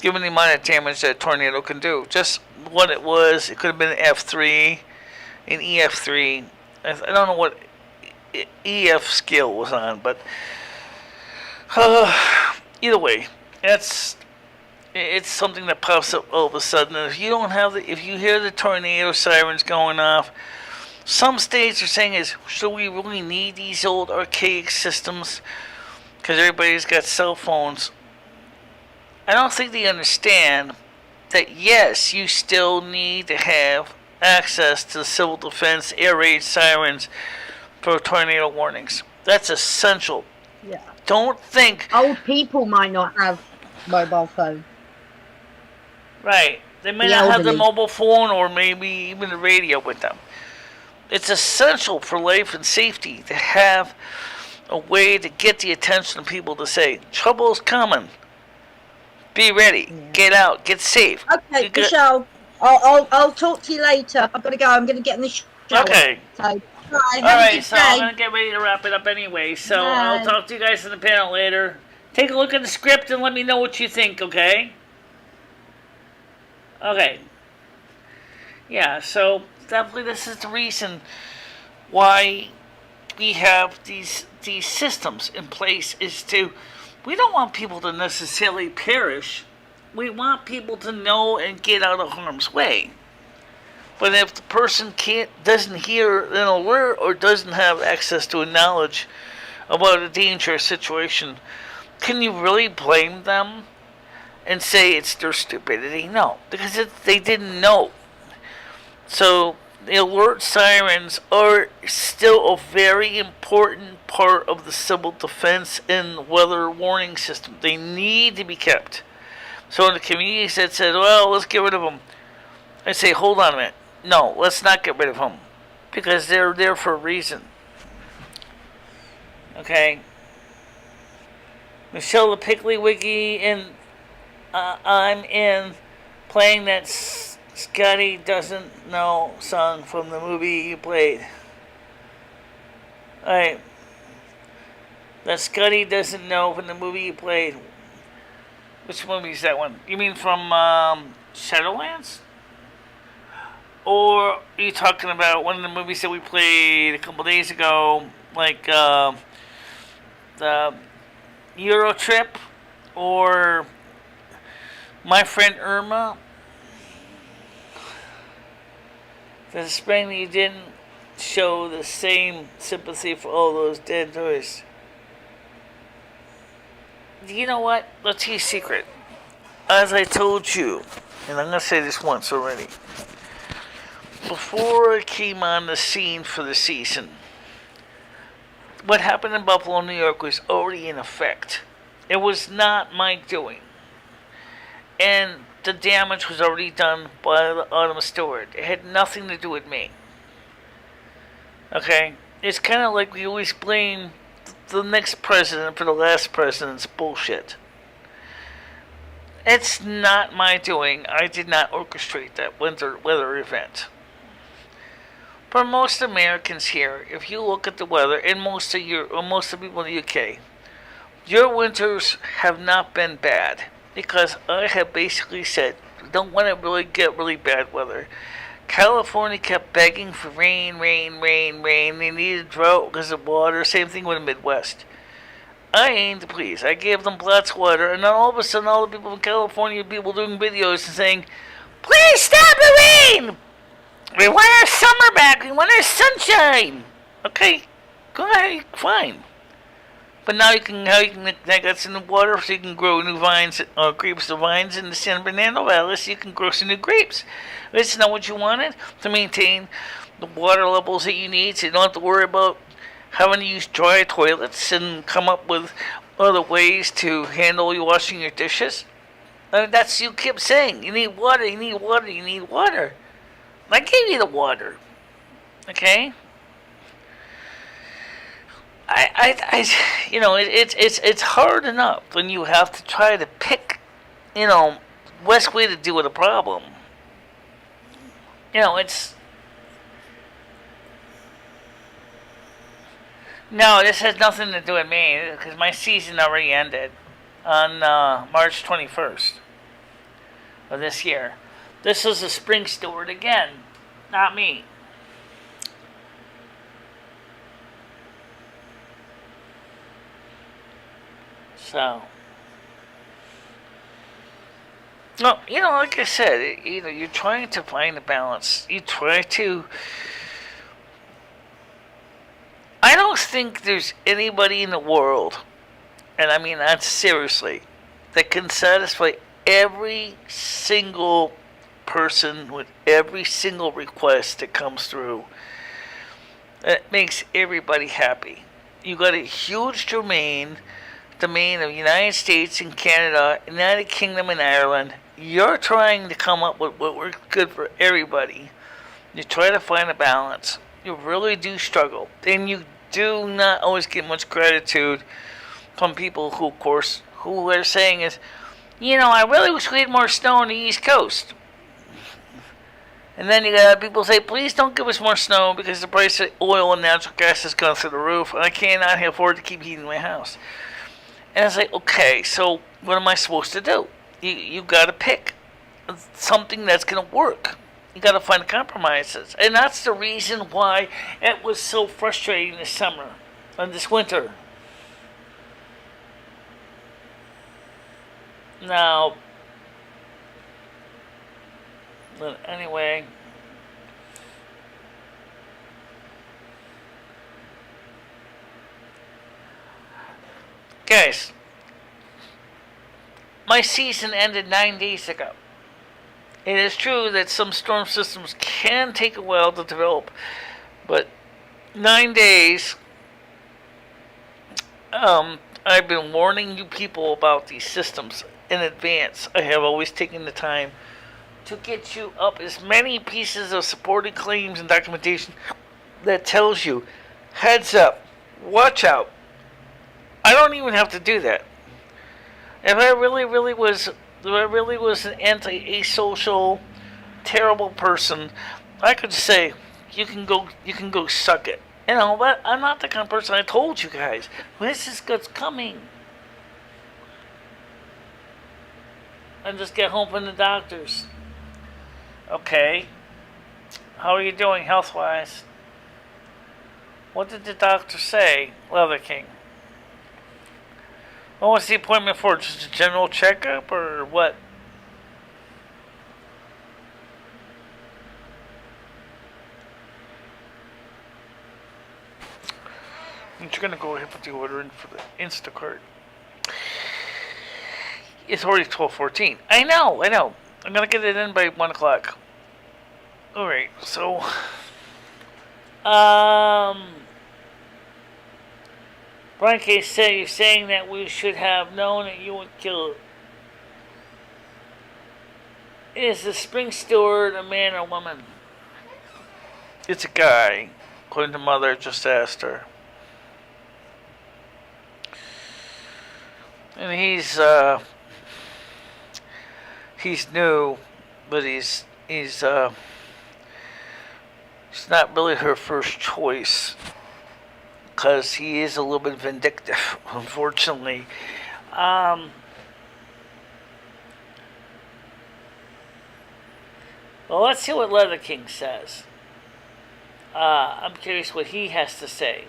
given the amount of damage that a tornado can do, just what it was. It could have been an F3, an EF3. I don't know what EF scale was on, but either way, it's something that pops up all of a sudden. And if you hear the tornado sirens going off, some states are saying should we really need these old archaic systems? Because everybody's got cell phones. I don't think they understand that yes, you still need to have access to civil defense air raid sirens for tornado warnings. That's essential. Yeah. Don't think old people might not have mobile phones. Right. They may not have the mobile phone or maybe even the radio with them. It's essential for life and safety to have a way to get the attention of people to say, trouble's coming. Be ready. Yeah. Get out. Get safe. Okay, Michelle. I'll talk to you later. I've got to go. I'm going to get in the shower. Okay. So, bye. Alright, so I'm going to get ready to wrap it up anyway. So I'll talk to you guys in the panel later. Take a look at the script and let me know what you think, okay? Okay. Yeah, so definitely this is the reason why we have these systems in place we don't want people to necessarily perish. We want people to know and get out of harm's way. But if the person doesn't hear an alert or doesn't have access to a knowledge about a dangerous situation, can you really blame them and say it's their stupidity? No, because they didn't know. So the alert sirens are still a very important part of the civil defense and weather warning system. They need to be kept. So in the communities that said, well, let's get rid of them, I say, hold on a minute. No, let's not get rid of them. Because they're there for a reason. Okay? Michelle the Pickly Wiggy, and I'm in playing that Scotty Doesn't Know song from the movie you played. Alright. That Scotty Doesn't Know from the movie you played. Which movie is that one? You mean from Shadowlands? Or are you talking about one of the movies that we played a couple days ago, like the Euro Trip, or My Friend Irma? The spring you didn't show the same sympathy for all those dead toys. You know what? Let's hear a secret. As I told you, and I'm going to say this once already, before I came on the scene for the season, what happened in Buffalo, New York was already in effect. It was not my doing. And the damage was already done by the Autumn Stewart. It had nothing to do with me. Okay? It's kind of like we always blame the next president for the last president's bullshit. It's not my doing. I did not orchestrate that weather event. For most Americans here, if you look at the weather, and most of people in the UK, your winters have not been bad. Because I have basically said, we don't want to really get really bad weather. California kept begging for rain. They needed drought because of water. Same thing with the Midwest. I aimed to please. I gave them lots of water, and then all of a sudden, all the people in California, people doing videos and saying, please stop the rain! We want our summer back. We want our sunshine. Okay, go ahead, fine. But now you can got some new water, so you can grow new vines, grapes and vines in the San Bernardino Valley, so you can grow some new grapes. It's not what you wanted to maintain the water levels that you need, so you don't have to worry about having to use dry toilets and come up with other ways to handle you washing your dishes. That's you kept saying. You need water. You need water. You need water. I gave you the water. Okay. It's hard enough when you have to try to pick, best way to deal with a problem. It's. No, this has nothing to do with me because my season already ended on March 21st of this year. This is a spring steward again, not me. So, no, like I said, you're trying to find a balance. You try to. I don't think there's anybody in the world, and I mean that seriously, that can satisfy every single person with every single request that comes through. That makes everybody happy. You got a huge domain of the United States and Canada, United Kingdom and Ireland. You're trying to come up with what works good for everybody. You try to find a balance. You really do struggle. And you do not always get much gratitude from people who, of course, who are saying is, I really wish we had more snow on the East Coast. And then you got people say, please don't give us more snow because the price of oil and natural gas has gone through the roof and I cannot afford to keep heating my house. And it's like, okay, so what am I supposed to do? You got to pick something that's going to work. You got to find compromises. And that's the reason why it was so frustrating this summer and this winter. Now, but anyway, guys, my season ended 9 days ago. It is true that some storm systems can take a while to develop, but 9 days, I've been warning you people about these systems in advance. I have always taken the time to get you up as many pieces of supporting claims and documentation that tells you, heads up, watch out. I don't even have to do that. If I really was an anti-asocial, terrible person, I could say, you can go suck it. But I'm not the kind of person. I told you guys, this is what's coming. I just get home from the doctors. Okay. How are you doing health-wise? What did the doctor say, Leather King? What was the appointment for? Just a general checkup or what? I'm just going to go ahead and put the order in for the Instacart. It's already 12:14. I know. I'm going to get it in by 1 o'clock. Alright, so... Brian K. said you're saying that we should have known that you would kill it. Is the spring steward a man or woman? It's a guy. According to mother, just asked her. And he's new, but he's not really her first choice. Because he is a little bit vindictive, unfortunately. Well, let's see what Leather King says. I'm curious what he has to say.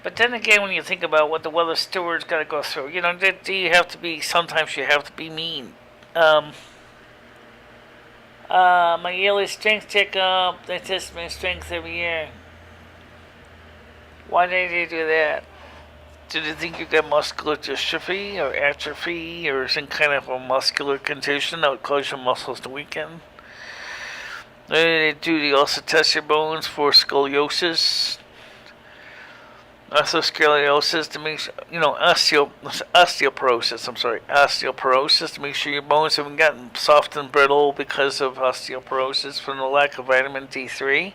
But then again, when you think about what the weather steward's got to go through, sometimes you have to be mean. My yearly strength checkup, they test my strength every year. Why did they do that? Do they think you got muscular dystrophy or atrophy or some kind of a muscular condition that would cause your muscles to weaken? Do they also test your bones for scoliosis? Osteosclerosis to make sure, osteoporosis. I'm sorry, osteoporosis to make sure your bones haven't gotten soft and brittle because of osteoporosis from the lack of vitamin D3.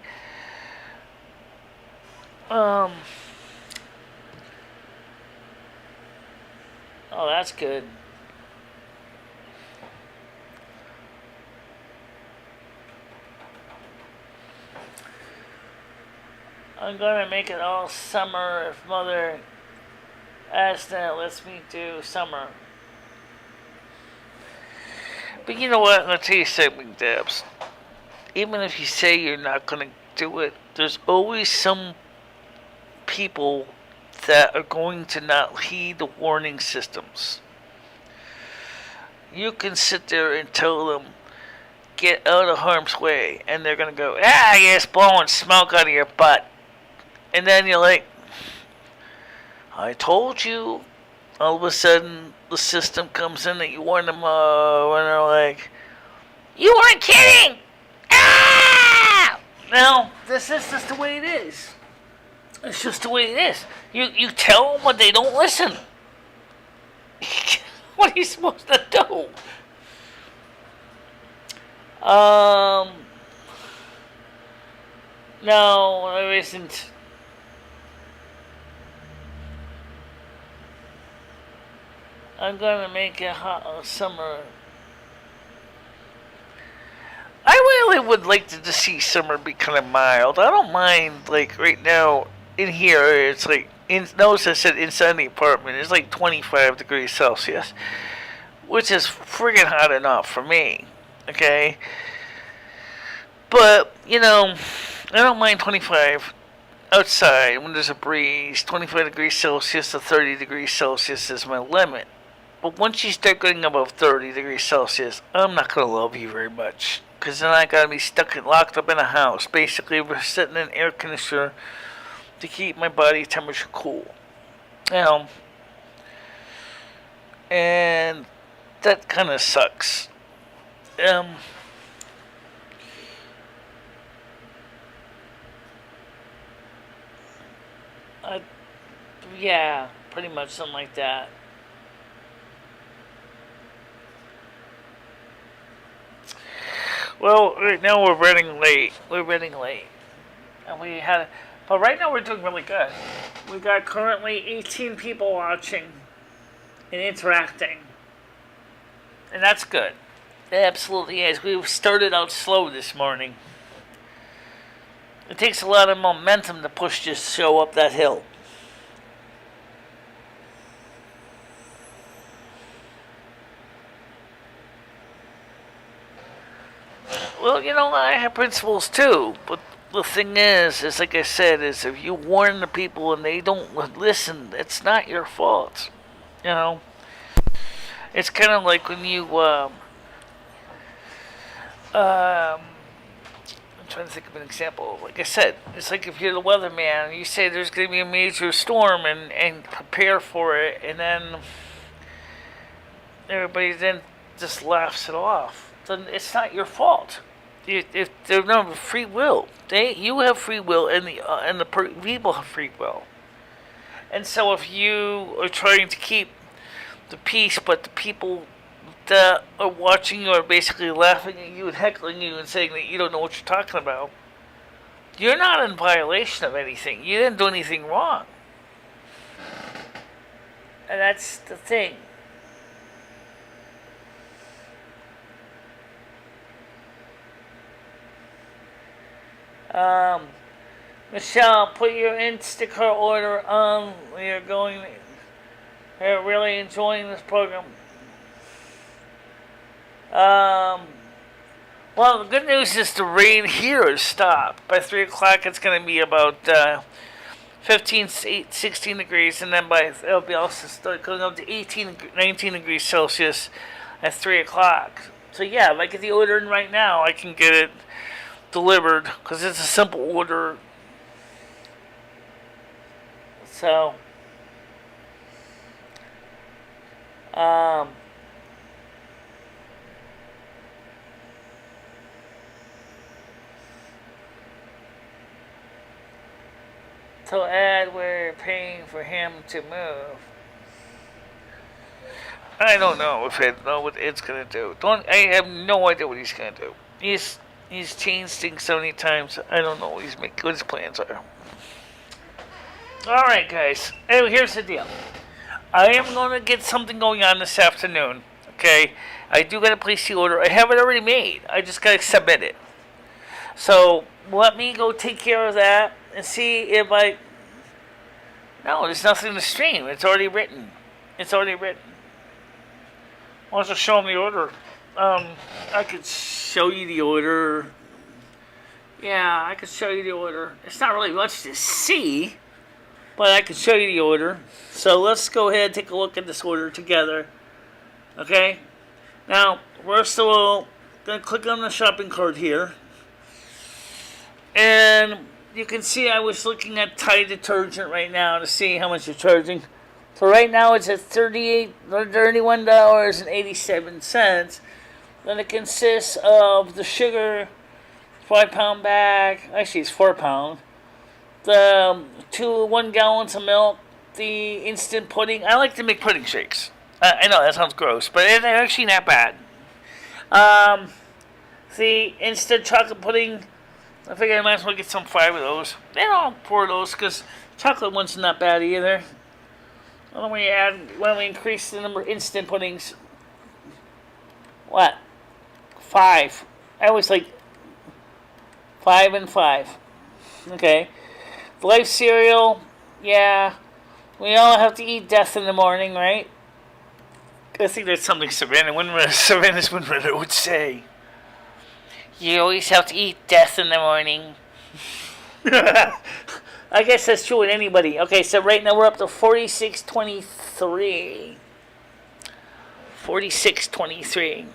Oh, that's good. I'm gonna make it all summer if Mother Asna lets me do summer. But you know what? I'm gonna tell you something, Debs. Even if you say you're not gonna do it, there's always some people that are going to not heed the warning systems. You can sit there and tell them, get out of harm's way, and they're gonna go, you're just blowing smoke out of your butt. And then you're like, I told you. All of a sudden, the system comes in that you warned them, and they're like, you weren't kidding! Ah! Now, this is just the way it is. It's just the way it is. You tell them, but they don't listen. What are you supposed to do? No, there isn't. I'm gonna make it hot summer. I really would like to see summer be kind of mild. I don't mind, like, right now, in here, it's like, notice I said inside the apartment, it's like 25 degrees Celsius, which is friggin' hot enough for me, okay? But, I don't mind 25 outside when there's a breeze. 25 degrees Celsius to 30 degrees Celsius is my limit. But once you start getting above 30 degrees Celsius, I'm not going to love you very much. Because then I got to be locked up in a house. Basically, we're sitting in an air conditioner to keep my body temperature cool. And that kind of sucks. Yeah, pretty much something like that. Well, right now we're running late. And but right now we're doing really good. We got currently 18 people watching and interacting. And that's good. It absolutely is. We started out slow this morning. It takes a lot of momentum to push this show up that hill. Well, I have principles too, but the thing is like I said, is if you warn the people and they don't listen, it's not your fault. It's kind of like when you, I'm trying to think of an example. Like I said, it's like if you're the weatherman and you say there's going to be a major storm and prepare for it, and then everybody then just laughs it off. Then it's not your fault. If there's no free will, you have free will, and the people have free will. And so if you are trying to keep the peace, but the people that are watching you are basically laughing at you and heckling you and saying that you don't know what you're talking about, you're not in violation of anything. You didn't do anything wrong. And that's the thing. Michelle, put your Instacart order on. You're really enjoying this program. Well, the good news is the rain here has stopped. By 3 o'clock, it's going to be about 16 degrees, and then it'll be also start going up to 19 degrees Celsius at 3 o'clock. So yeah, if I get the order in right now, I can get it delivered, because it's a simple order. So, to add we're paying for him to move. I don't know what Ed's gonna do. I have no idea what he's gonna do. He's changed things so many times. I don't know what his plans are. All right, guys. Anyway, here's the deal. I am gonna get something going on this afternoon. Okay, I do gotta place the order. I have it already made. I just gotta submit it. So let me go take care of that and see if I. No, there's nothing to stream. It's already written. I'll just show them the order. I could show you the order. Yeah, I could show you the order. It's not really much to see, but I could show you the order. So let's go ahead and take a look at this order together. Okay? Now, first of all, going to click on the shopping cart here. And you can see I was looking at Tide detergent right now to see how much you're charging. So right now it's at $31.87. Then it consists of the sugar, 5-pound bag. Actually, it's 4 pound. The 1 gallons of milk, the instant pudding. I like to make pudding shakes. I know that sounds gross, but it's actually not bad. The instant chocolate pudding. I figured I might as well get 5 of those. Then I'll pour those because chocolate one's not bad either. When we increase the number of instant puddings, what? 5. I always like 5 and 5. Okay. The life cereal, yeah. We all have to eat death in the morning, right? I think that's something Savannah's Windrunner would say. You always have to eat death in the morning. I guess that's true with anybody. Okay, so right now we're up to 46.23. 46.23.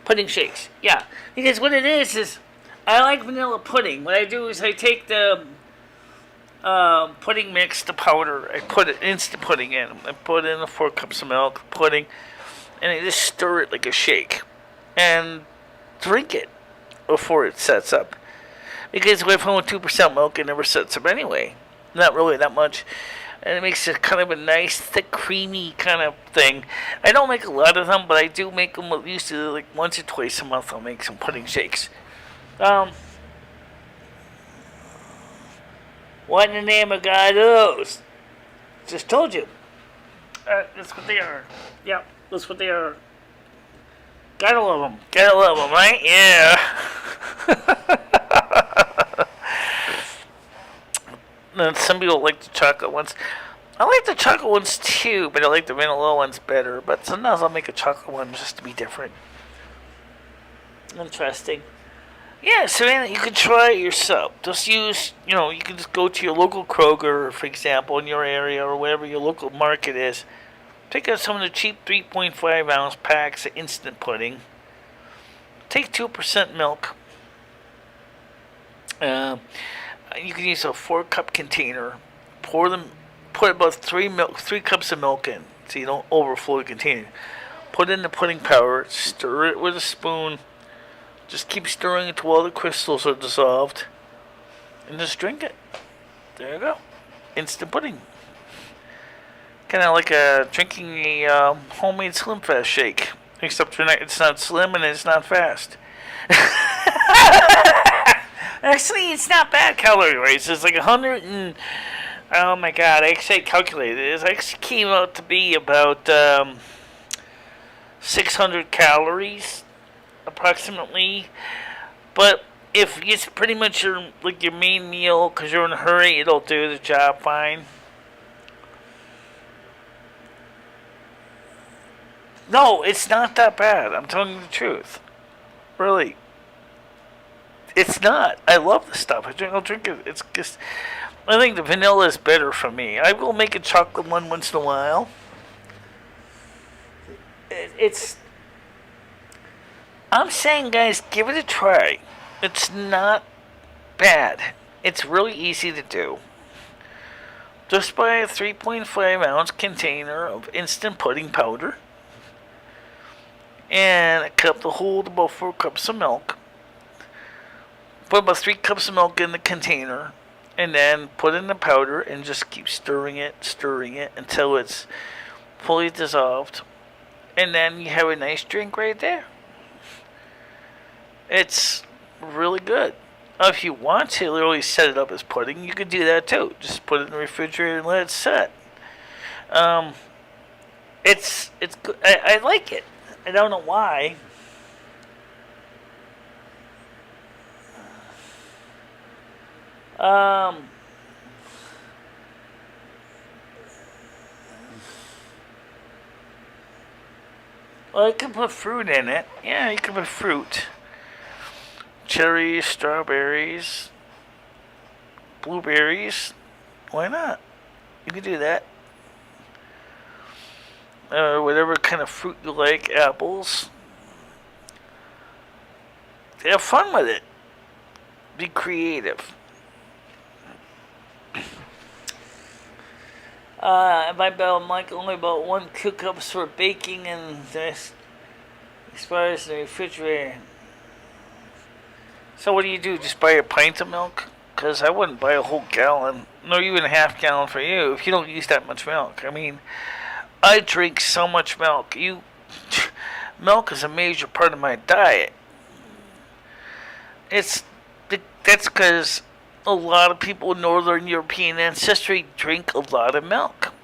Pudding shakes. Yeah. Because what it is I like vanilla pudding. What I do is I take the pudding mix, the powder, I put instant pudding in. I put in the 4 cups of milk, pudding, and I just stir it like a shake. And drink it before it sets up. Because with only 2% milk, it never sets up anyway. Not really that much. And it makes it kind of a nice, thick, creamy kind of thing. I don't make a lot of them, but I do make them usually like once or twice a month. I'll make some pudding shakes. What in the name of God are those? Just told you. That's what they are. Yep, that's what they are. Gotta love them. Right? Yeah. And some people like the chocolate ones. I like the chocolate ones too, but I like the vanilla ones better. But sometimes I'll make a chocolate one just to be different. Interesting. Yeah, Savannah, you can try it yourself. Just use, you can just go to your local Kroger, for example, in your area, or wherever your local market is. Pick up some of the cheap 3.5 ounce packs of instant pudding. Take 2% milk. You can use a 4-cup container. Put about 3 cups of milk in, so you don't overflow the container. Put in the pudding powder. Stir it with a spoon. Just keep stirring until all the crystals are dissolved, and just drink it. There you go, instant pudding. Kind of like drinking a homemade Slim Fast shake, except it's not slim and it's not fast. Actually, it's not bad calorie-wise. It's like 100 and... Oh my god, I actually calculated it. It actually came out to be about 600 calories, approximately. But if it's pretty much your main meal, because you're in a hurry, it'll do the job fine. No, it's not that bad. I'm telling you the truth. Really. It's not. I love the stuff. I'll drink it. It's just... I think the vanilla is better for me. I will make a chocolate one once in a while. I'm saying, guys, give it a try. It's not bad. It's really easy to do. Just buy a 3.5 ounce container of instant pudding powder. And a cup to hold about 4 cups of milk. Put about 3 cups of milk in the container. and then put in the powder and just keep stirring it until it's fully dissolved. And then you have a nice drink right there. It's really good. If you want to literally set it up as pudding, you could do that too. Just put it in the refrigerator and let it set. It's good. I like it. I don't know why. Well, you can put fruit in it. Yeah, you can put fruit. Cherries, strawberries, blueberries. Why not? You can do that. Whatever kind of fruit you like, apples. Have fun with it. Be creative. My bell mic only about 1 cups for baking, and this expires in the refrigerator. So what do you do? Just buy a pint of milk? Because I wouldn't buy a whole gallon, nor even a half gallon for you if you don't use that much milk. I mean, I drink so much milk. Milk is a major part of my diet. That's because a lot of people with Northern European ancestry drink a lot of milk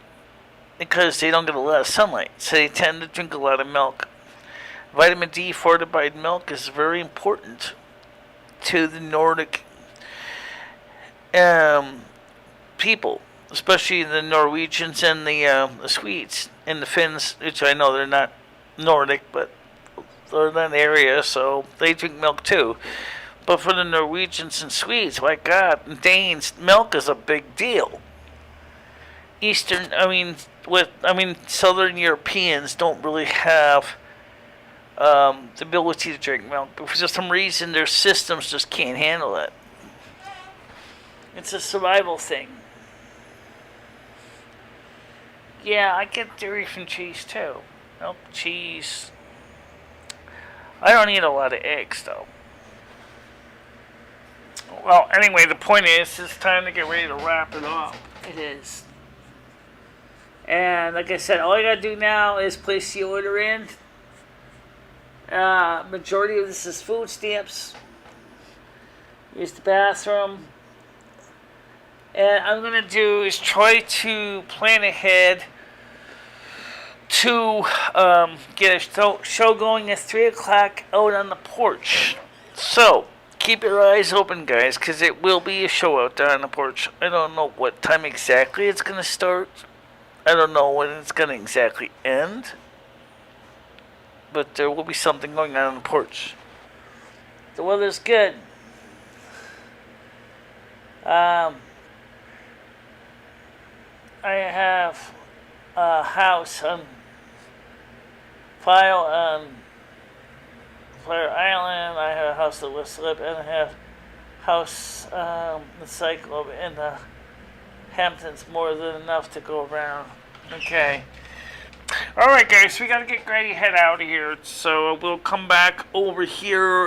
because they don't get a lot of sunlight, so they tend to drink a lot of milk. Vitamin D fortified milk is very important to the Nordic people, especially the Norwegians and the Swedes and the Finns, which I know they're not Nordic, but they're in that area, so they drink milk too. But for the Norwegians and Swedes, my God, and Danes, milk is a big deal. Southern Europeans don't really have the ability to drink milk. But for some reason, their systems just can't handle it. It's a survival thing. Yeah, I get dairy from cheese too. Milk, cheese. I don't eat a lot of eggs though. Well, anyway, the point is, it's time to get ready to wrap it up. It is. And like I said, all I gotta do now is place the order in. Majority of this is food stamps. Use the bathroom. And I'm gonna do is try to plan ahead to get a show going at 3 o'clock out on the porch. So, keep your eyes open, guys, because it will be a show out there on the porch. I don't know what time exactly it's going to start. I don't know when it's going to exactly end. But there will be something going on the porch. The weather's good. I have a house on file on Fire Island. I have a house at West Lip, and I have a house in Cyclope in the Hamptons. More than enough to go around. Okay. Alright guys, we gotta get ready to head out of here. So we'll come back over here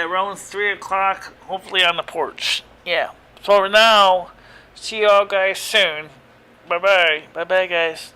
around 3 o'clock, hopefully on the porch. Yeah. So for now, see y'all guys soon. Bye bye. Bye bye guys.